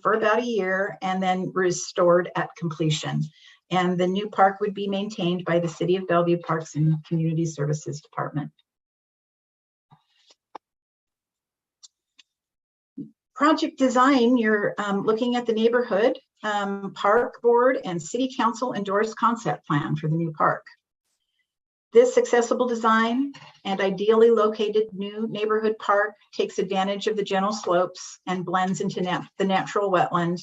for about a year and then restored at completion. And the new park would be maintained by the City of Bellevue Parks and Community Services Department. Project design, you're looking at the neighborhood park board and city council endorsed concept plan for the new park. This accessible design and ideally located new neighborhood park takes advantage of the gentle slopes and blends into the natural wetland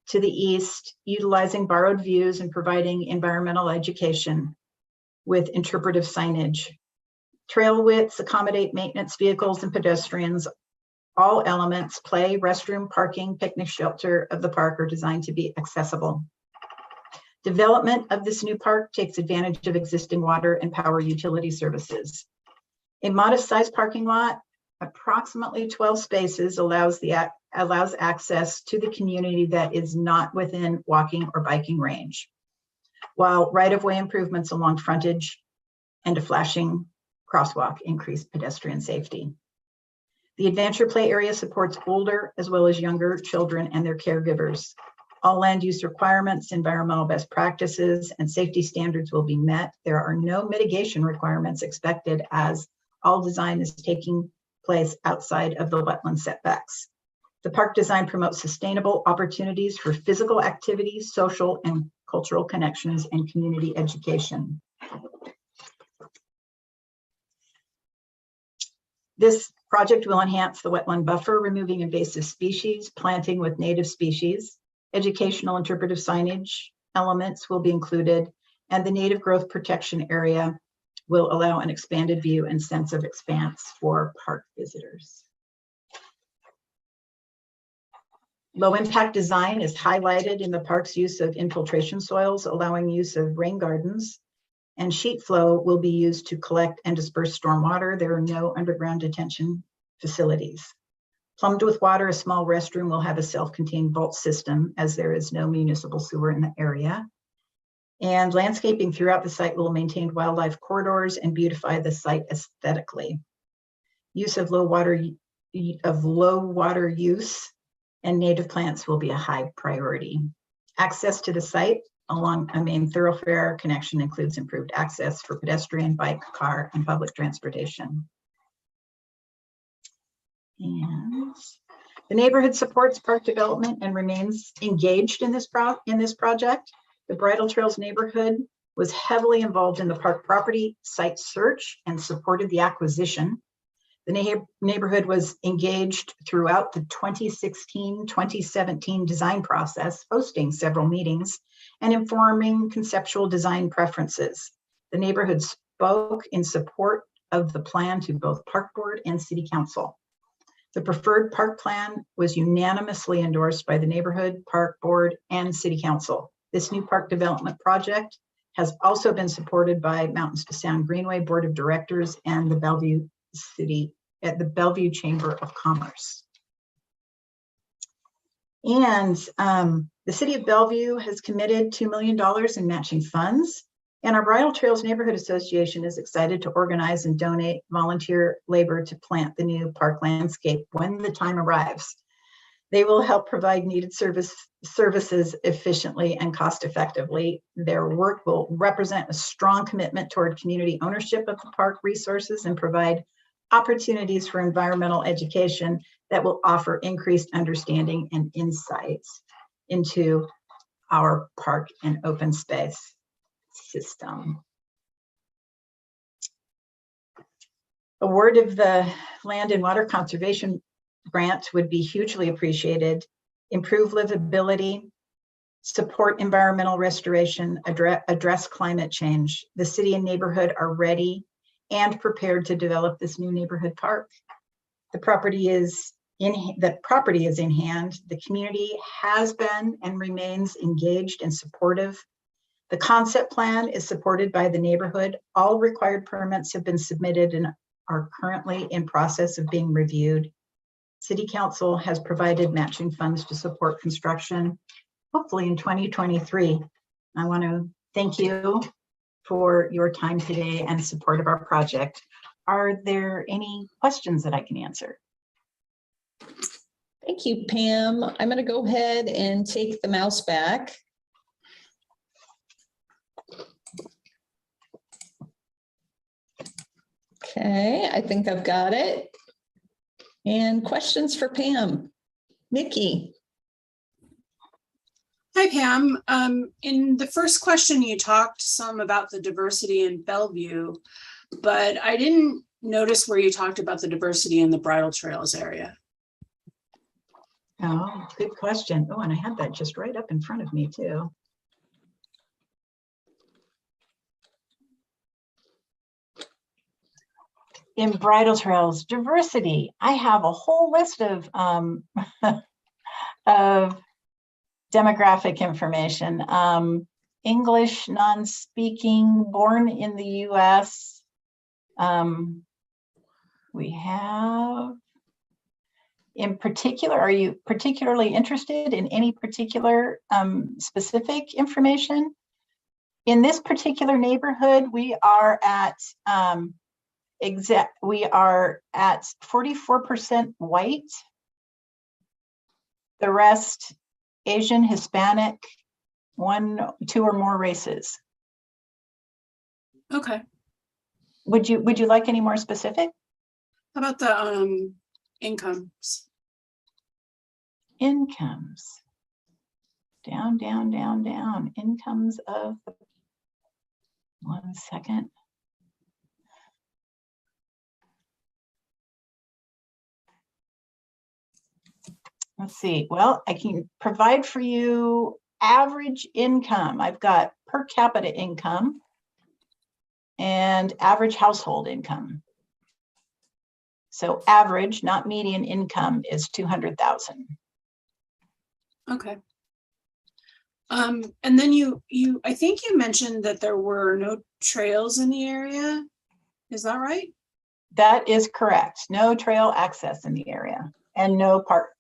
to the east, utilizing borrowed views and providing environmental education with interpretive signage. Trail widths accommodate maintenance vehicles and pedestrians. All elements, play, restroom, parking, picnic shelter of the park are designed to be accessible. Development of this new park takes advantage of existing water and power utility services. A modest-sized parking lot, approximately 12 spaces, allows access to the community that is not within walking or biking range, while right-of-way improvements along frontage and a flashing crosswalk increase pedestrian safety. The adventure play area supports older as well as younger children and their caregivers. All land use requirements, environmental best practices, and safety standards will be met. There are no mitigation requirements expected as all design is taking place outside of the wetland setbacks. The park design promotes sustainable opportunities for physical activity, social and cultural connections, and community education. This project will enhance the wetland buffer, removing invasive species, planting with native species. Educational interpretive signage elements will be included, and the native growth protection area will allow an expanded view and sense of expanse for park visitors. Low impact design is highlighted in the park's use of infiltration soils, allowing use of rain gardens, and sheet flow will be used to collect and disperse stormwater. There are no underground detention facilities. Plumbed with water, a small restroom will have a self-contained vault system, as there is no municipal sewer in the area. And landscaping throughout the site will maintain wildlife corridors and beautify the site aesthetically. Use of low water use and native plants will be a high priority. Access to the site along a main thoroughfare connection includes improved access for pedestrian, bike, car, and public transportation. And the neighborhood supports park development and remains engaged in this project. The Bridle Trails neighborhood was heavily involved in the park property site search and supported the acquisition. The neighborhood was engaged throughout the 2016-2017 design process, hosting several meetings and informing conceptual design preferences. The neighborhood spoke in support of the plan to both Park Board and City Council. The preferred park plan was unanimously endorsed by the neighborhood, Park Board, and City Council. This new park development project has also been supported by Mountains to Sound Greenway Board of Directors and the Bellevue Chamber of Commerce. And the City of Bellevue has committed $2 million in matching funds. And our Bridle Trails Neighborhood Association is excited to organize and donate volunteer labor to plant the new park landscape when the time arrives. They will help provide needed services efficiently and cost effectively. Their work will represent a strong commitment toward community ownership of the park resources and provide opportunities for environmental education that will offer increased understanding and insights into our park and open space system. Award of the Land and Water Conservation Grant would be hugely appreciated. Improve livability, support environmental restoration, address climate change. The city and neighborhood are ready and prepared to develop this new neighborhood park. The property is in hand. The community has been and remains engaged and supportive. The concept plan is supported by the neighborhood. All required permits have been submitted and are currently in process of being reviewed. City Council has provided matching funds to support construction, hopefully in 2023. I want to thank you for your time today and support of our project. Are there any questions that I can answer? Thank you, Pam. I'm going to go ahead and take the mouse back. Okay, I think I've got it. And questions for Pam? Nikki. Hi, Pam. In the first question, you talked some about the diversity in Bellevue, but I didn't notice where you talked about the diversity in the Bridle Trails area. Oh, good question. Oh, and I had that just right up in front of me too. In Bridle Trails, diversity, I have a whole list of of demographic information. English, non-speaking, born in the US. We have, in particular, are you particularly interested in any particular specific information? In this particular neighborhood, we are at 44% white. The rest Asian, Hispanic, 1, 2 or more races. Okay. Would you like any more specific? How about the incomes? Incomes. Down, down, down, down. Incomes of 1 second. Let's see. Well, I can provide for you average income. I've got per capita income and average household income. So average, not median income, is 200,000. Okay. And then I think you mentioned that there were no trails in the area. Is that right? That is correct. No trail access in the area and no park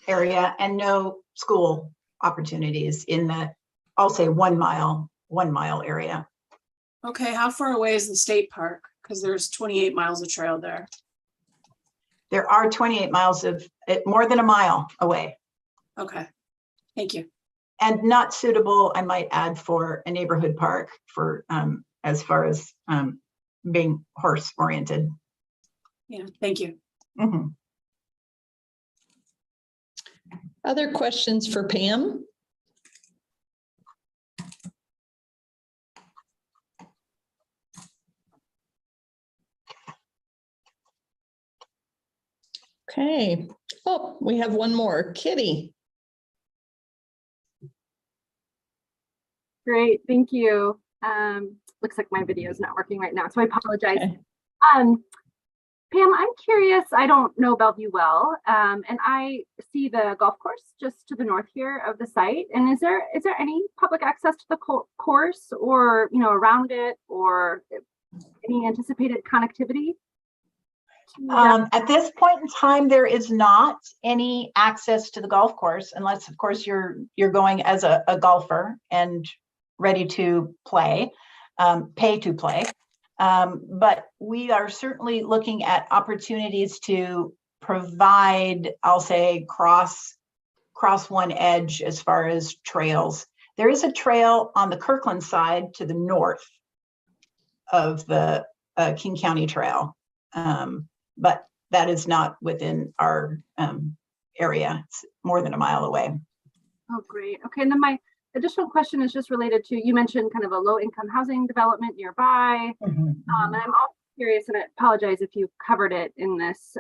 area and no school opportunities in the, I'll say 1 mile area. Okay, how far away is the state park? Because there's 28 miles of trail there. There are 28 miles of it, more than a mile away. Okay, thank you. And not suitable, I might add, for a neighborhood park for as far as being horse oriented. Yeah, thank you. Mhm. Other questions for Pam? Okay. Oh, we have one more. Kitty. Great, thank you. Looks like my video is not working right now, so I apologize. Okay. Pam, I'm curious, I don't know Bellevue well, and I see the golf course just to the north here of the site. And is there any public access to the course, or around it, or any anticipated connectivity? At this point in time, there is not any access to the golf course, unless, of course, you're going as a golfer and ready to play, pay to play. But we are certainly looking at opportunities to provide, I'll say, cross one edge as far as trails. There is a trail on the Kirkland side to the north of the King County Trail, but that is not within our area. It's more than a mile away. Oh, great. Okay, and then my additional question is just related to, you mentioned kind of a low-income housing development nearby. And I'm also curious, and I apologize if you covered it in this,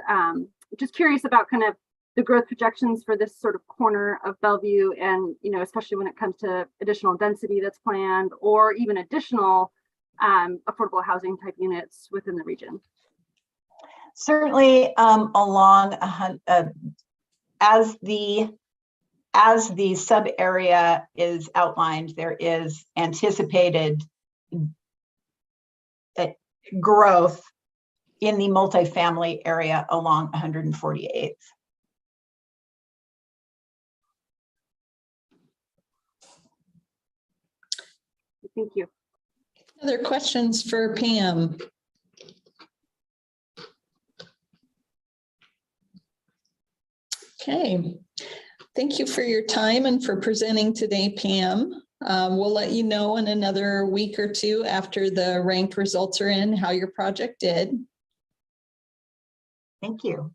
just curious about kind of the growth projections for this sort of corner of Bellevue, and especially when it comes to additional density that's planned, or even additional affordable housing type units within the region. Certainly along as the sub area is outlined, there is anticipated growth in the multifamily area along 148th. Thank you. Other questions for Pam? Okay. Thank you for your time and for presenting today, Pam. We'll let you know in another week or two after the ranked results are in how your project did. Thank you.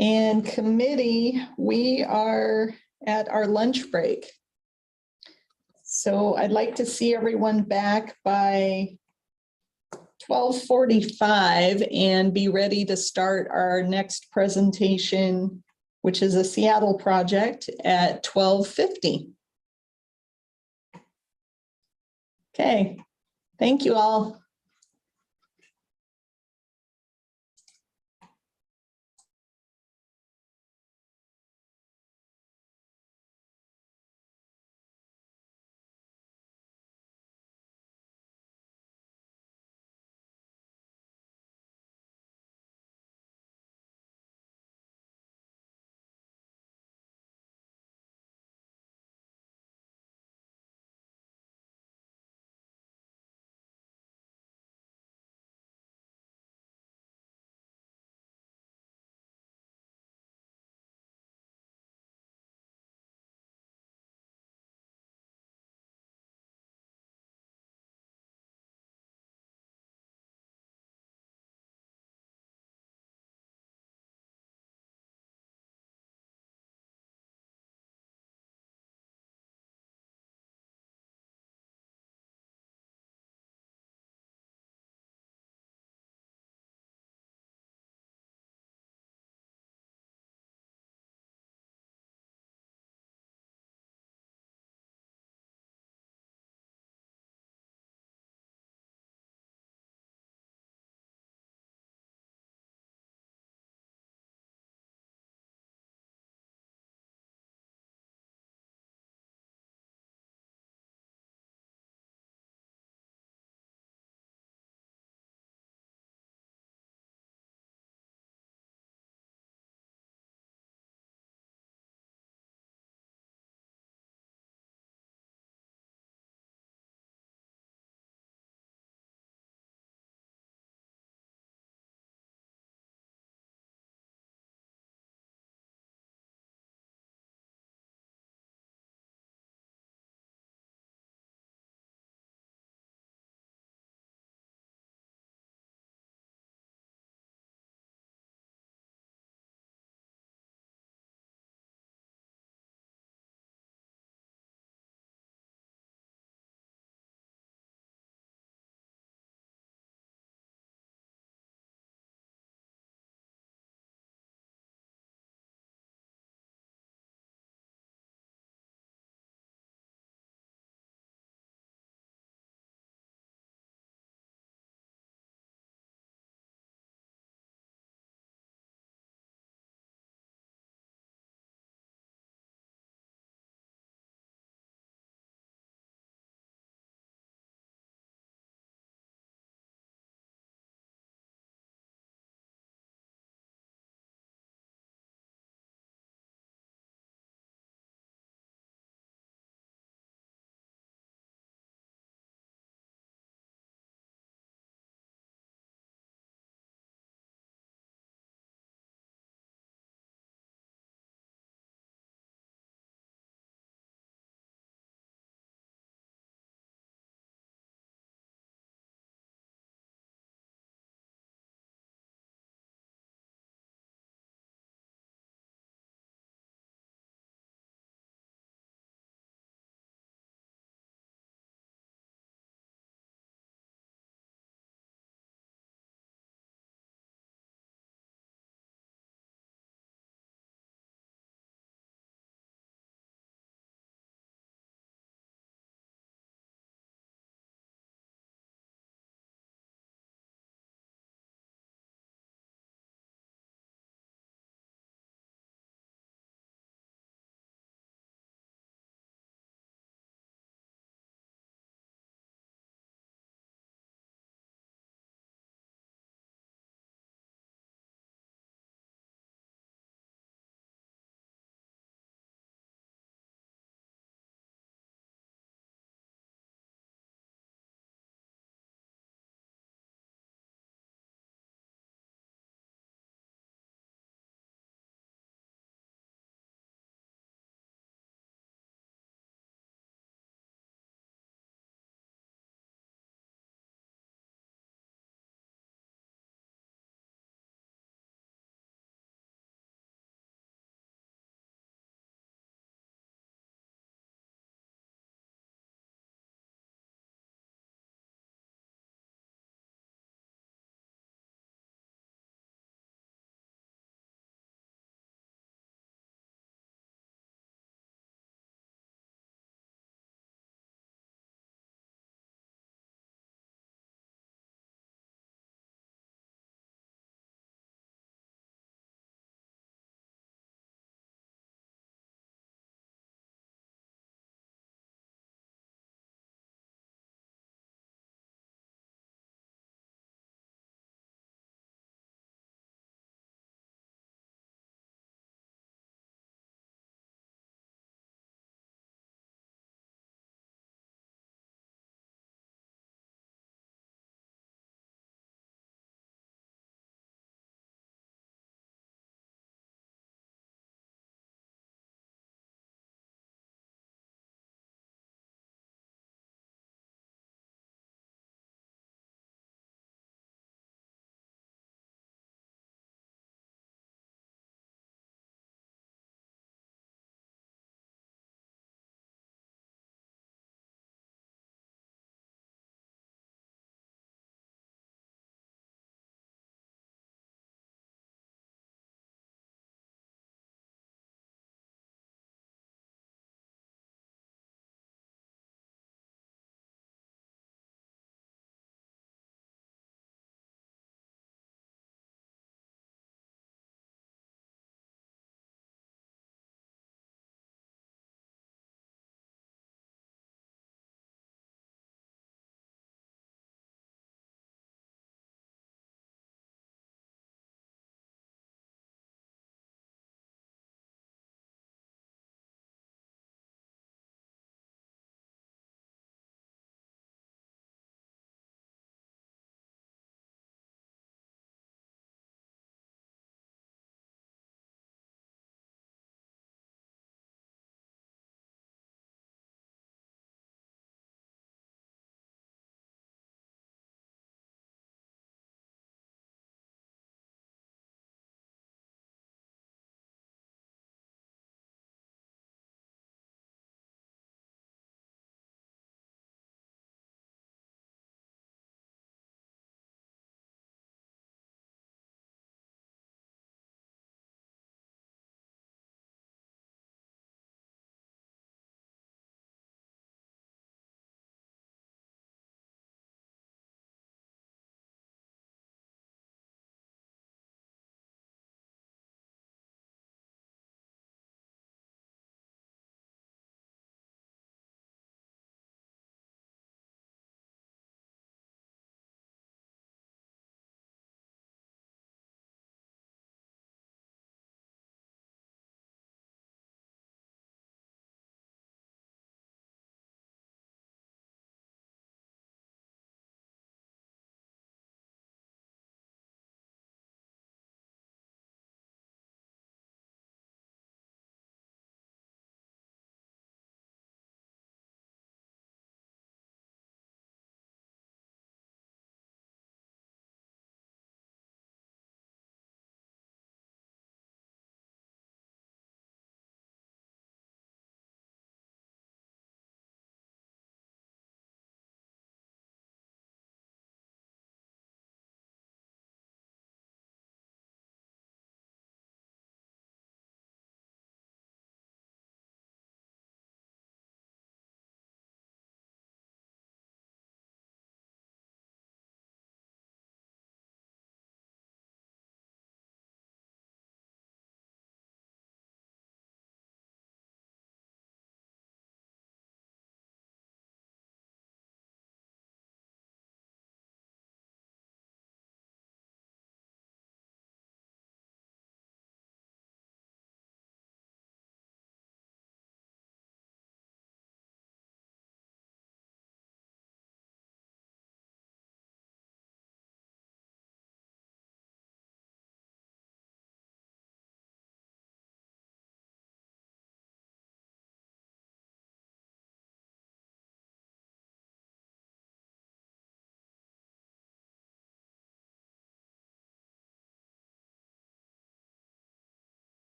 And committee, we are at our lunch break. So I'd like to see everyone back by 12:45 and be ready to start our next presentation, which is a Seattle project, at 12:50. Okay, thank you all.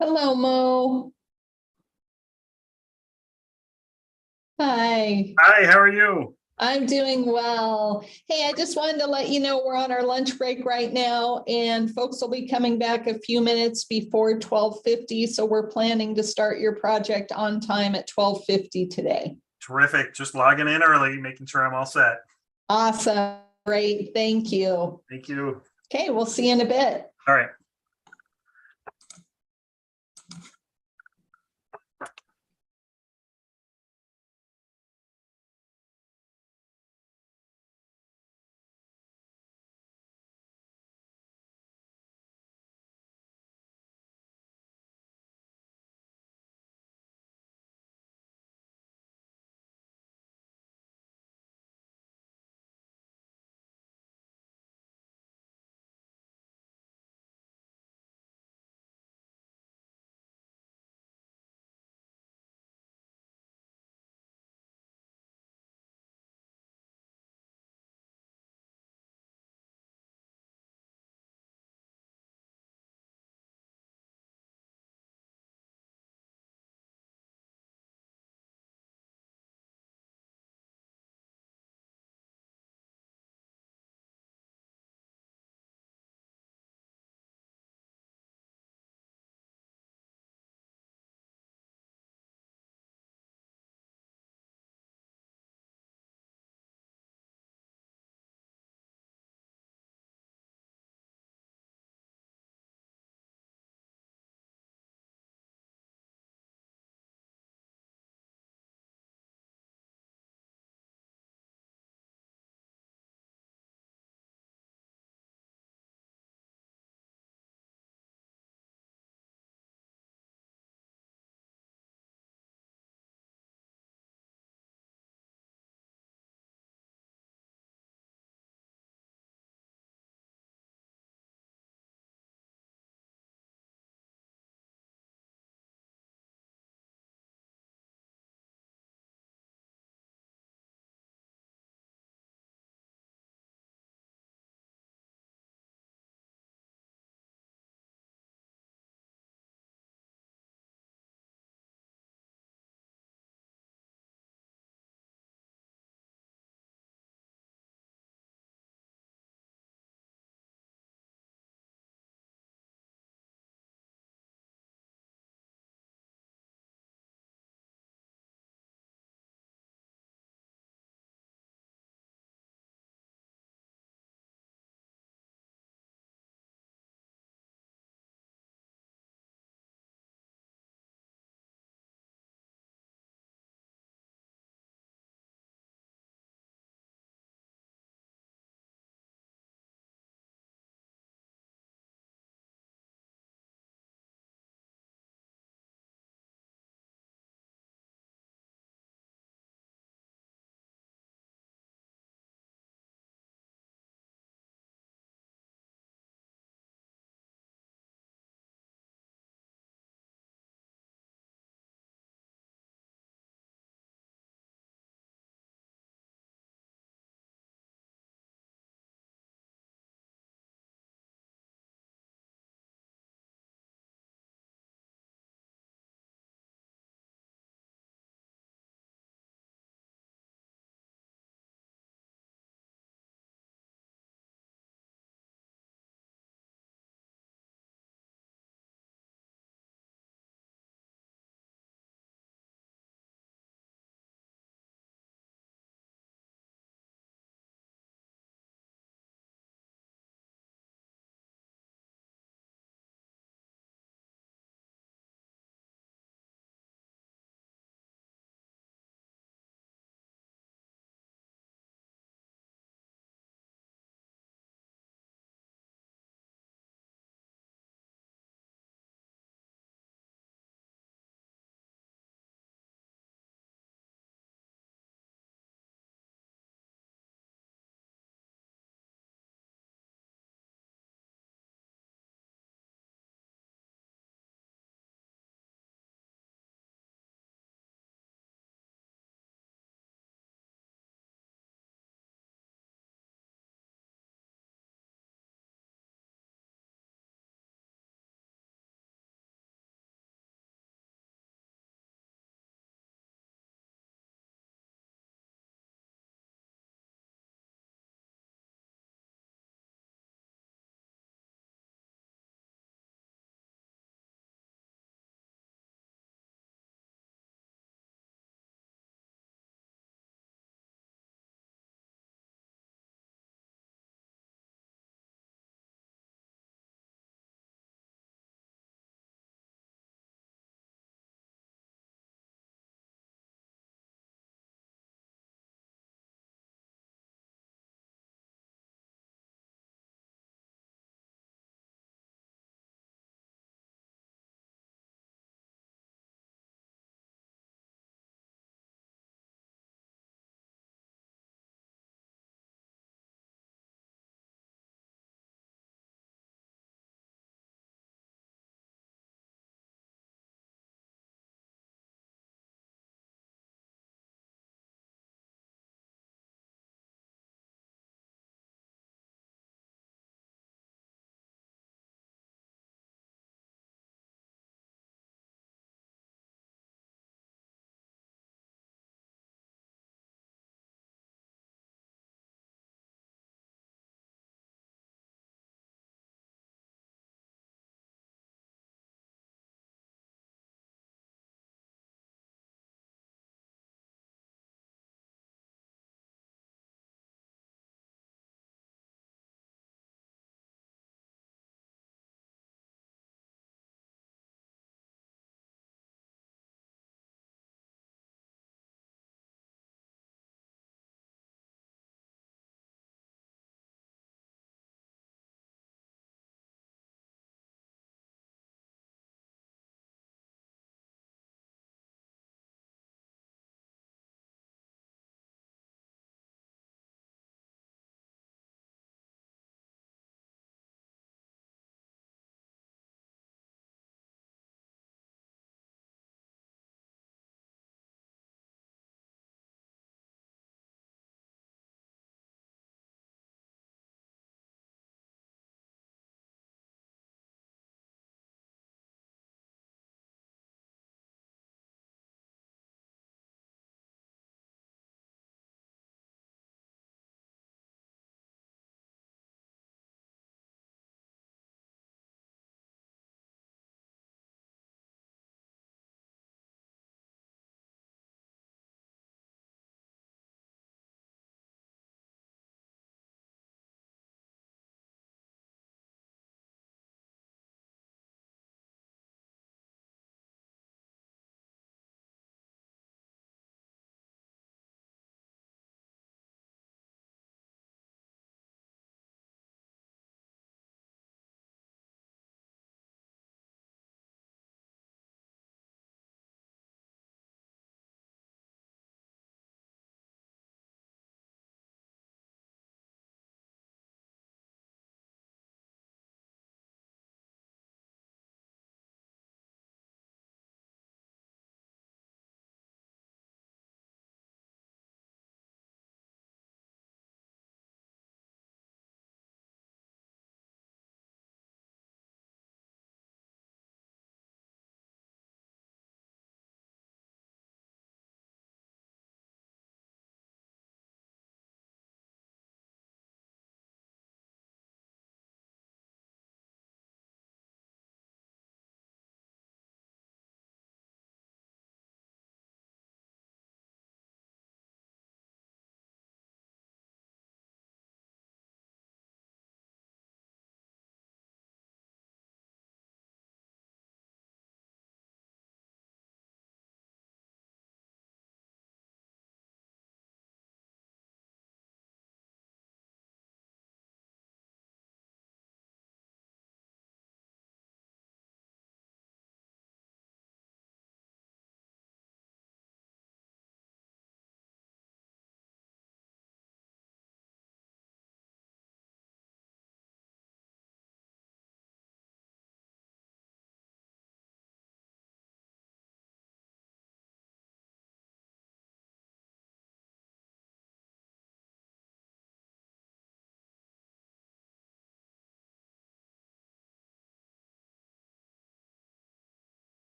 Hello, Mo. Hi. Hi, how are you? I'm doing well. Hey, I just wanted to let you know we're on our lunch break right now and folks will be coming back a few minutes before 12:50. So we're planning to start your project on time at 12:50 today. Terrific. Just logging in early, making sure I'm all set. Awesome. Great. Thank you. Thank you. Okay, we'll see you in a bit. All right.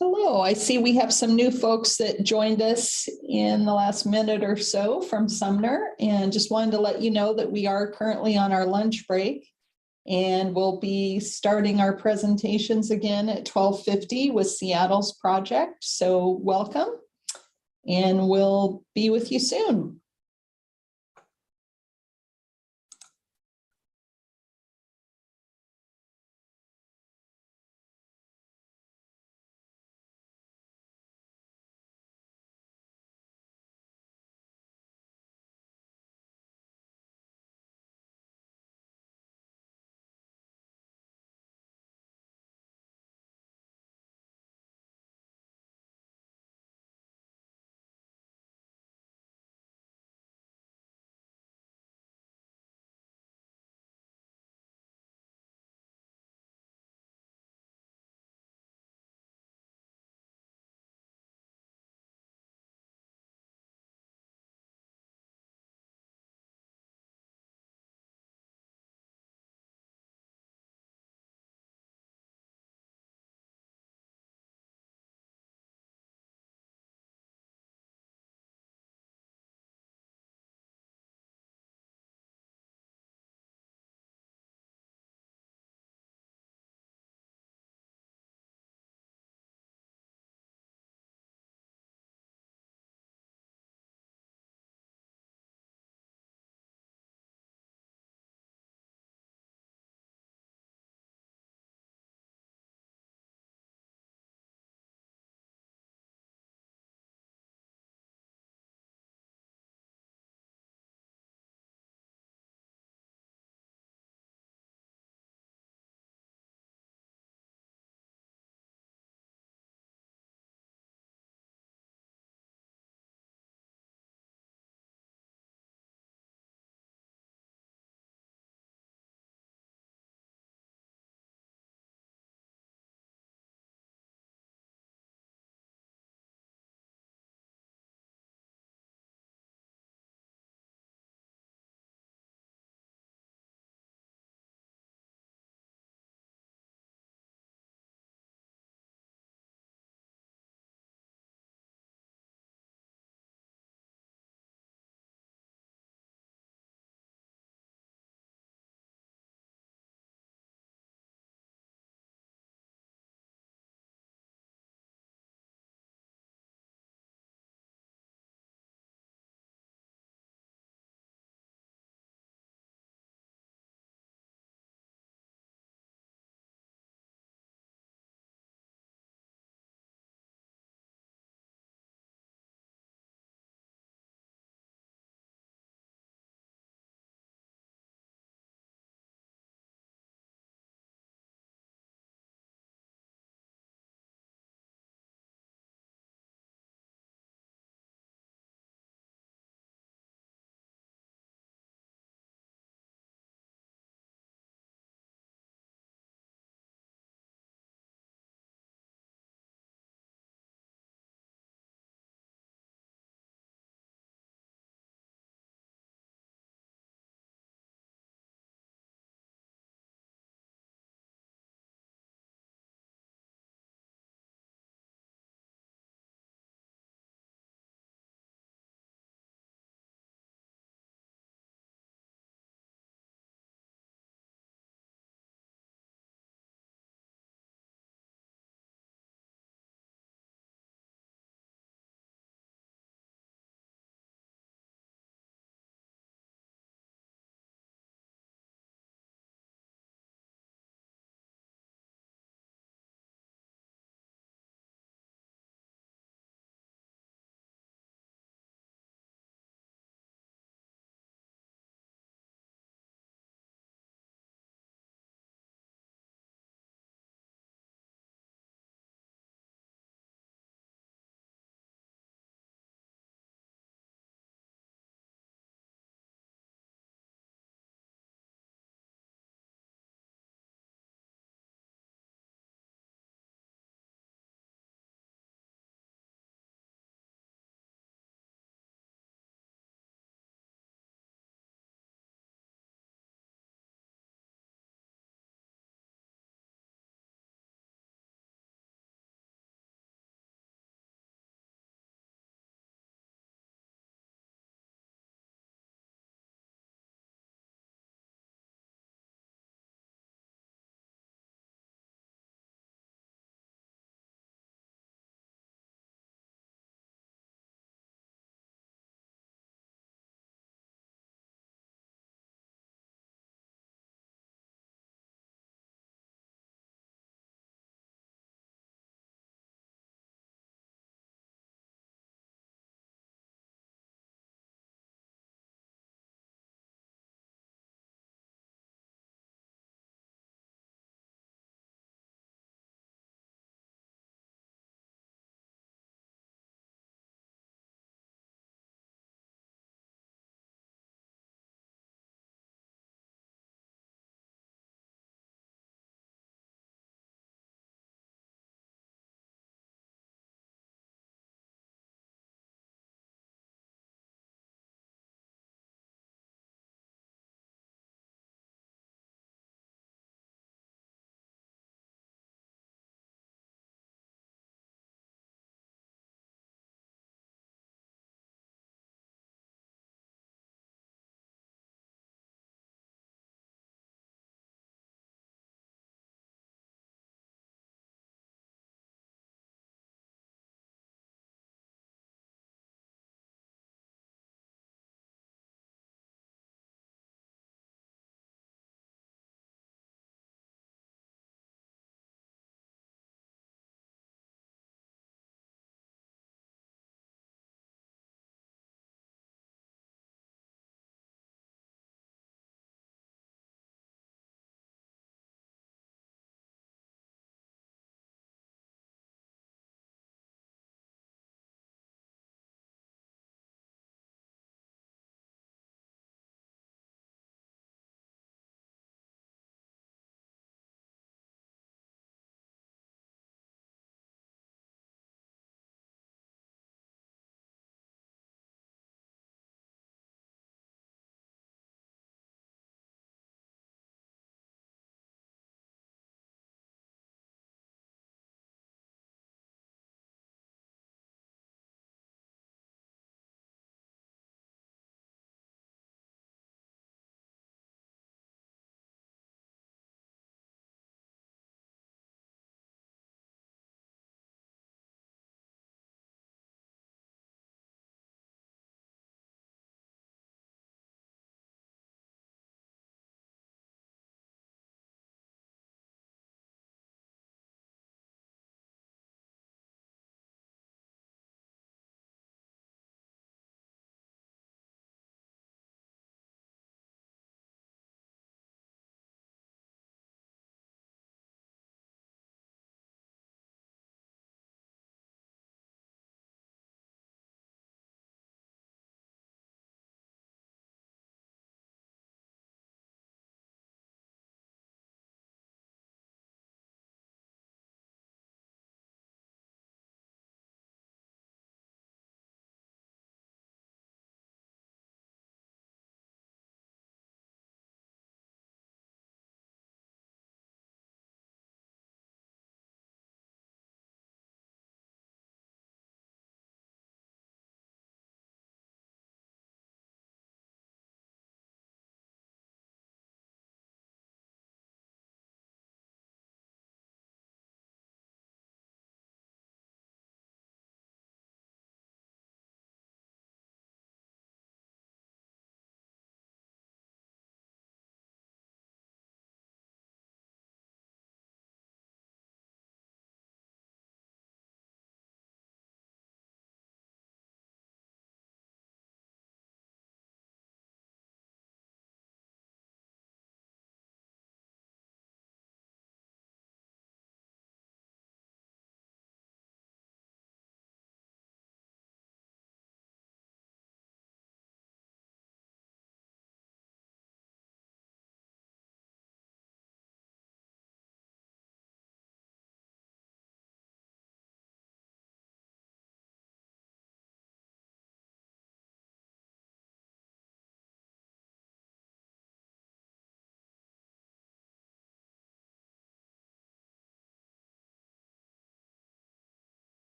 Hello, I see we have some new folks that joined us in the last minute or so from Sumner, and just wanted to let you know that we are currently on our lunch break. And we'll be starting our presentations again at 12:50 with Seattle's project. So welcome, and we'll be with you soon.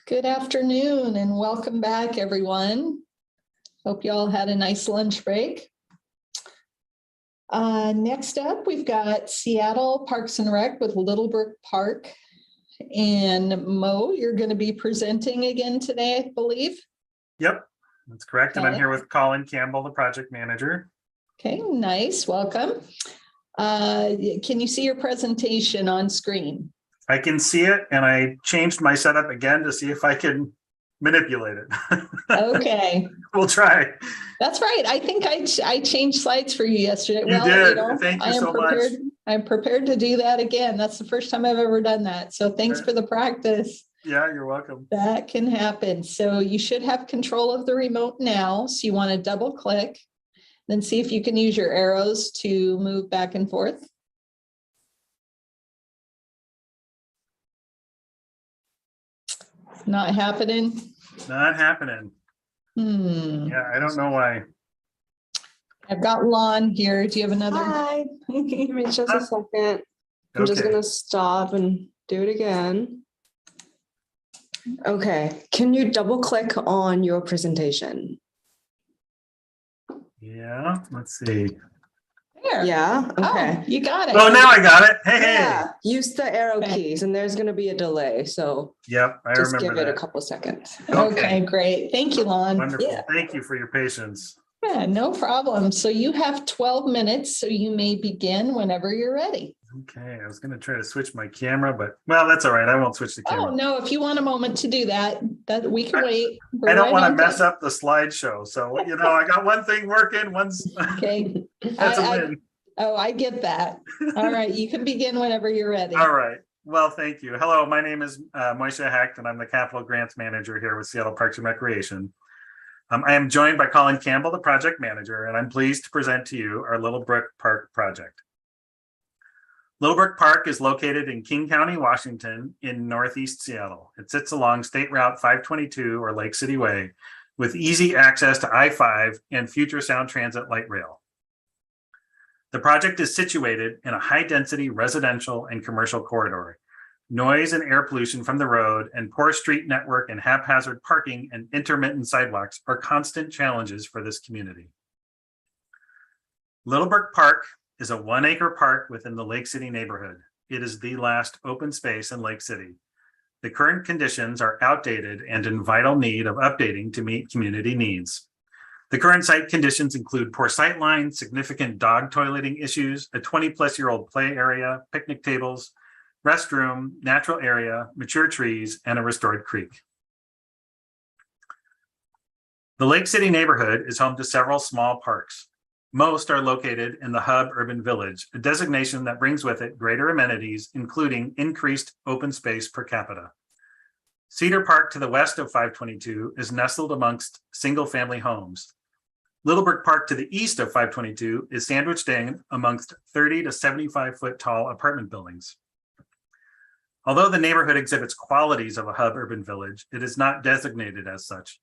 Good afternoon and welcome back, everyone. Hope you all had a nice lunch break. Next up, we've got Seattle Parks and Rec with Littlebrook Park. And Mo, you're going to be presenting again today, I believe. Yep, that's correct. And I'm Okay. here with Colin Campbell, the project manager. Okay, nice, welcome. Can you see your presentation on screen? I can see it, and I changed my setup again to see if I can manipulate it. Okay, We'll try. that's right. I think I changed slides for you yesterday. You did. Thank you I am so much. prepared. I'm prepared to do that again. That's the first time I've ever done that. So thanks for the practice. Yeah, you're welcome. That can happen. So you should have control of the remote now. So you want to double click, then see if you can use your arrows to move back and forth. Not happening. Not happening. Yeah, I don't know why. I've got Lon here. Do you have another? Hi. Give me just a second. I'm just Okay. gonna stop and do it again. Okay, can you double click on your presentation? Yeah, let's see. There. Yeah, okay. Oh, you got it. Oh, now I got it. Hey, hey. Yeah, use the arrow keys and there's gonna be a delay, so Yep, I just remember give it a that. couple seconds. Okay, great. Thank you, Lon. Wonderful. Yeah. Thank you for your patience. Yeah, no problem. So you have 12 minutes, so you may begin whenever you're ready. Okay, I was gonna try to switch my camera, but well, that's all right. I won't switch the Oh, camera. no, if you want a moment to do that, we can wait. We're I don't right want to on mess time. up the slideshow. So, I got one thing working, one's Okay. that's a win. I get that. All right, you can begin whenever you're ready. All right. Well, thank you. Hello, my name is Moishe Hecht, and I'm the Capital Grants Manager here with Seattle Parks and Recreation. I am joined by Colin Campbell, the project manager, and I'm pleased to present to you our Littlebrook Park project. Littlebrook Park is located in King County, Washington, in northeast Seattle. It sits along State Route 522 or Lake City Way with easy access to I-5 and future Sound Transit light rail. The project is situated in a high-density residential and commercial corridor. Noise and air pollution from the road and poor street network and haphazard parking and intermittent sidewalks are constant challenges for this community. Littlebrook Park is a 1-acre park within the Lake City neighborhood. It is the last open space in Lake City. The current conditions are outdated and in vital need of updating to meet community needs. The current site conditions include poor sight lines, significant dog toileting issues, a 20-plus-year-old play area, picnic tables, restroom, natural area, mature trees, and a restored creek. The Lake City neighborhood is home to several small parks. Most are located in the Hub Urban Village, a designation that brings with it greater amenities, including increased open space per capita. Cedar Park to the west of 522 is nestled amongst single-family homes. Littlebrook Park to the east of 522 is sandwiched in amongst 30 to 75-foot tall apartment buildings. Although the neighborhood exhibits qualities of a hub urban village, it is not designated as such.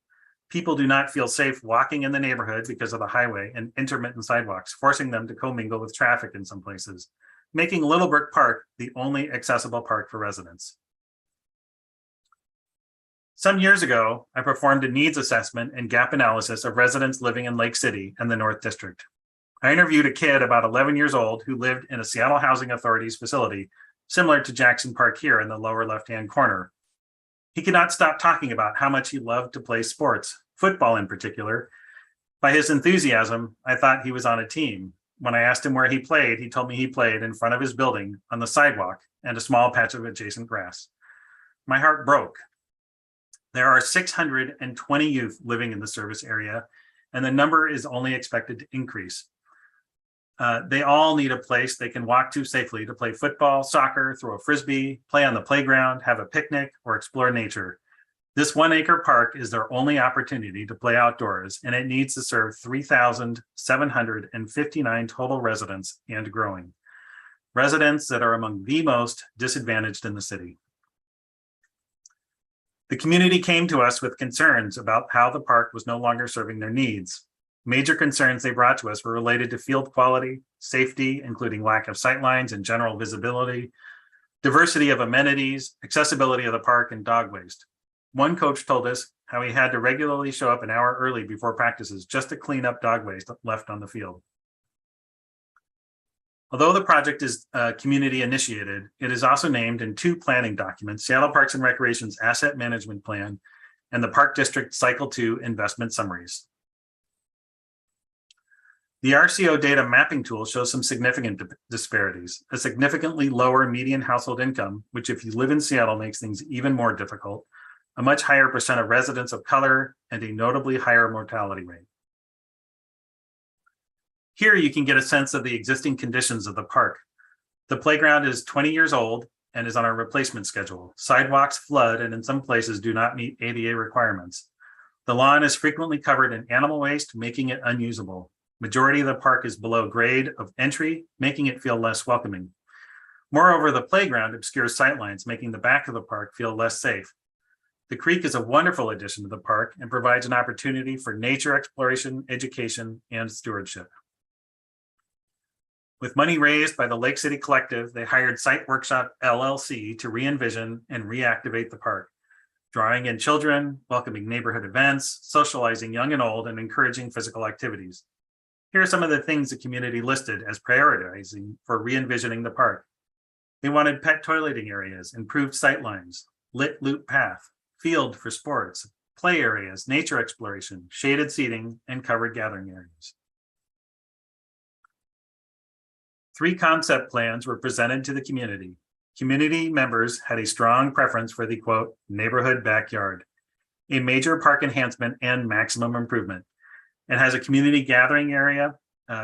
People do not feel safe walking in the neighborhood because of the highway and intermittent sidewalks, forcing them to commingle with traffic in some places, making Littlebrook Park the only accessible park for residents. Some years ago, I performed a needs assessment and gap analysis of residents living in Lake City and the North District. I interviewed a kid about 11 years old who lived in a Seattle Housing Authority's facility, similar to Jackson Park here in the lower left-hand corner. He could not stop talking about how much he loved to play sports, football in particular. By his enthusiasm, I thought he was on a team. When I asked him where he played, he told me he played in front of his building on the sidewalk and a small patch of adjacent grass. My heart broke. There are 620 youth living in the service area, and the number is only expected to increase. They all need a place they can walk to safely to play football, soccer, throw a frisbee, play on the playground, have a picnic, or explore nature. This 1-acre park is their only opportunity to play outdoors, and it needs to serve 3,759 total residents and growing. Residents that are among the most disadvantaged in the city. The community came to us with concerns about how the park was no longer serving their needs. Major concerns they brought to us were related to field quality, safety, including lack of sightlines and general visibility, diversity of amenities, accessibility of the park, and dog waste. One coach told us how he had to regularly show up an hour early before practices just to clean up dog waste left on the field. Although the project is community initiated, it is also named in 2 planning documents, Seattle Parks and Recreation's Asset Management Plan and the Park District Cycle 2 Investment Summaries. The RCO data mapping tool shows some significant disparities, a significantly lower median household income, which if you live in Seattle makes things even more difficult, a much higher percent of residents of color, and a notably higher mortality rate. Here you can get a sense of the existing conditions of the park. The playground is 20 years old and is on a replacement schedule. Sidewalks flood and in some places do not meet ADA requirements. The lawn is frequently covered in animal waste, making it unusable. Majority of the park is below grade of entry, making it feel less welcoming. Moreover, the playground obscures sightlines, making the back of the park feel less safe. The creek is a wonderful addition to the park and provides an opportunity for nature exploration, education, and stewardship. With money raised by the Lake City Collective, they hired Site Workshop LLC to re-envision and reactivate the park, drawing in children, welcoming neighborhood events, socializing young and old, and encouraging physical activities. Here are some of the things the community listed as prioritizing for re-envisioning the park. They wanted pet toileting areas, improved sightlines, lit loop path, field for sports, play areas, nature exploration, shaded seating, and covered gathering areas. 3 concept plans were presented to the community. Community members had a strong preference for the quote, neighborhood backyard, a major park enhancement and maximum improvement. It has a community gathering area,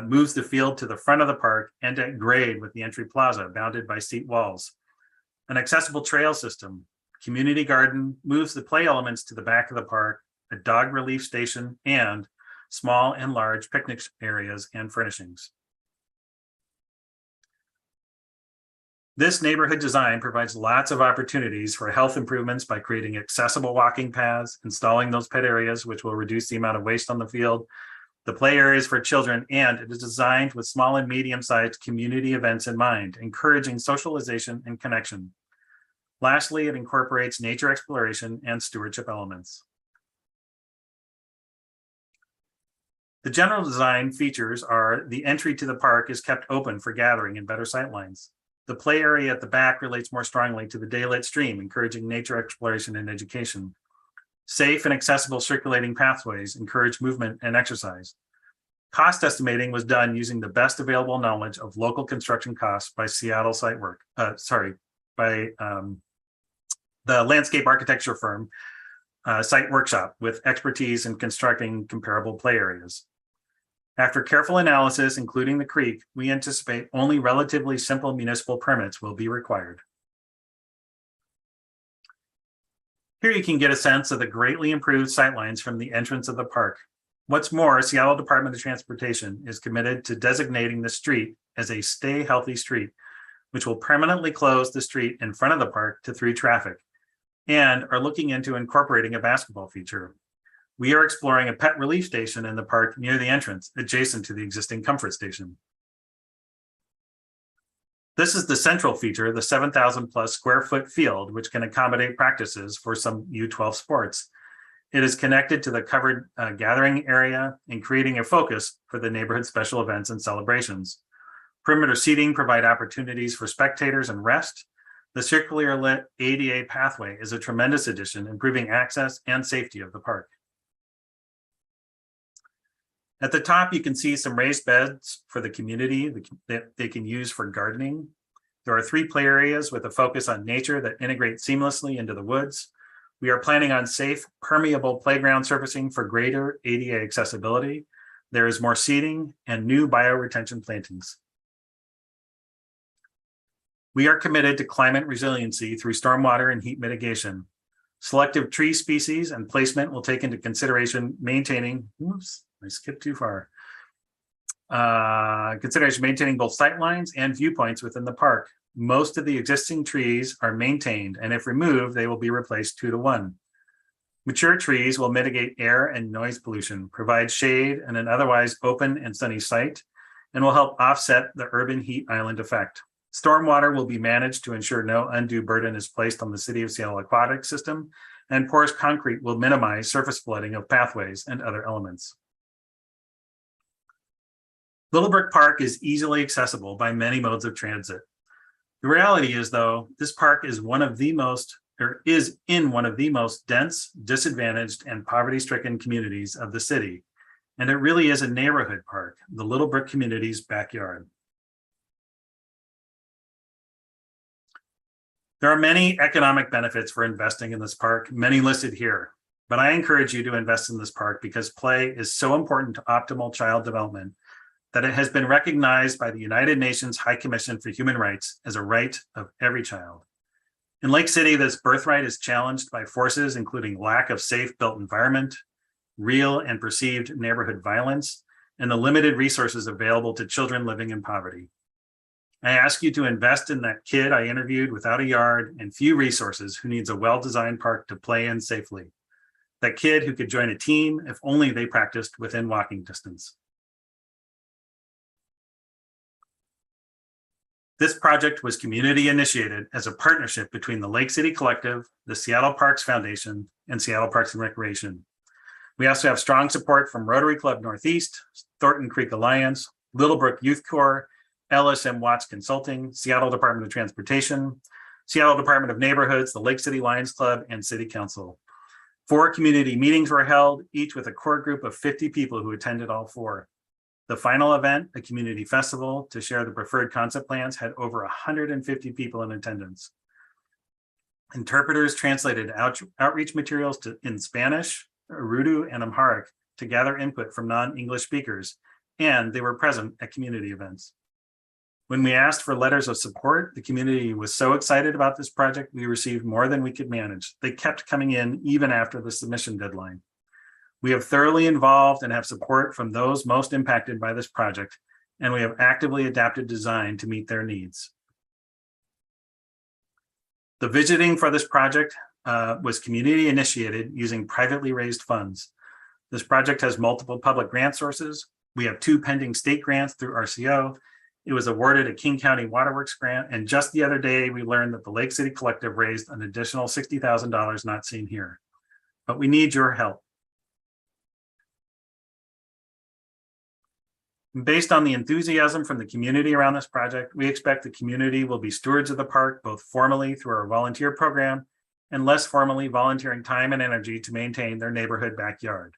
moves the field to the front of the park and at grade with the entry plaza bounded by steep walls. An accessible trail system, community garden, moves the play elements to the back of the park, a dog relief station, and small and large picnic areas and furnishings. This neighborhood design provides lots of opportunities for health improvements by creating accessible walking paths, installing those pet areas, which will reduce the amount of waste on the field, the play areas for children, and it is designed with small and medium-sized community events in mind, encouraging socialization and connection. Lastly, it incorporates nature exploration and stewardship elements. The general design features are the entry to the park is kept open for gathering and better sightlines. The play area at the back relates more strongly to the daylit stream, encouraging nature exploration and education. Safe and accessible circulating pathways encourage movement and exercise. Cost estimating was done using the best available knowledge of local construction costs by Seattle the landscape architecture firm, Site Workshop, with expertise in constructing comparable play areas. After careful analysis, including the creek, we anticipate only relatively simple municipal permits will be required. Here you can get a sense of the greatly improved sightlines from the entrance of the park. What's more, Seattle Department of Transportation is committed to designating the street as a stay healthy street, which will permanently close the street in front of the park to through traffic, and are looking into incorporating a basketball feature. We are exploring a pet relief station in the park near the entrance, adjacent to the existing comfort station. This is the central feature, the 7,000 plus square foot field, which can accommodate practices for some U12 sports. It is connected to the covered gathering area and creating a focus for the neighborhood special events and celebrations. Perimeter seating provide opportunities for spectators and rest. The circular lit ADA pathway is a tremendous addition, improving access and safety of the park. At the top, you can see some raised beds for the community that they can use for gardening. There are 3 play areas with a focus on nature that integrate seamlessly into the woods. We are planning on safe, permeable playground surfacing for greater ADA accessibility. There is more seating and new bioretention plantings. We are committed to climate resiliency through stormwater and heat mitigation. Selective tree species and placement will take into consideration maintaining, I skipped too far. Consideration maintaining both sightlines and viewpoints within the park. Most of the existing trees are maintained, and if removed, they will be replaced 2 to 1. Mature trees will mitigate air and noise pollution, provide shade and an otherwise open and sunny site, and will help offset the urban heat island effect. Stormwater will be managed to ensure no undue burden is placed on the City of Seattle aquatic system and porous concrete will minimize surface flooding of pathways and other elements. Littlebrook Park is easily accessible by many modes of transit. The reality is, though, this park is in one of the most dense, disadvantaged, and poverty-stricken communities of the city. And it really is a neighborhood park, the Littlebrook community's backyard. There are many economic benefits for investing in this park, many listed here, but I encourage you to invest in this park because play is so important to optimal child development that it has been recognized by the United Nations High Commission for Human Rights as a right of every child. In Lake City, this birthright is challenged by forces including lack of safe built environment, real and perceived neighborhood violence, and the limited resources available to children living in poverty. I ask you to invest in that kid I interviewed without a yard and few resources who needs a well-designed park to play in safely. That kid who could join a team if only they practiced within walking distance. This project was community initiated as a partnership between the Lake City Collective, the Seattle Parks Foundation, and Seattle Parks and Recreation. We also have strong support from Rotary Club Northeast, Thornton Creek Alliance, Littlebrook Youth Corps, LSM Watts Consulting, Seattle Department of Transportation, Seattle Department of Neighborhoods, the Lake City Lions Club, and City Council. 4 community meetings were held, each with a core group of 50 people who attended all 4. The final event, a community festival to share the preferred concept plans, had over 150 people in attendance. Interpreters translated outreach materials in Spanish, Urdu, and Amharic to gather input from non-English speakers, and they were present at community events. When we asked for letters of support, the community was so excited about this project, we received more than we could manage. They kept coming in even after the submission deadline. We have thoroughly involved and have support from those most impacted by this project, and we have actively adapted design to meet their needs. The visiting for this project was community initiated using privately raised funds. This project has multiple public grant sources. We have 2 pending state grants through RCO. It was awarded a King County Waterworks grant, and just the other day, we learned that the Lake City Collective raised an additional $60,000 not seen here. But we need your help. Based on the enthusiasm from the community around this project, we expect the community will be stewards of the park, both formally through our volunteer program and less formally volunteering time and energy to maintain their neighborhood backyard.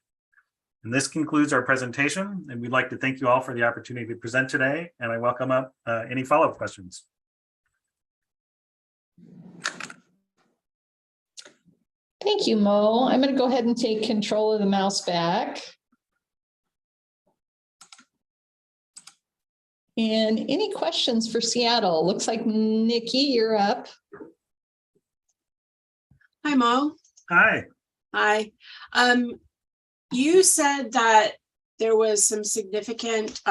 And this concludes our presentation, and we'd like to thank you all for the opportunity to present today, and I welcome up any follow-up questions. Thank you, Mo. I'm going to go ahead and take control of the mouse back. And any questions for Seattle? Looks like Nikki, you're up. Hi, Mo. Hi. Hi. You said that there was some significant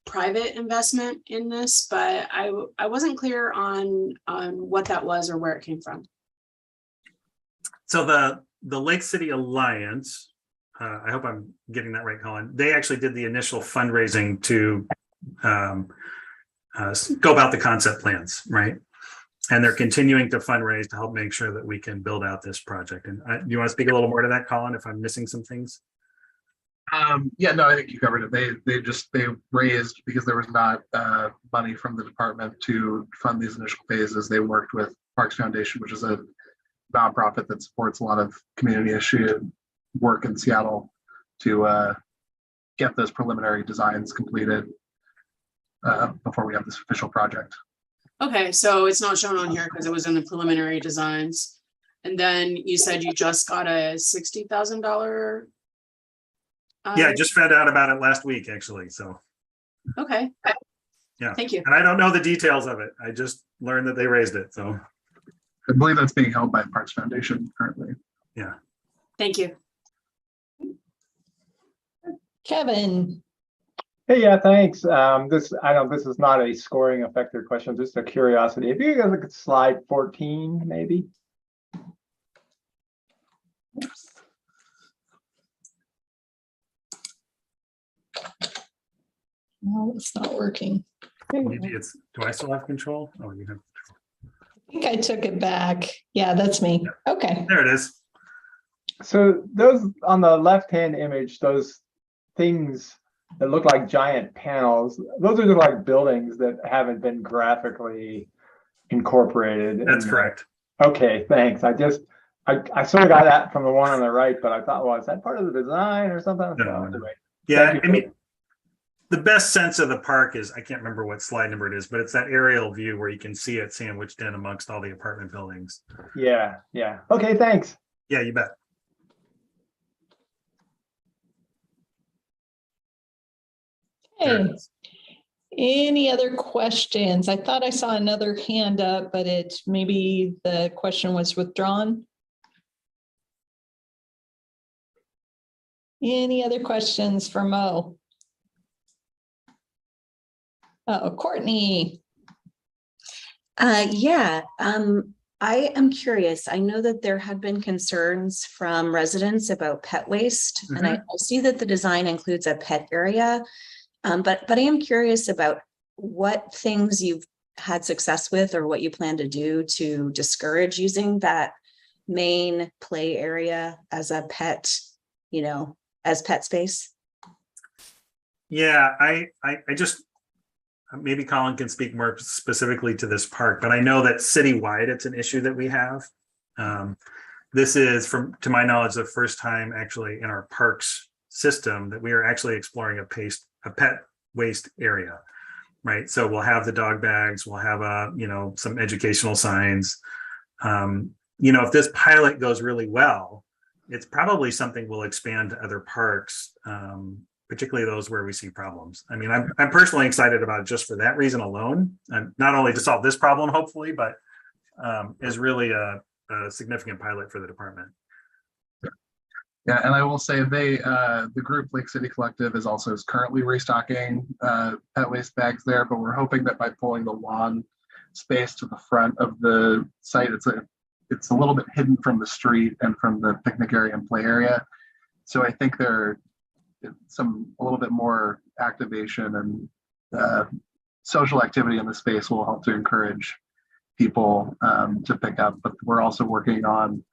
private investment in this, but I wasn't clear on what that was or where it came from. So the Lake City Alliance, I hope I'm getting that right, Colin. They actually did the initial fundraising to scope out the concept plans, right? And they're continuing to fundraise to help make sure that we can build out this project. And do you want to speak a little more to that, Colin, if I'm missing some things? Yeah, no, I think you covered it. They raised, because there was not money from the department to fund these initial phases. They worked with Parks Foundation, which is a nonprofit that supports a lot of community issue work in Seattle, to get those preliminary designs completed before we have this official project. Okay, so it's not shown on here because it was in the preliminary designs. And then you said you just got a $60,000. Yeah, I just found out about it last week, actually. So. Okay. Yeah. Thank you. And I don't know the details of it. I just learned that they raised it. So. I believe that's being held by Parks Foundation currently. Yeah. Thank you. Kevin. Hey, yeah, thanks. I know this is not a scoring affected question, just a curiosity. If you guys look at slide 14, maybe. No, it's not working. Maybe it's, do I still have control? Oh, you have control. I think I took it back. Yeah, that's me. Okay. There it is. So those on the left-hand image, those things that look like giant panels, those are just like buildings that haven't been graphically incorporated. That's correct. Okay, thanks. I sort of got that from the one on the right, but I thought, well, is that part of the design or something? No. So anyway, Yeah, I mean, the best sense of the park is, I can't remember what slide number it is, but it's that aerial view where you can see it sandwiched in amongst all the apartment buildings. Yeah, yeah. Okay, thanks. Yeah, you bet. Hey, any other questions? I thought I saw another hand up, but maybe the question was withdrawn. Any other questions for Mo? Oh, Courtney. Yeah, I am curious. I know that there had been concerns from residents about pet waste, and I see that the design includes a pet area. But I am curious about what things you've had success with or what you plan to do to discourage using that main play area as a pet, as pet space. Yeah, I just, maybe Colin can speak more specifically to this park, but I know that citywide, it's an issue that we have. This is, to my knowledge, the first time actually in our parks system that we are actually exploring a pet waste area, right? So we'll have the dog bags, we'll have some educational signs. If this pilot goes really well, it's probably something we'll expand to other parks, particularly those where we see problems. I mean, I'm personally excited about it just for that reason alone, and not only to solve this problem, hopefully, but is really a significant pilot for the department. Yeah, and I will say the group Lake City Collective is currently restocking pet waste bags there, but we're hoping that by pulling the lawn space to the front of the site, it's a little bit hidden from the street and from the picnic area and play area. So I think a little bit more activation and social activity in the space will help to encourage people to pick up. But we're also working on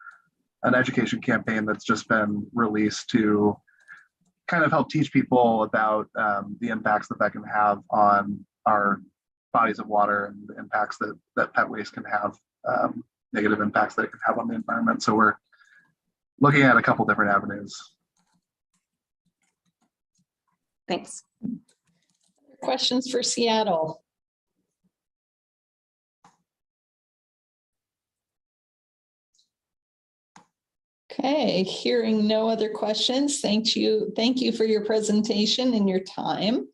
an education campaign that's just been released to kind of help teach people about the impacts that can have on our bodies of water and the impacts that pet waste can have, negative impacts that it can have on the environment. So we're looking at a couple different avenues. Thanks. Questions for Seattle? Okay, hearing no other questions, thank you for your presentation and your time.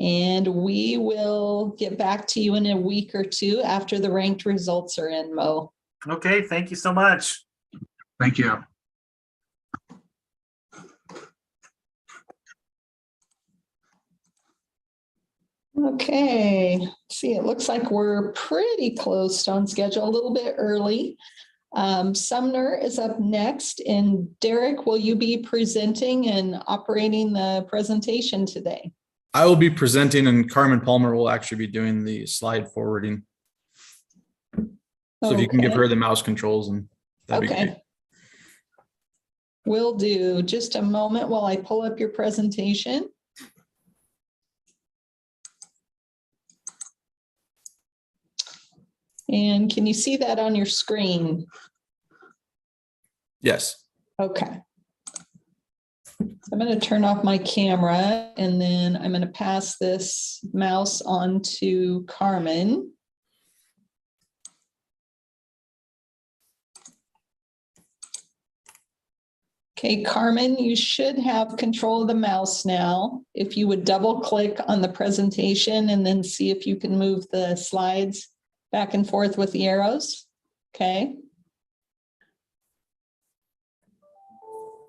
And we will get back to you in a week or two after the ranked results are in, Mo. Okay, thank you so much. Thank you. Okay, see, it looks like we're pretty close on schedule, a little bit early. Sumner is up next, and Derek, will you be presenting and operating the presentation today? I will be presenting, and Carmen Palmer will actually be doing the slide forwarding. So if you can give her the mouse controls, and that'd be great. Will do. Just a moment while I pull up your presentation. And can you see that on your screen? Yes. Okay. I'm going to turn off my camera, and then I'm going to pass this mouse on to Carmen. Okay, Carmen, you should have control of the mouse now. If you would double click on the presentation and then see if you can move the slides back and forth with the arrows. Okay.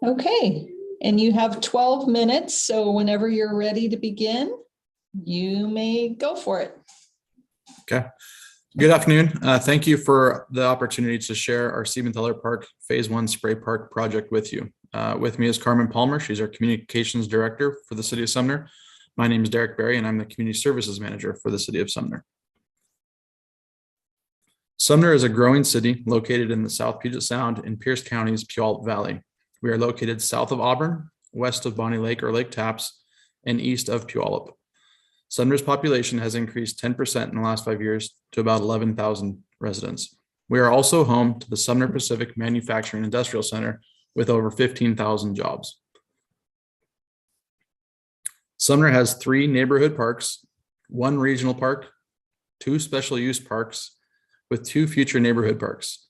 Okay, and you have 12 minutes. So whenever you're ready to begin, you may go for it. Okay. Good afternoon. Thank you for the opportunity to share our Siebenthaler Park Phase 1 Spray Park project with you. With me is Carmen Palmer. She's our Communications Director for the City of Sumner. My name is Derek Berry, and I'm the Community Services Manager for the City of Sumner. Sumner is a growing city located in the South Puget Sound in Pierce County's Puyallup Valley. We are located south of Auburn, west of Bonnie Lake or Lake Tapps, and east of Puyallup. Sumner's population has increased 10% in the last 5 years to about 11,000 residents. We are also home to the Sumner Pacific Manufacturing Industrial Center with over 15,000 jobs. Sumner has 3 neighborhood parks, 1 regional park, 2 special use parks, with 2 future neighborhood parks.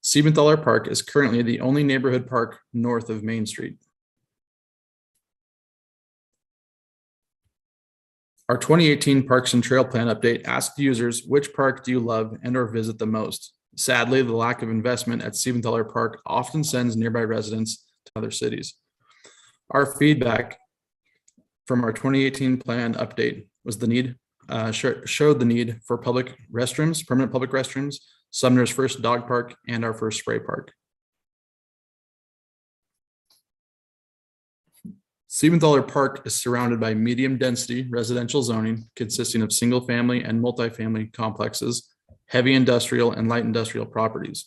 Siebenthaler Park is currently the only neighborhood park north of Main Street. Our 2018 Parks and Trail Plan update asked users, which park do you love and or visit the most? Sadly, the lack of investment at Siebenthaler Park often sends nearby residents to other cities. Our feedback from our 2018 plan update was the need, showed the need for public restrooms, permanent public restrooms, Sumner's first dog park, and our first spray park. Siebenthaler Park is surrounded by medium density residential zoning consisting of single family and multifamily complexes, heavy industrial and light industrial properties.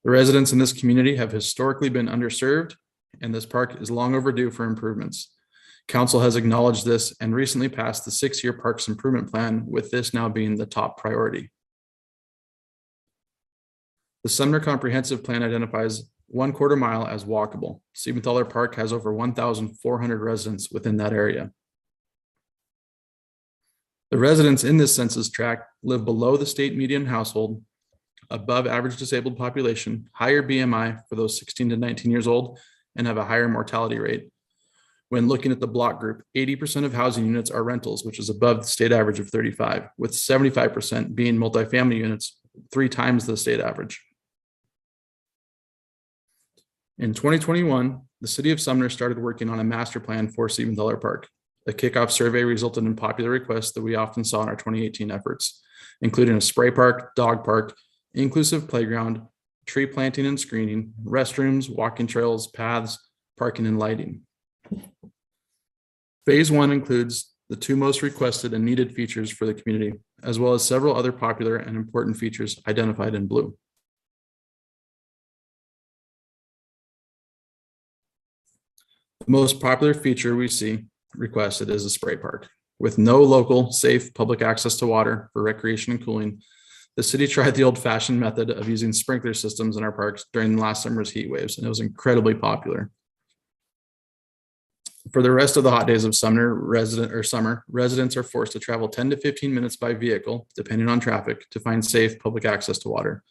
The residents in this community have historically been underserved, and this park is long overdue for improvements. Council has acknowledged this and recently passed the 6-year Parks Improvement Plan, with this now being the top priority. The Sumner Comprehensive Plan identifies 1/4 mile as walkable. Siebenthaler Park has over 1,400 residents within that area. The residents in this census tract live below the state median household, above average disabled population, higher BMI for those 16 to 19 years old, and have a higher mortality rate. When looking at the block group, 80% of housing units are rentals, which is above the state average of 35, with 75% being multifamily units, 3 times the state average. In 2021, the city of Sumner started working on a master plan for Siebenthaler Park. A kickoff survey resulted in popular requests that we often saw in our 2018 efforts, including a spray park, dog park, inclusive playground, tree planting and screening, restrooms, walking trails, paths, parking, and lighting. Phase 1 includes the 2 most requested and needed features for the community, as well as several other popular and important features identified in blue. The most popular feature we see requested is a spray park. With no local, safe public access to water for recreation and cooling, the city tried the old-fashioned method of using sprinkler systems in our parks during last summer's heat waves, and it was incredibly popular. For the rest of the hot days of summer, residents are forced to travel 10 to 15 minutes by vehicle, depending on traffic, to find safe public access to water.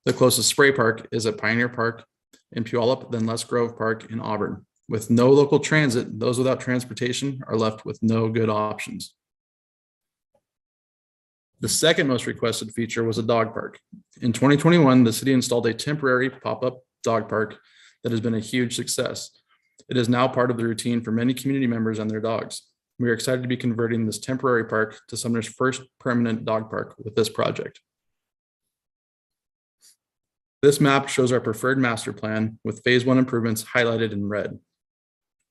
The closest spray park is at Pioneer Park in Puyallup, then Les Grove Park in Auburn. With no local transit, those without transportation are left with no good options. The second most requested feature was a dog park. In 2021, the city installed a temporary pop-up dog park that has been a huge success. It is now part of the routine for many community members and their dogs. We are excited to be converting this temporary park to Sumner's first permanent dog park with this project. This map shows our preferred master plan with phase 1 improvements highlighted in red.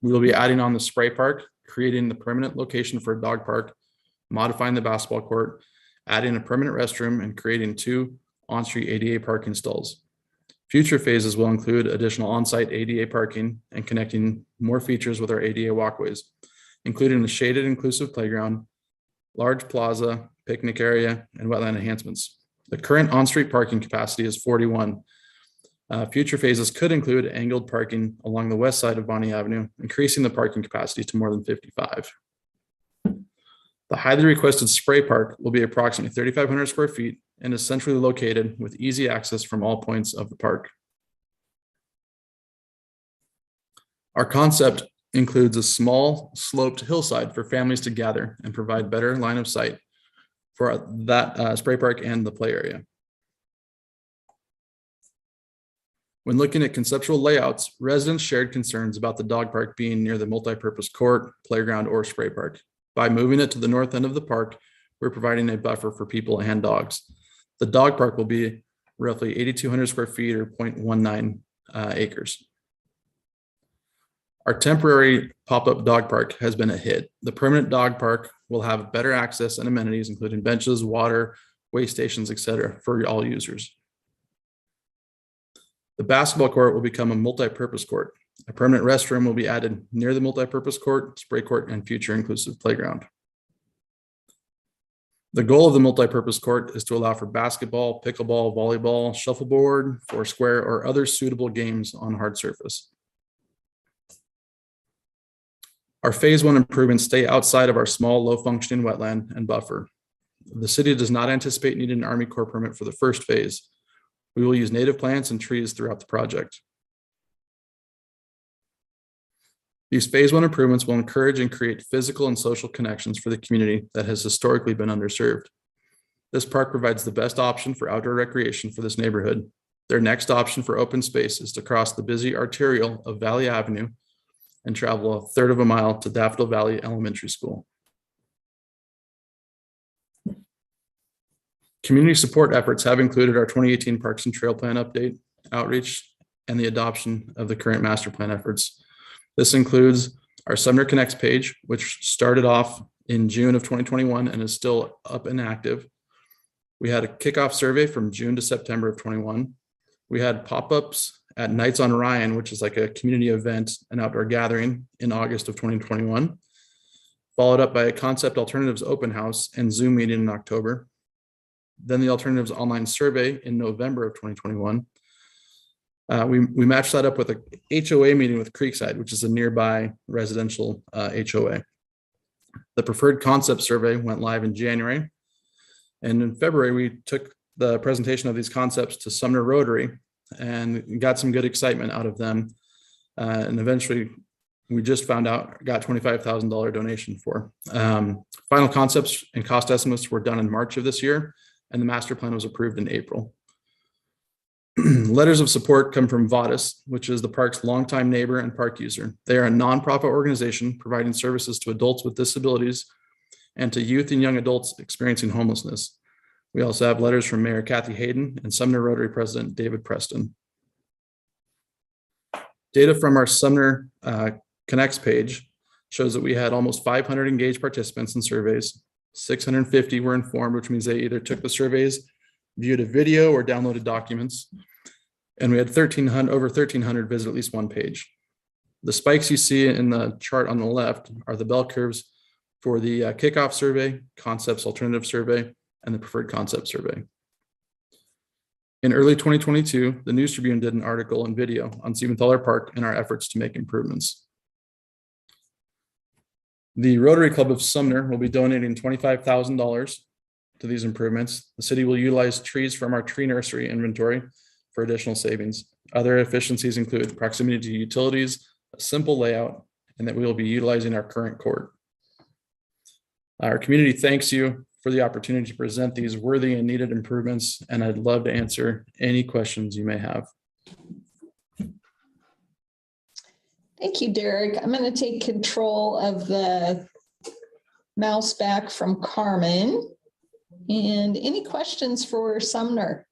We will be adding on the spray park, creating the permanent location for a dog park, modifying the basketball court, adding a permanent restroom, and creating 2 on-street ADA parking stalls. Future phases will include additional on-site ADA parking and connecting more features with our ADA walkways, including a shaded inclusive playground, large plaza, picnic area, and wetland enhancements. The current on-street parking capacity is 41. Future phases could include angled parking along the west side of Bonnie Avenue, increasing the parking capacity to more than 55. The highly requested spray park will be approximately 3,500 square feet and is centrally located with easy access from all points of the park. Our concept includes a small sloped hillside for families to gather and provide better line of sight for that spray park and the play area. When looking at conceptual layouts, residents shared concerns about the dog park being near the multipurpose court, playground, or spray park. By moving it to the north end of the park, we're providing a buffer for people and dogs. The dog park will be roughly 8,200 square feet or 0.19 acres. Our temporary pop-up dog park has been a hit. The permanent dog park will have better access and amenities, including benches, water, weigh stations, etc., for all users. The basketball court will become a multi-purpose court. A permanent restroom will be added near the multipurpose court, spray court, and future inclusive playground. The goal of the multipurpose court is to allow for basketball, pickleball, volleyball, shuffleboard, foursquare, or other suitable games on hard surface. Our phase 1 improvements stay outside of our small, low functioning wetland and buffer. The city does not anticipate needing an Army Corps permit for the first phase. We will use native plants and trees throughout the project. These phase 1 improvements will encourage and create physical and social connections for the community that has historically been underserved. This park provides the best option for outdoor recreation for this neighborhood. Their next option for open space is to cross the busy arterial of Valley Avenue and travel a third of a mile to Daffodil Valley Elementary School. Community support efforts have included our 2018 Parks and Trail Plan update, outreach, and the adoption of the current master plan efforts. This includes our Sumner Connects page, which started off in June of 2021 and is still up and active. We had a kickoff survey from June to September of 21. We had pop-ups at Nights on Ryan, which is like a community event, an outdoor gathering in August of 2021, followed up by a Concept Alternatives open house and Zoom meeting in October. Then the Alternatives online survey in November of 2021. We matched that up with a HOA meeting with Creekside, which is a nearby residential HOA. The Preferred Concept survey went live in January. And in February, we took the presentation of these concepts to Sumner Rotary and got some good excitement out of them. And eventually, we just found out, got $25,000 donation for. Final concepts and cost estimates were done in March of this year, and the master plan was approved in April. Letters of support come from Vadis, which is the park's longtime neighbor and park user. They are a nonprofit organization providing services to adults with disabilities and to youth and young adults experiencing homelessness. We also have letters from Mayor Kathy Hayden and Sumner Rotary President David Preston. Data from our Sumner Connects page shows that we had almost 500 engaged participants in surveys. 650 were informed, which means they either took the surveys, viewed a video, or downloaded documents. And we had over 1,300 visit at least one page. The spikes you see in the chart on the left are the bell curves for the kickoff survey, concepts alternative survey, and the preferred concept survey. In early 2022, the News Tribune did an article and video on Siebenthaler Park and our efforts to make improvements. The Rotary Club of Sumner will be donating $25,000 to these improvements. The city will utilize trees from our tree nursery inventory for additional savings. Other efficiencies include proximity to utilities, a simple layout, and that we will be utilizing our current court. Our community thanks you for the opportunity to present these worthy and needed improvements, and I'd love to answer any questions you may have. Thank you, Derek. I'm going to take control of the mouse back from Carmen. And any questions for Sumner?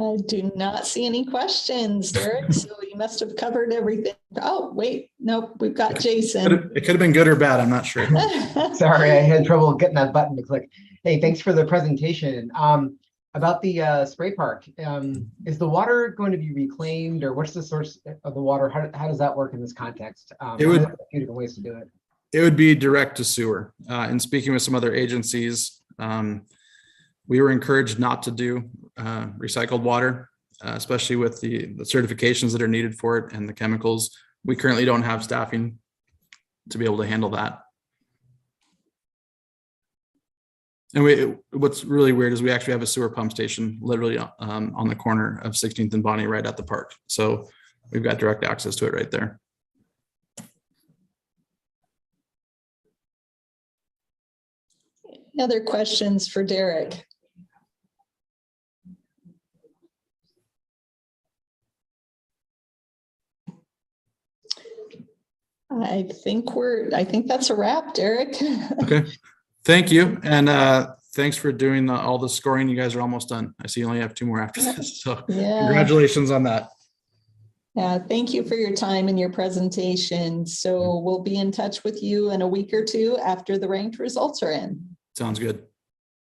I do not see any questions, Derek, so you must have covered everything. Oh, wait, nope, we've got Jason. It could have been good or bad, I'm not sure. Sorry, I had trouble getting that button to click. Hey, thanks for the presentation. About the spray park, is the water going to be reclaimed, or what's the source of the water? How does that work in this context? It would, a few different ways to do it. It would be direct to sewer. And speaking with some other agencies, we were encouraged not to do recycled water, especially with the certifications that are needed for it and the chemicals. We currently don't have staffing to be able to handle that. And what's really weird is we actually have a sewer pump station literally on the corner of 16th and Bonnie right at the park. So we've got direct access to it right there. Any other questions for Derek? I think that's a wrap, Derek. Okay. Thank you. And thanks for doing all the scoring. You guys are almost done. I see you only have 2 more after this. So yeah. Congratulations on that. Thank you for your time and your presentation. So we'll be in touch with you in a week or two after the ranked results are in. Sounds good.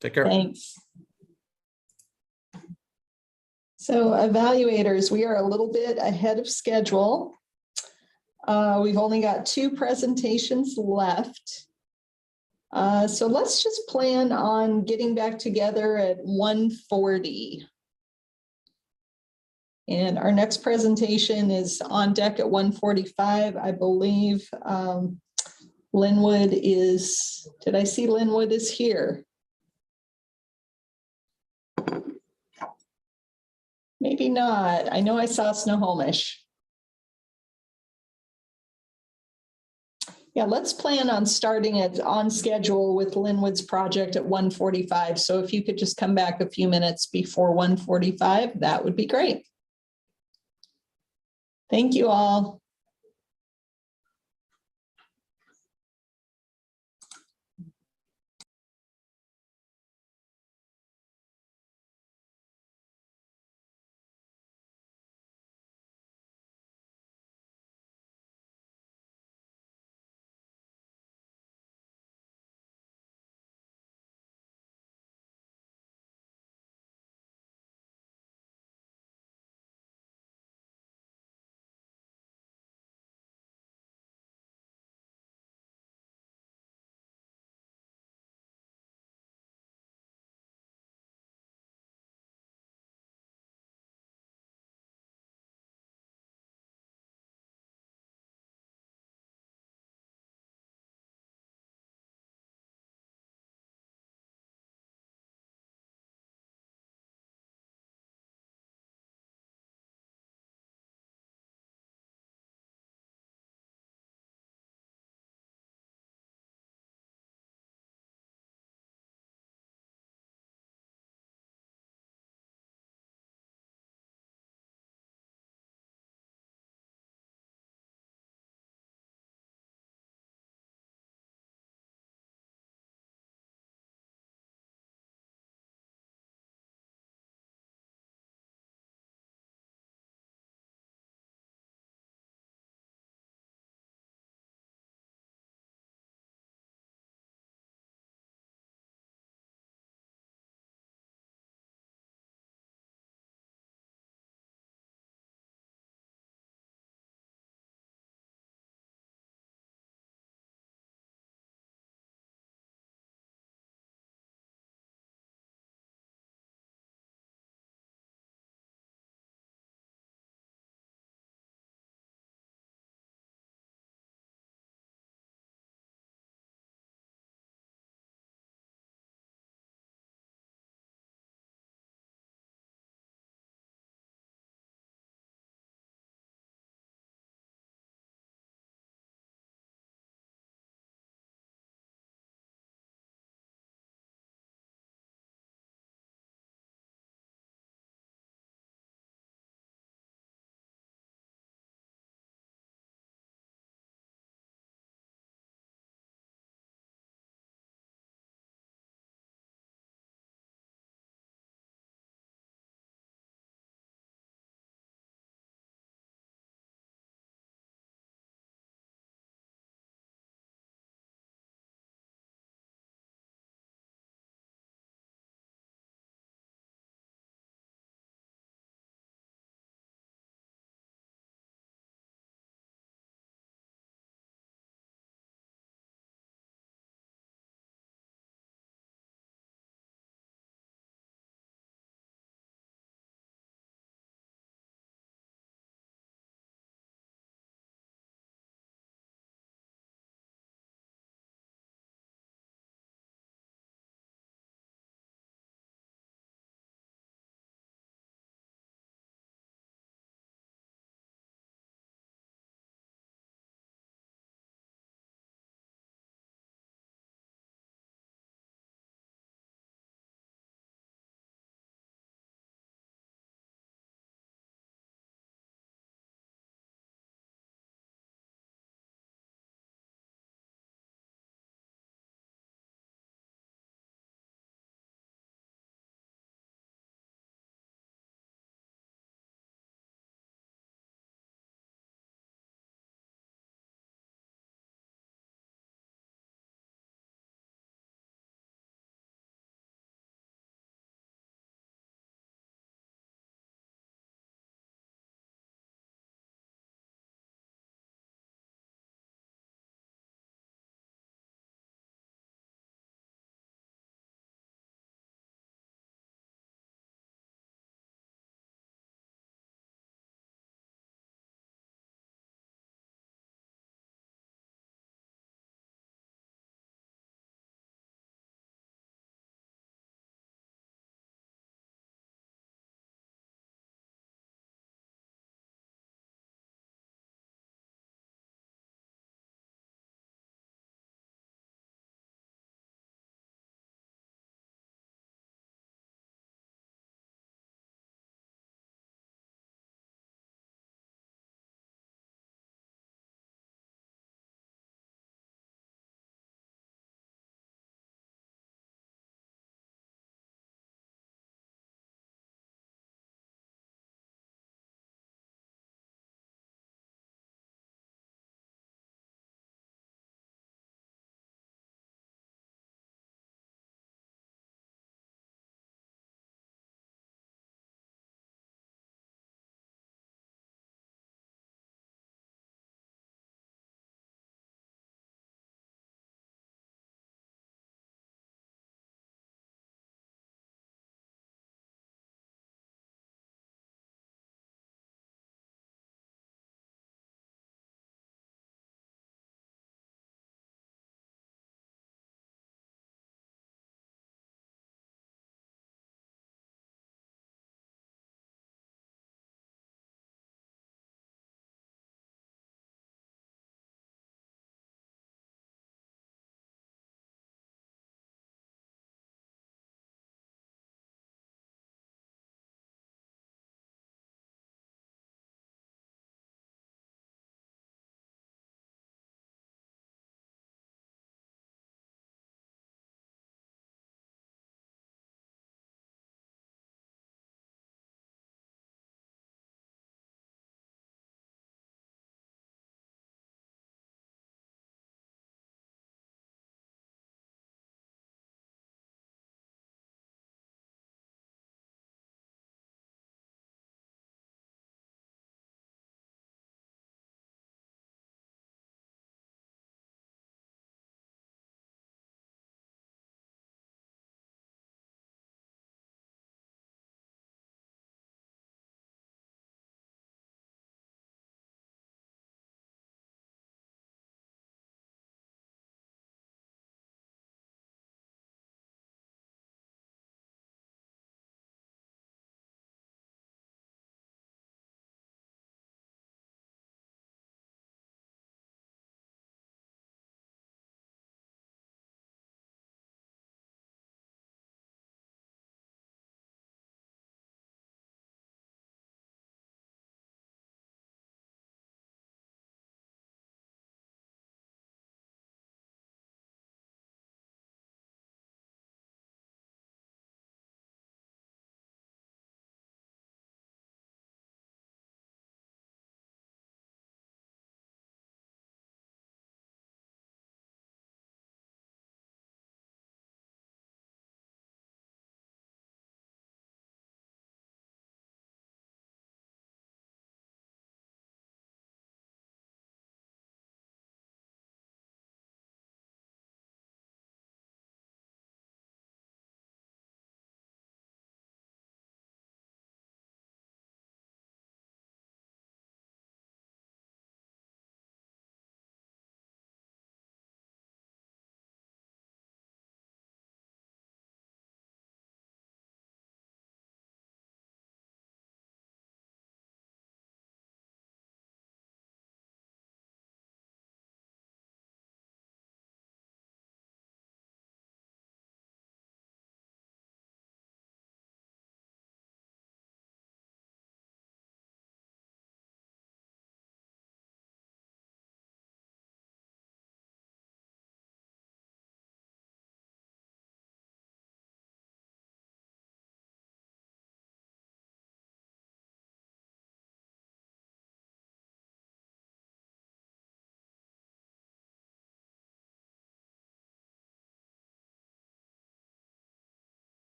Take care. Thanks. So evaluators, we are a little bit ahead of schedule. We've only got 2 presentations left. So let's just plan on getting back together at 1:40. And our next presentation is on deck at 1:45. I believe Linwood is, did I see Linwood is here? Maybe not. I know I saw Snohomish. Yeah, let's plan on starting it on schedule with Linwood's project at 1:45. So if you could just come back a few minutes before 1:45, that would be great. Thank you all.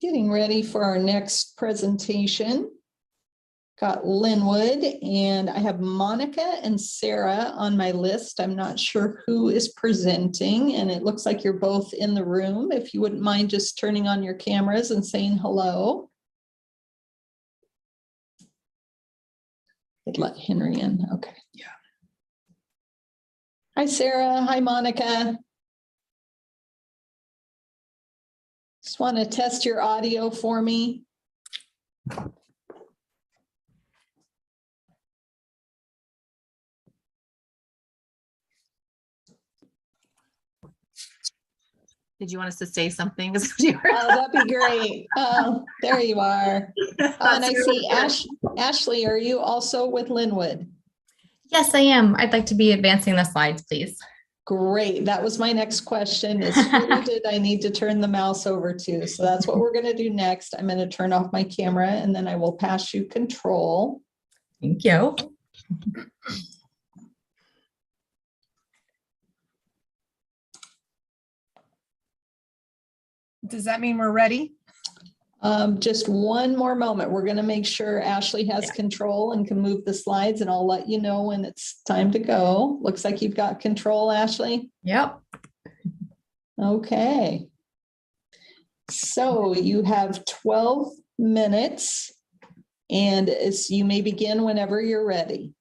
Getting ready for our next presentation. Got Linwood, and I have Monica and Sarah on my list. I'm not sure who is presenting, and it looks like you're both in the room. If you wouldn't mind just turning on your cameras and saying hello. I'd let Henry in. Okay. Yeah. Hi, Sarah. Hi, Monica. Just want to test your audio for me. Did you want us to say something? Oh, that'd be great. Oh, there you are. And I see Ashley, are you also with Linwood? Yes, I am. I'd like to be advancing the slides, please. Great. That was my next question is who did I need to turn the mouse over to? So that's what we're going to do next. I'm going to turn off my camera and then I will pass you control. Thank you. Does that mean we're ready? Just one more moment. We're going to make sure Ashley has control and can move the slides, and I'll let you know when it's time to go. Looks like you've got control, Ashley. Yep. Okay. So you have 12 minutes, and you may begin whenever you're ready.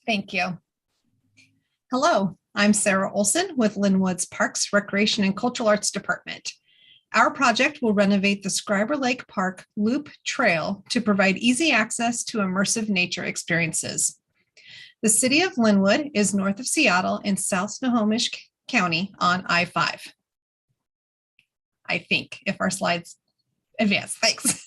Thank you. Hello, I'm Sarah Olson with Linwood's Parks, Recreation, and Cultural Arts Department. Our project will renovate the Scriber Lake Park Loop Trail to provide easy access to immersive nature experiences. The city of Linwood is north of Seattle in South Snohomish County on I-5. I think, if our slides advance, thanks.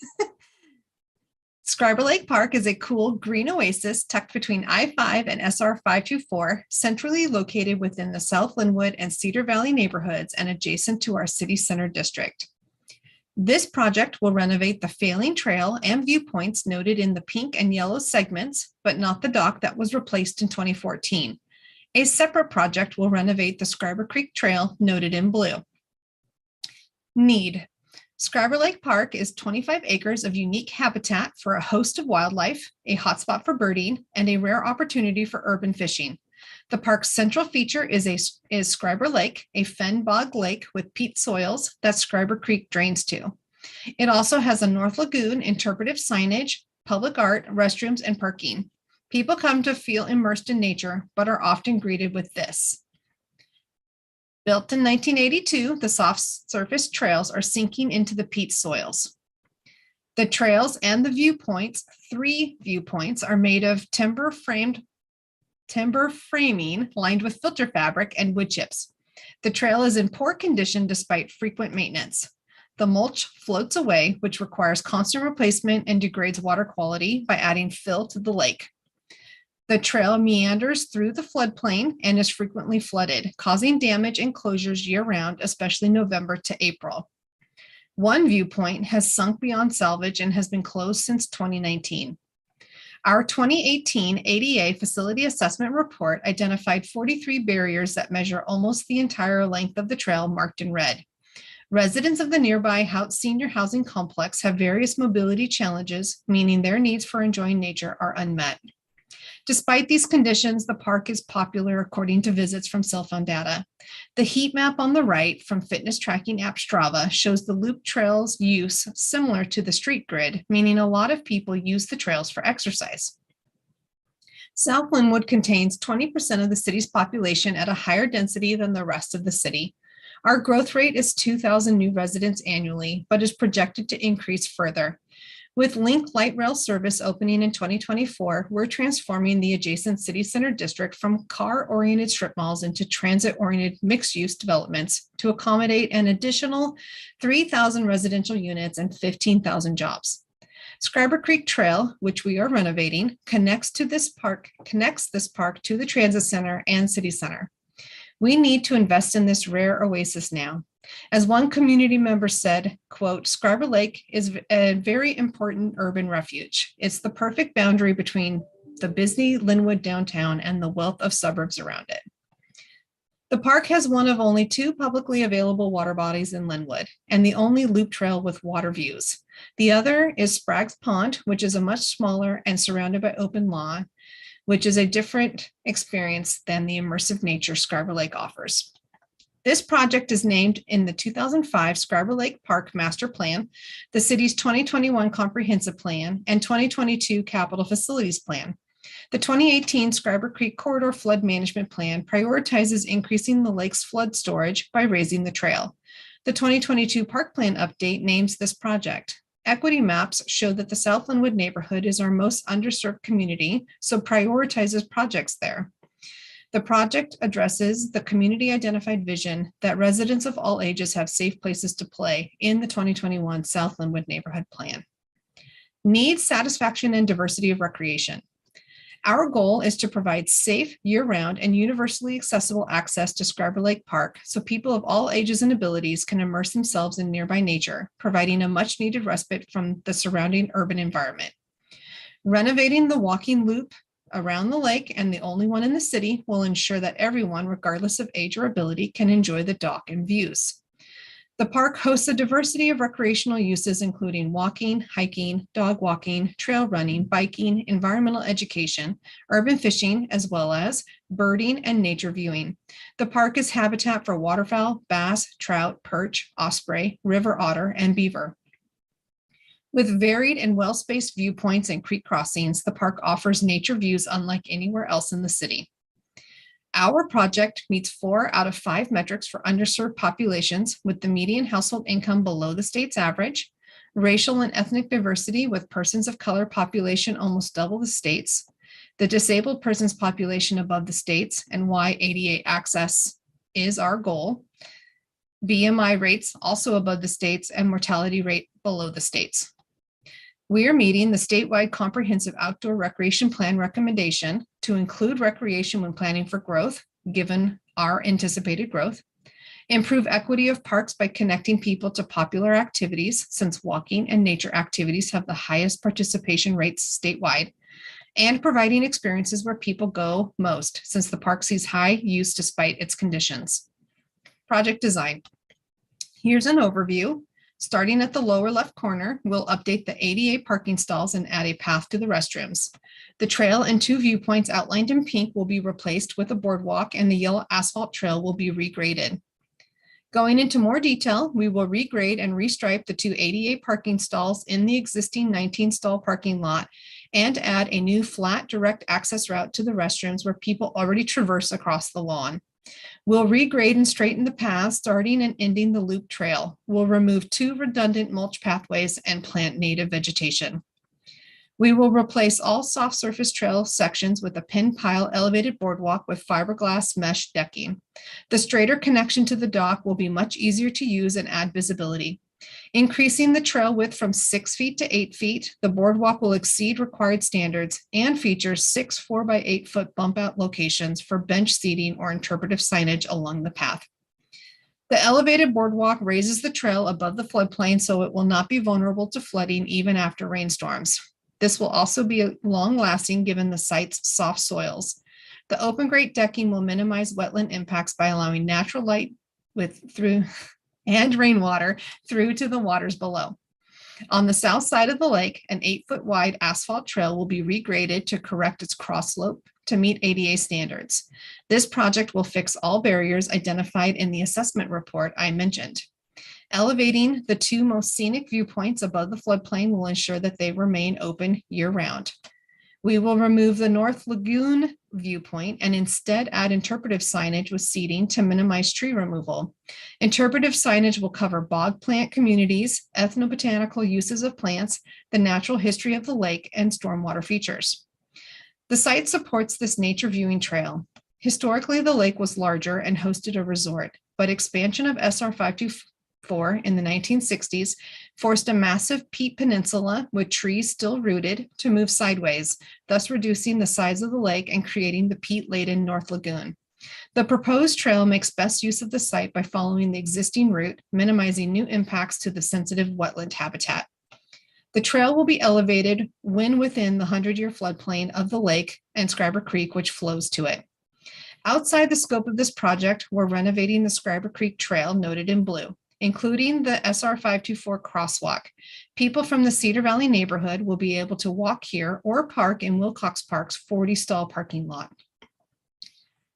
Scriber Lake Park is a cool green oasis tucked between I-5 and SR 524, centrally located within the South Linwood and Cedar Valley neighborhoods and adjacent to our city center district. This project will renovate the failing trail and viewpoints noted in the pink and yellow segments, but not the dock that was replaced in 2014. A separate project will renovate the Scriber Creek Trail noted in blue. Need. Scriber Lake Park is 25 acres of unique habitat for a host of wildlife, a hotspot for birding, and a rare opportunity for urban fishing. The park's central feature is Scriber Lake, a fen bog lake with peat soils that Scriber Creek drains to. It also has a North Lagoon, interpretive signage, public art, restrooms, and parking. People come to feel immersed in nature, but are often greeted with this. Built in 1982, the soft surface trails are sinking into the peat soils. The trails and the viewpoints, 3 viewpoints, are made of timber framing lined with filter fabric and wood chips. The trail is in poor condition despite frequent maintenance. The mulch floats away, which requires constant replacement and degrades water quality by adding fill to the lake. The trail meanders through the floodplain and is frequently flooded, causing damage and closures year-round, especially November to April. One viewpoint has sunk beyond salvage and has been closed since 2019. Our 2018 ADA Facility Assessment Report identified 43 barriers that measure almost the entire length of the trail marked in red. Residents of the nearby senior housing complex have various mobility challenges, meaning their needs for enjoying nature are unmet. Despite these conditions, the park is popular according to visits from cell phone data. The heat map on the right from fitness tracking app Strava shows the loop trails use similar to the street grid, meaning a lot of people use the trails for exercise. South Linwood contains 20% of the city's population at a higher density than the rest of the city. Our growth rate is 2,000 new residents annually, but is projected to increase further. With Link Light Rail service opening in 2024, we're transforming the adjacent city center district from car-oriented strip malls into transit-oriented mixed-use developments to accommodate an additional 3,000 residential units and 15,000 jobs. Scriber Creek Trail, which we are renovating, connects this park to the transit center and city center. We need to invest in this rare oasis now. As one community member said, quote, Scriber Lake is a very important urban refuge. It's the perfect boundary between the busy Linwood downtown and the wealth of suburbs around it. The park has one of only 2 publicly available water bodies in Linwood and the only loop trail with water views. The other is Sprague's Pond, which is a much smaller and surrounded by open lawn, which is a different experience than the immersive nature Scarborough Lake offers. This project is named in the 2005 Scarborough Lake Park Master Plan, the city's 2021 Comprehensive Plan, and 2022 Capital Facilities Plan. The 2018 Scarborough Creek Corridor Flood Management Plan prioritizes increasing the lake's flood storage by raising the trail. The 2022 Park Plan update names this project. Equity maps show that the South Linwood neighborhood is our most underserved community, so prioritizes projects there. The project addresses the community identified vision that residents of all ages have safe places to play in the 2021 South Linwood Neighborhood Plan. Needs, satisfaction, and diversity of recreation. Our goal is to provide safe, year-round, and universally accessible access to Scarborough Lake Park so people of all ages and abilities can immerse themselves in nearby nature, providing a much-needed respite from the surrounding urban environment. Renovating the walking loop around the lake, and the only one in the city, will ensure that everyone, regardless of age or ability, can enjoy the dock and views. The park hosts a diversity of recreational uses, including walking, hiking, dog walking, trail running, biking, environmental education, urban fishing, as well as birding and nature viewing. The park is habitat for waterfowl, bass, trout, perch, osprey, river otter, and beaver. With varied and well-spaced viewpoints and creek crossings, the park offers nature views unlike anywhere else in the city. Our project meets 4 out of 5 metrics for underserved populations with the median household income below the state's average, racial and ethnic diversity with persons of color population almost double the state's, the disabled persons population above the state's, and why ADA access is our goal, BMI rates also above the state's, and mortality rate below the state's. We are meeting the statewide comprehensive outdoor recreation plan recommendation to include recreation when planning for growth, given our anticipated growth, improve equity of parks by connecting people to popular activities, since walking and nature activities have the highest participation rates statewide, and providing experiences where people go most, since the park sees high use despite its conditions. Project design. Here's an overview. Starting at the lower left corner, we'll update the ADA parking stalls and add a path to the restrooms. The trail and 2 viewpoints outlined in pink will be replaced with a boardwalk, and the yellow asphalt trail will be regraded. Going into more detail, we will regrade and restripe the 2 ADA parking stalls in the existing 19-stall parking lot and add a new flat direct access route to the restrooms where people already traverse across the lawn. We'll regrade and straighten the paths, starting and ending the loop trail. We'll remove 2 redundant mulch pathways and plant native vegetation. We will replace all soft surface trail sections with a pin pile elevated boardwalk with fiberglass mesh decking. The straighter connection to the dock will be much easier to use and add visibility. Increasing the trail width from 6 feet to 8 feet, the boardwalk will exceed required standards and features 6 4x8 foot bump out locations for bench seating or interpretive signage along the path. The elevated boardwalk raises the trail above the floodplain so it will not be vulnerable to flooding even after rainstorms. This will also be long lasting given the site's soft soils. The open grate decking will minimize wetland impacts by allowing natural light and rainwater through to the waters below. On the south side of the lake, an 8-foot wide asphalt trail will be regraded to correct its cross slope to meet ADA standards. This project will fix all barriers identified in the assessment report I mentioned. Elevating the 2 most scenic viewpoints above the floodplain will ensure that they remain open year-round. We will remove the North Lagoon viewpoint and instead add interpretive signage with seating to minimize tree removal. Interpretive signage will cover bog plant communities, ethnobotanical uses of plants, the natural history of the lake, and stormwater features. The site supports this nature viewing trail. Historically, the lake was larger and hosted a resort, but expansion of SR 524 in the 1960s forced a massive peat peninsula with trees still rooted to move sideways, thus reducing the size of the lake and creating the peat-laden North Lagoon. The proposed trail makes best use of the site by following the existing route, minimizing new impacts to the sensitive wetland habitat. The trail will be elevated when within the 100-year floodplain of the lake and Scarborough Creek, which flows to it. Outside the scope of this project, we're renovating the Scriber Creek Trail noted in blue, including the SR 524 crosswalk. People from the Cedar Valley neighborhood will be able to walk here or park in Wilcox Park's 40 stall parking lot.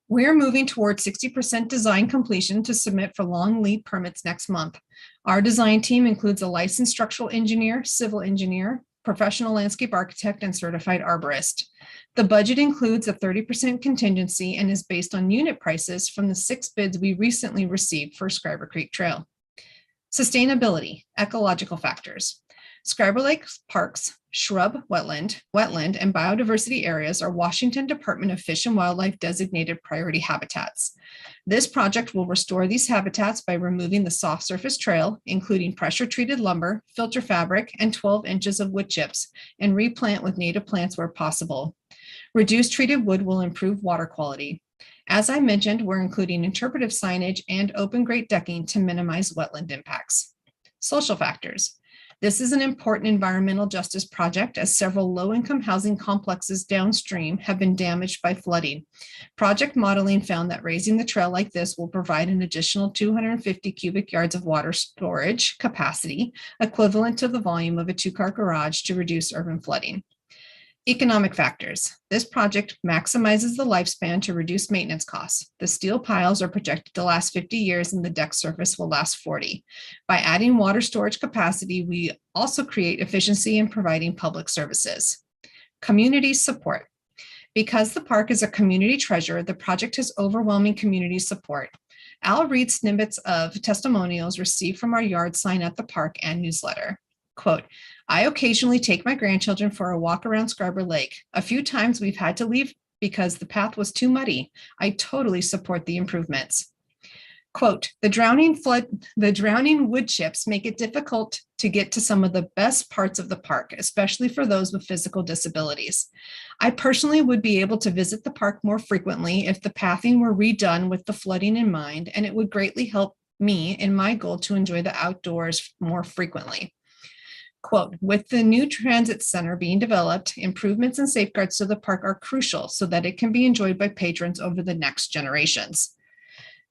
We're moving towards 60% design completion to submit for long lead permits next month. Our design team includes a licensed structural engineer, civil engineer, professional landscape architect, and certified arborist. The budget includes a 30% contingency and is based on unit prices from the 6 bids we recently received for Scriber Creek Trail. Sustainability, ecological factors. Scriber Lake Park's shrub, wetland, and biodiversity areas are Washington Department of Fish and Wildlife designated priority habitats. This project will restore these habitats by removing the soft surface trail, including pressure-treated lumber, filter fabric, and 12 inches of wood chips, and replant with native plants where possible. Reduced treated wood will improve water quality. As I mentioned, we're including interpretive signage and open grate decking to minimize wetland impacts. Social factors. This is an important environmental justice project as several low-income housing complexes downstream have been damaged by flooding. Project modeling found that raising the trail like this will provide an additional 250 cubic yards of water storage capacity, equivalent to the volume of a 2-car garage, to reduce urban flooding. Economic factors. This project maximizes the lifespan to reduce maintenance costs. The steel piles are projected to last 50 years and the deck surface will last 40. By adding water storage capacity, we also create efficiency in providing public services. Community support. Because the park is a community treasure, the project has overwhelming community support. I'll read snippets of testimonials received from our yard sign at the park and newsletter. Quote, I occasionally take my grandchildren for a walk around Scriber Lake. A few times we've had to leave because the path was too muddy. I totally support the improvements. Quote, the drowning wood chips make it difficult to get to some of the best parts of the park, especially for those with physical disabilities. I personally would be able to visit the park more frequently if the pathing were redone with the flooding in mind, and it would greatly help me in my goal to enjoy the outdoors more frequently. Quote, with the new transit center being developed, improvements and safeguards to the park are crucial so that it can be enjoyed by patrons over the next generations.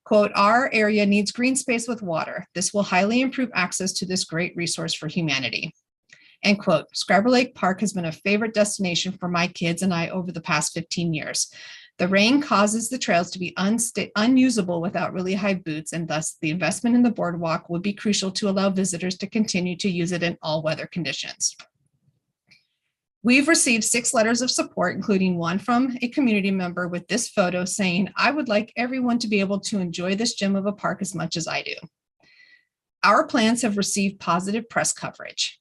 Quote, our area needs green space with water. This will highly improve access to this great resource for humanity. End quote. Scriber Lake Park has been a favorite destination for my kids and I over the past 15 years. The rain causes the trails to be unusable without really high boots, and thus the investment in the boardwalk would be crucial to allow visitors to continue to use it in all weather conditions. We've received 6 letters of support, including one from a community member with this photo saying, I would like everyone to be able to enjoy this gem of a park as much as I do. Our plans have received positive press coverage.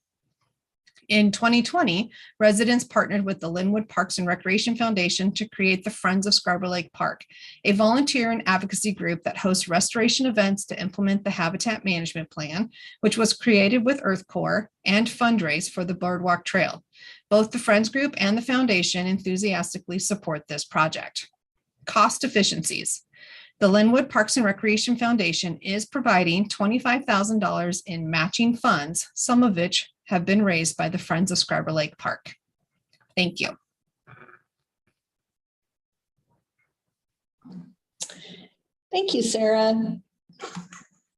In 2020, residents partnered with the Linwood Parks and Recreation Foundation to create the Friends of Scriber Lake Park, a volunteer and advocacy group that hosts restoration events to implement the habitat management plan, which was created with Earth Corps, and fundraise for the Boardwalk Trail. Both the Friends group and the foundation enthusiastically support this project. Cost efficiencies. The Linwood Parks and Recreation Foundation is providing $25,000 in matching funds, some of which have been raised by the Friends of Scriber Lake Park. Thank you. Thank you, Sarah. I'm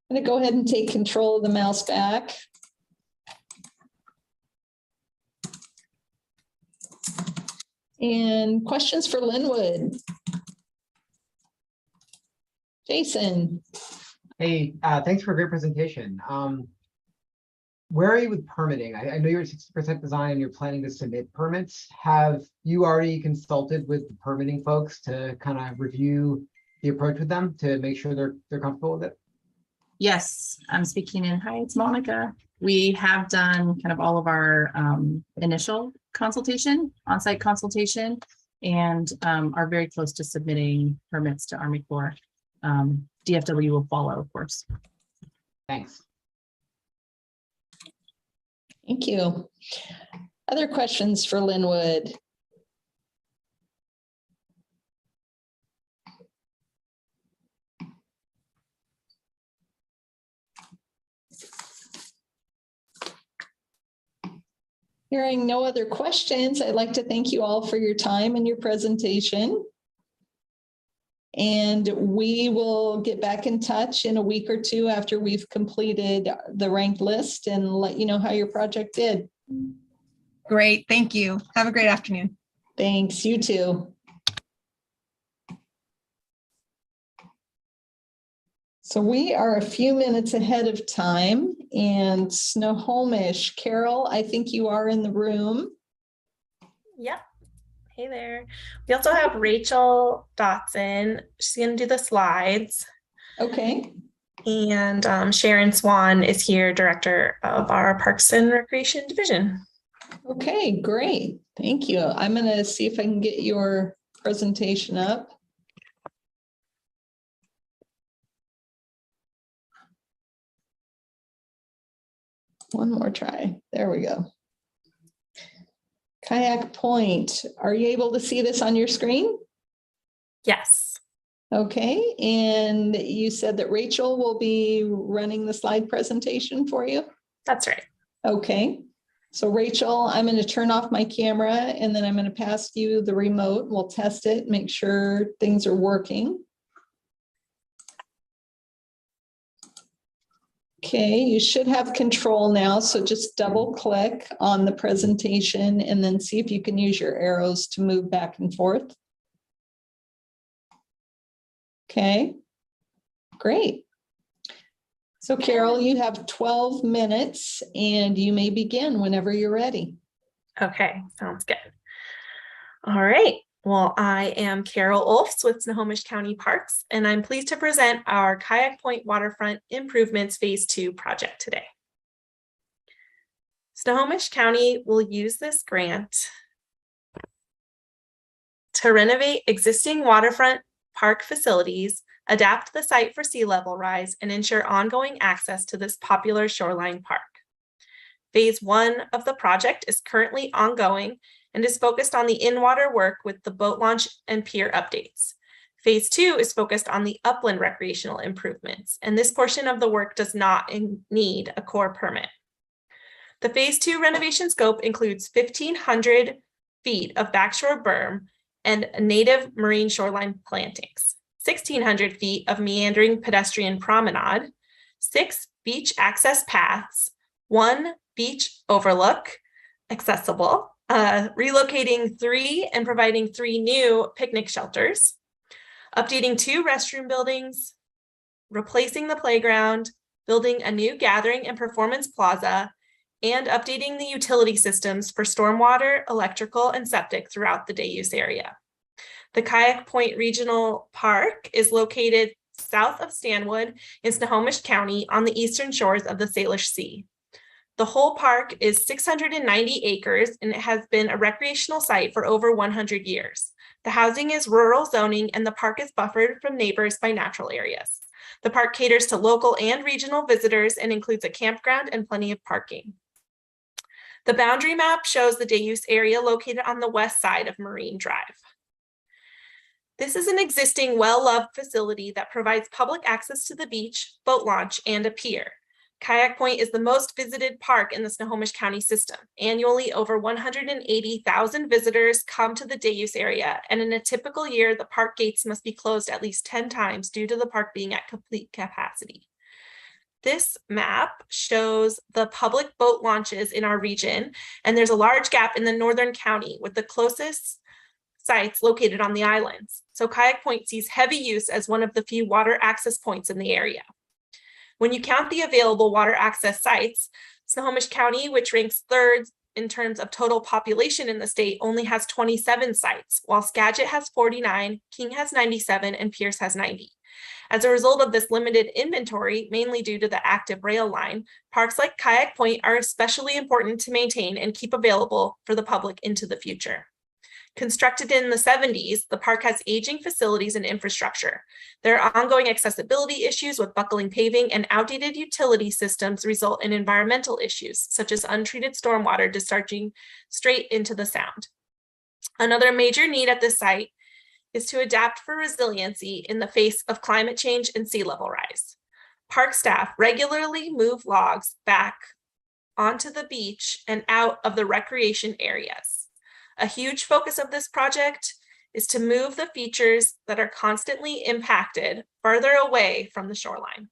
going to go ahead and take control of the mouse back. And questions for Linwood? Jason. Hey, thanks for a great presentation. Where are you with permitting? I know you're at 60% design and you're planning to submit permits. Have you already consulted with the permitting folks to kind of review the approach with them to make sure they're comfortable with it? Yes, I'm speaking in. Hi, it's Monica. We have done kind of all of our initial consultation, on-site consultation, and are very close to submitting permits to Army Corps. DFW will follow, of course. Thanks. Thank you. Other questions for Linwood? Hearing no other questions, I'd like to thank you all for your time and your presentation. And we will get back in touch in a week or two after we've completed the ranked list and let you know how your project did. Great. Thank you. Have a great afternoon. Thanks. You too. So we are a few minutes ahead of time, and Snohomish, Carol, I think you are in the room. Yep. Hey there. We also have Rachel Dotson. She's going to do the slides. Okay. And Sharon Swan is here, Director of our Parks and Recreation Division. Okay, great. Thank you. I'm going to see if I can get your presentation up. One more try. There we go. Kayak Point, are you able to see this on your screen? Yes. Okay, and you said that Rachel will be running the slide presentation for you? That's right. Okay, so Rachel, I'm going to turn off my camera and then I'm going to pass you the remote. We'll test it, make sure things are working. Okay, you should have control now, so just double click on the presentation and then see if you can use your arrows to move back and forth. Okay, great. So Carol, you have 12 minutes and you may begin whenever you're ready. Okay, sounds good. All right. Well, I am Carol Olfs with Snohomish County Parks, and I'm pleased to present our Kayak Point Waterfront Improvements Phase 2 project today. Snohomish County will use this grant to renovate existing waterfront park facilities, adapt the site for sea level rise, and ensure ongoing access to this popular shoreline park. Phase 1 of the project is currently ongoing and is focused on the in-water work with the boat launch and pier updates. Phase 2 is focused on the upland recreational improvements, and this portion of the work does not need a core permit. The Phase 2 renovation scope includes 1,500 feet of backshore berm and native marine shoreline plantings, 1,600 feet of meandering pedestrian promenade, 6 beach access paths, 1 beach overlook accessible, relocating 3 and providing 3 new picnic shelters, updating 2 restroom buildings, replacing the playground, building a new gathering and performance plaza, and updating the utility systems for stormwater, electrical, and septic throughout the day use area. The Kayak Point Regional Park is located south of Stanwood in Snohomish County on the eastern shores of the Salish Sea. The whole park is 690 acres and it has been a recreational site for over 100 years. The housing is rural zoning and the park is buffered from neighbors by natural areas. The park caters to local and regional visitors and includes a campground and plenty of parking. The boundary map shows the day use area located on the west side of Marine Drive. This is an existing well-loved facility that provides public access to the beach, boat launch, and a pier. Kayak Point is the most visited park in the Snohomish County system. Annually, over 180,000 visitors come to the day use area, and in a typical year, the park gates must be closed at least 10 times due to the park being at complete capacity. This map shows the public boat launches in our region, and there's a large gap in the northern county with the closest sites located on the islands. So Kayak Point sees heavy use as one of the few water access points in the area. When you count the available water access sites, Snohomish County, which ranks 3rd in terms of total population in the state, only has 27 sites, while Skagit has 49, King has 97, and Pierce has 90. As a result of this limited inventory, mainly due to the active rail line, parks like Kayak Point are especially important to maintain and keep available for the public into the future. Constructed in the 70s, the park has aging facilities and infrastructure. There are ongoing accessibility issues with buckling paving, and outdated utility systems result in environmental issues, such as untreated stormwater discharging straight into the sound. Another major need at this site is to adapt for resiliency in the face of climate change and sea level rise. Park staff regularly move logs back onto the beach and out of the recreation areas. A huge focus of this project is to move the features that are constantly impacted further away from the shoreline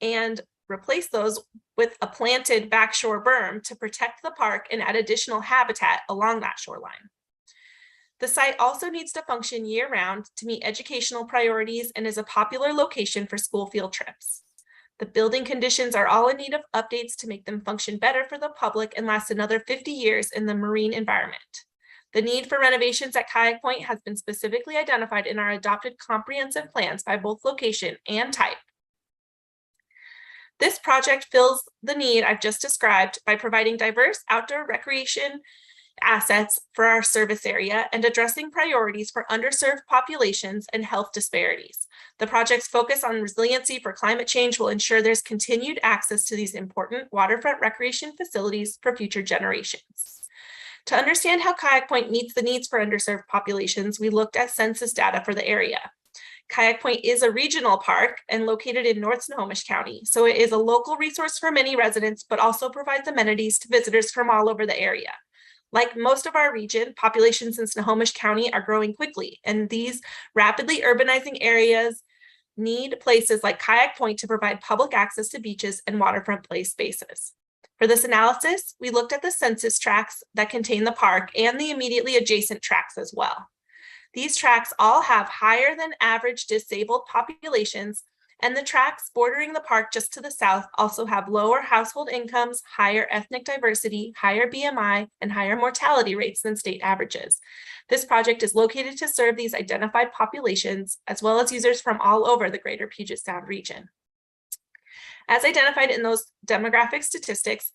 and replace those with a planted backshore berm to protect the park and add additional habitat along that shoreline. The site also needs to function year-round to meet educational priorities and is a popular location for school field trips. The building conditions are all in need of updates to make them function better for the public and last another 50 years in the marine environment. The need for renovations at Kayak Point has been specifically identified in our adopted comprehensive plans by both location and type. This project fills the need I've just described by providing diverse outdoor recreation assets for our service area and addressing priorities for underserved populations and health disparities. The project's focus on resiliency for climate change will ensure there's continued access to these important waterfront recreation facilities for future generations. To understand how Kayak Point meets the needs for underserved populations, we looked at census data for the area. Kayak Point is a regional park and located in North Snohomish County, so it is a local resource for many residents, but also provides amenities to visitors from all over the area. Like most of our region, populations in Snohomish County are growing quickly, and these rapidly urbanizing areas need places like Kayak Point to provide public access to beaches and waterfront play spaces. For this analysis, we looked at the census tracts that contain the park and the immediately adjacent tracts as well. These tracts all have higher than average disabled populations, and the tracts bordering the park just to the south also have lower household incomes, higher ethnic diversity, higher BMI, and higher mortality rates than state averages. This project is located to serve these identified populations, as well as users from all over the greater Puget Sound region. As identified in those demographic statistics,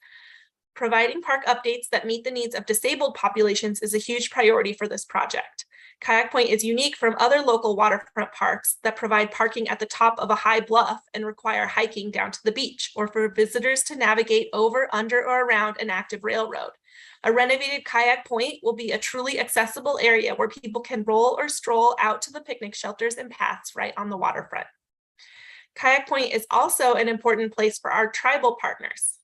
providing park updates that meet the needs of disabled populations is a huge priority for this project. Kayak Point is unique from other local waterfront parks that provide parking at the top of a high bluff and require hiking down to the beach, or for visitors to navigate over, under, or around an active railroad. A renovated Kayak Point will be a truly accessible area where people can roll or stroll out to the picnic shelters and paths right on the waterfront. Kayak Point is also an important place for our tribal partners.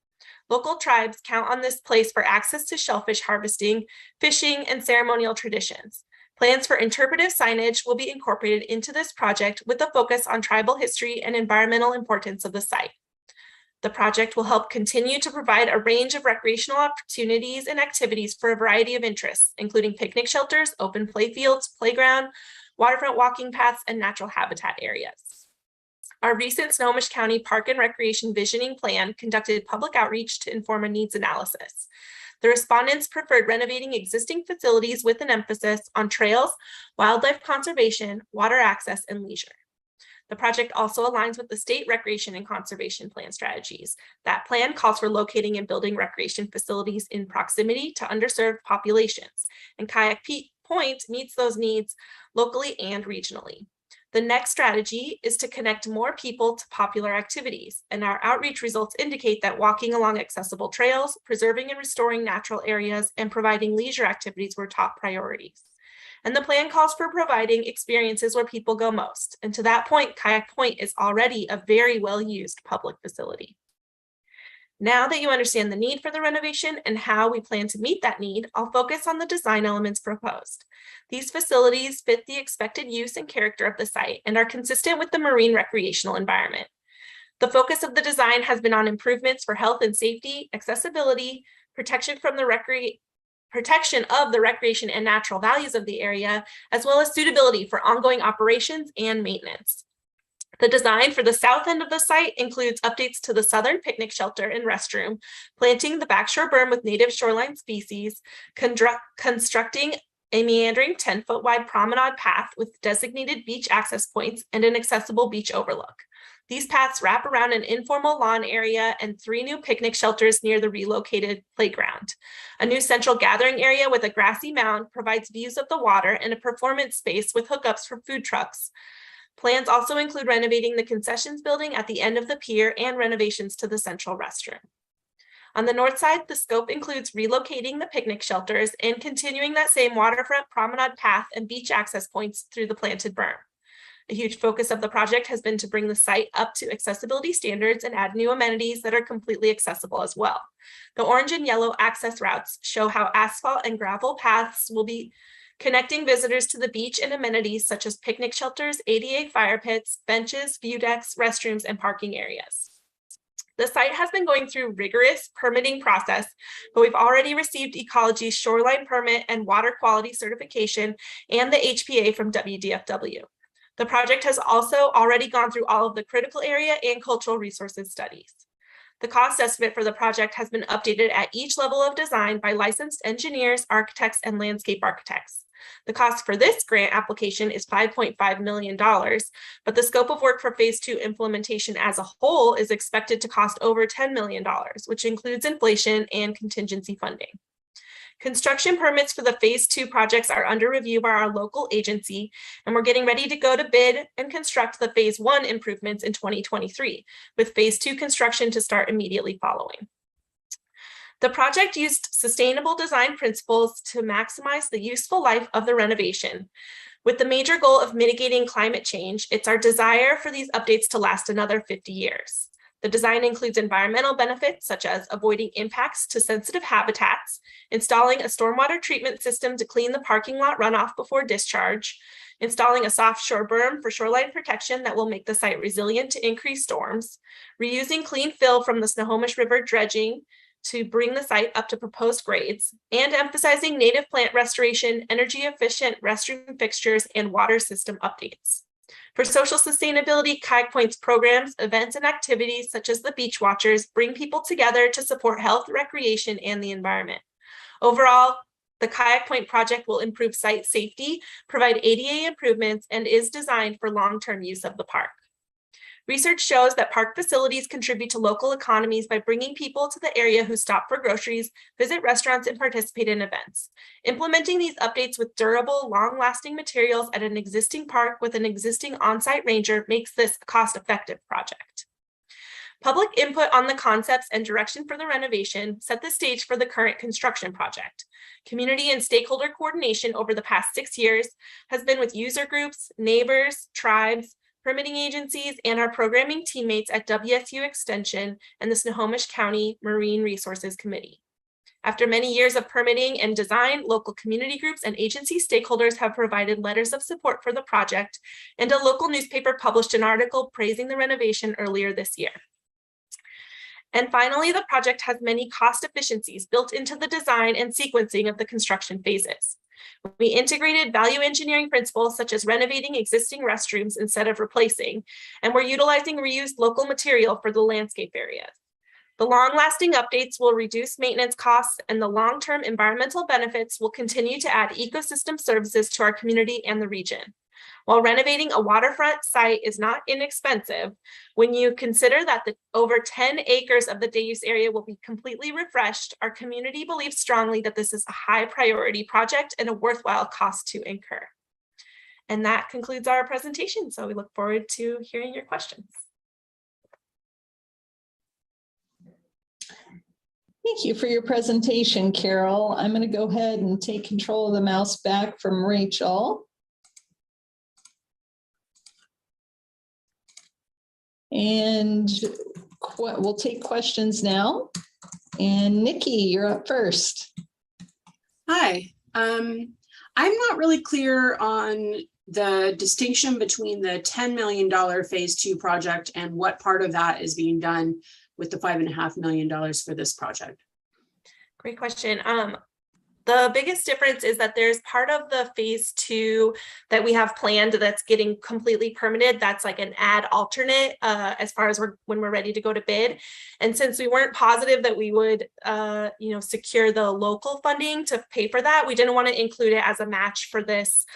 Local tribes count on this place for access to shellfish harvesting, fishing, and ceremonial traditions. Plans for interpretive signage will be incorporated into this project with a focus on tribal history and environmental importance of the site. The project will help continue to provide a range of recreational opportunities and activities for a variety of interests, including picnic shelters, open play fields, playground, waterfront walking paths, and natural habitat areas. Our recent Snohomish County Park and Recreation Visioning Plan conducted public outreach to inform a needs analysis. The respondents preferred renovating existing facilities with an emphasis on trails, wildlife conservation, water access, and leisure. The project also aligns with the state recreation and conservation plan strategies. That plan calls for locating and building recreation facilities in proximity to underserved populations, and Kayak Point meets those needs locally and regionally. The next strategy is to connect more people to popular activities, and our outreach results indicate that walking along accessible trails, preserving and restoring natural areas, and providing leisure activities were top priorities. And the plan calls for providing experiences where people go most. And to that point, Kayak Point is already a very well-used public facility. Now that you understand the need for the renovation and how we plan to meet that need, I'll focus on the design elements proposed. These facilities fit the expected use and character of the site and are consistent with the marine recreational environment. The focus of the design has been on improvements for health and safety, accessibility, protection of the recreation and natural values of the area, as well as suitability for ongoing operations and maintenance. The design for the south end of the site includes updates to the southern picnic shelter and restroom, planting the backshore berm with native shoreline species, constructing a meandering 10-foot wide promenade path with designated beach access points and an accessible beach overlook. These paths wrap around an informal lawn area and 3 new picnic shelters near the relocated playground. A new central gathering area with a grassy mound provides views of the water and a performance space with hookups for food trucks. Plans also include renovating the concessions building at the end of the pier and renovations to the central restroom. On the north side, the scope includes relocating the picnic shelters and continuing that same waterfront promenade path and beach access points through the planted berm. A huge focus of the project has been to bring the site up to accessibility standards and add new amenities that are completely accessible as well. The orange and yellow access routes show how asphalt and gravel paths will be connecting visitors to the beach and amenities such as picnic shelters, ADA fire pits, benches, view decks, restrooms, and parking areas. The site has been going through rigorous permitting process, but we've already received Ecology's shoreline permit and water quality certification and the HPA from WDFW. The project has also already gone through all of the critical area and cultural resources studies. The cost estimate for the project has been updated at each level of design by licensed engineers, architects, and landscape architects. The cost for this grant application is $5.5 million, but the scope of work for phase 2 implementation as a whole is expected to cost over $10 million, which includes inflation and contingency funding. Construction permits for the phase 2 projects are under review by our local agency, and we're getting ready to go to bid and construct the phase 1 improvements in 2023, with phase 2 construction to start immediately following. The project used sustainable design principles to maximize the useful life of the renovation. With the major goal of mitigating climate change, it's our desire for these updates to last another 50 years. The design includes environmental benefits such as avoiding impacts to sensitive habitats, installing a stormwater treatment system to clean the parking lot runoff before discharge, installing a soft shore berm for shoreline protection that will make the site resilient to increased storms, reusing clean fill from the Snohomish River dredging to bring the site up to proposed grades, and emphasizing native plant restoration, energy efficient restroom fixtures, and water system updates. For social sustainability, Kayak Point's programs, events, and activities such as the Beach Watchers bring people together to support health, recreation, and the environment. Overall, the Kayak Point project will improve site safety, provide ADA improvements, and is designed for long-term use of the park. Research shows that park facilities contribute to local economies by bringing people to the area who stop for groceries, visit restaurants, and participate in events. Implementing these updates with durable, long-lasting materials at an existing park with an existing on-site ranger makes this a cost-effective project. Public input on the concepts and direction for the renovation set the stage for the current construction project. Community and stakeholder coordination over the past 6 years has been with user groups, neighbors, tribes, permitting agencies, and our programming teammates at WSU Extension and the Snohomish County Marine Resources Committee. After many years of permitting and design, local community groups and agency stakeholders have provided letters of support for the project, and a local newspaper published an article praising the renovation earlier this year. And finally, the project has many cost efficiencies built into the design and sequencing of the construction phases. We integrated value engineering principles such as renovating existing restrooms instead of replacing, and we're utilizing reused local material for the landscape areas. The long-lasting updates will reduce maintenance costs, and the long-term environmental benefits will continue to add ecosystem services to our community and the region. While renovating a waterfront site is not inexpensive, when you consider that the over 10 acres of the day use area will be completely refreshed, our community believes strongly that this is a high priority project and a worthwhile cost to incur. And that concludes our presentation. So we look forward to hearing your questions. Thank you for your presentation, Carol. I'm going to go ahead and take control of the mouse back from Rachel. And we'll take questions now. And Nikki, you're up first. Hi, I'm not really clear on the distinction between the $10 million phase 2 project and what part of that is being done with the $5.5 million for this project. Great question. The biggest difference is that there's part of the phase 2 that we have planned that's getting completely permitted. That's like an add alternate as far as when we're ready to go to bid. And since we weren't positive that we would, secure the local funding to pay for that, we didn't want to include it as a match for this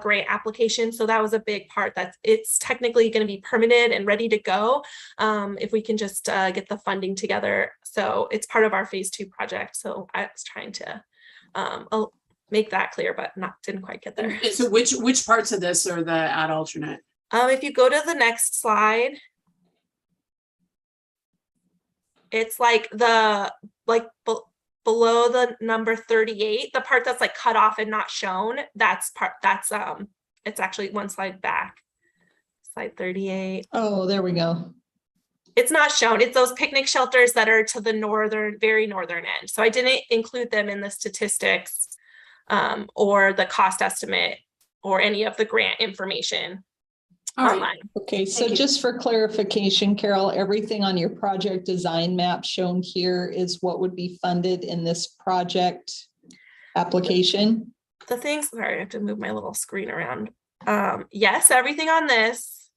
grant application. So that was a big part that it's technically going to be permitted and ready to go if we can just get the funding together. So it's part of our phase 2 project. So I was trying to I'll make that clear, but didn't quite get there. So which parts of this are the add alternate? If you go to the next slide, it's like below the number 38, the part that's like cut off and not shown. It's actually one slide back. Slide 38. Oh, there we go. It's not shown. It's those picnic shelters that are to the very northern end. So I didn't include them in the statistics or the cost estimate or any of the grant information All right. online. Okay, so Thank you. just for clarification, Carol, everything on your project design map shown here is what would be funded in this project application? The things, sorry, I have to move my little screen around. Yes, everything on this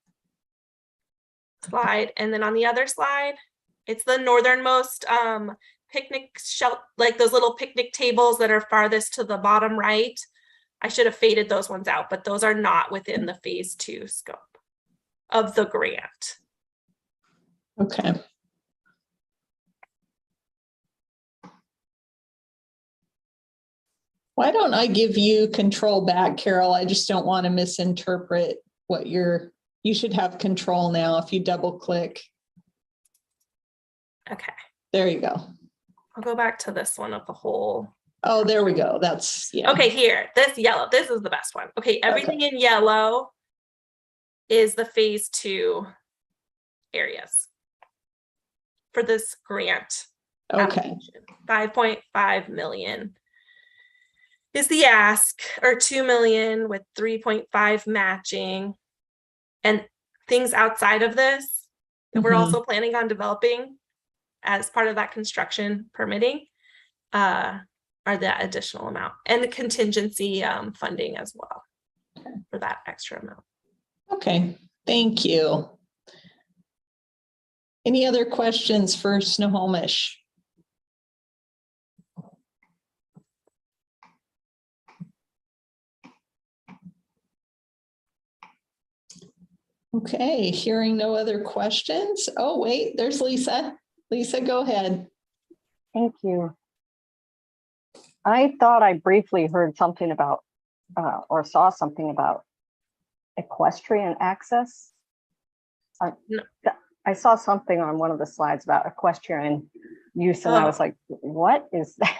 slide, and then on the other slide, it's the northernmost picnic shelf, like those little picnic tables that are farthest to the bottom right. I should have faded those ones out, but those are not within the phase 2 scope of the grant. Okay. Why don't I give you control back, Carol? I just don't want to misinterpret what you should have control now if you double click. Okay, There you go. I'll go back to this one of the whole. Oh, there we go. That's, yeah. Okay, here, this yellow, this is the best one. Okay, everything in yellow is the phase 2 areas for this grant. Okay. 5.5 million is the ask, or 2 million with 3.5 matching. And things outside of this that we're also planning on developing as part of that construction permitting are that additional amount, and the contingency funding as well for that extra amount. Okay, thank you. Any other questions for Snohomish? Okay, hearing no other questions. Oh, wait, there's Lisa. Lisa, go ahead. Thank you. I thought I briefly heard something about or saw something about equestrian access. I saw something on one of the slides about equestrian use, and I was like, what is that?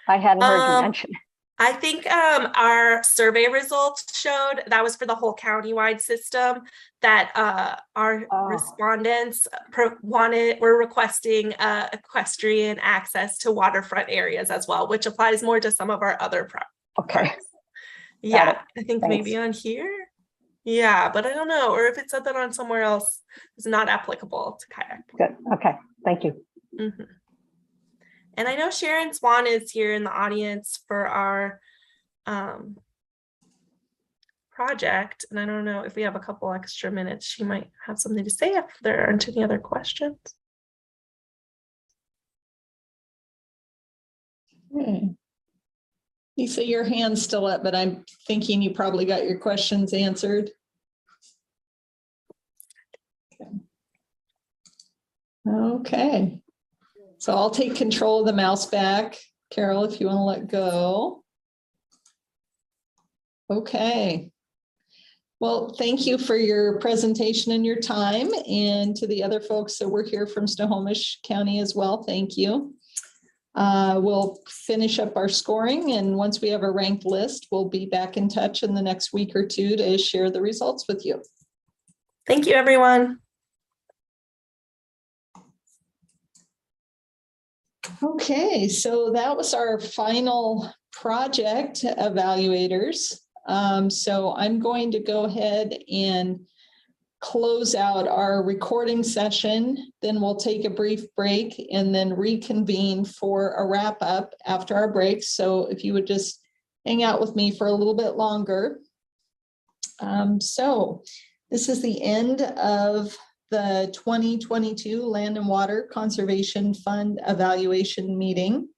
I hadn't heard you mention it. I think our survey results showed that was for the whole countywide system, that our respondents were requesting equestrian access to waterfront areas as well, which applies more to some of our other projects. Yeah, I think maybe on here. Yeah, but I don't know, or if it said that on somewhere else, it's not applicable to kayak. Good. Okay. Thank you. Mm-hmm. And I know Sharon Swan is here in the audience for our project. And I don't know if we have a couple extra minutes, she might have something to say if there aren't any other questions. Lisa, your hand's still up, but I'm thinking you probably got your questions answered. Okay. So I'll take control of the mouse back. Carol, if you want to let go. Okay. Well, thank you for your presentation and your time, and to the other folks that were here from Snohomish County as well, thank you. We'll finish up our scoring, and once we have a ranked list, we'll be back in touch in the next week or two to share the results with you. Thank you, everyone. Okay, so that was our final project evaluators. So I'm going to go ahead and close out our recording session. Then we'll take a brief break and then reconvene for a wrap up after our break. So if you would just hang out with me for a little bit longer. So this is the end of the 2022 Land and Water Conservation Fund evaluation meeting.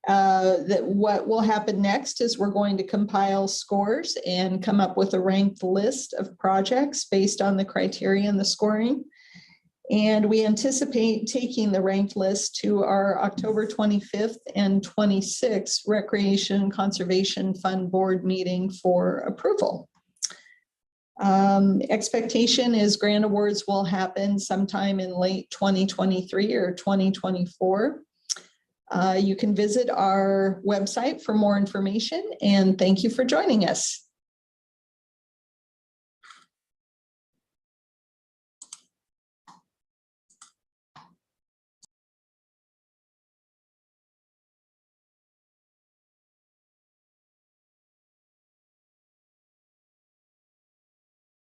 What will happen next is we're going to compile scores and come up with a ranked list of projects based on the criteria and the scoring. And we anticipate taking the ranked list to our October 25th and 26th Recreation Conservation Fund Board meeting for approval. Expectation is grant awards will happen sometime in late 2023 or 2024. You can visit our website for more information, and thank you for joining us.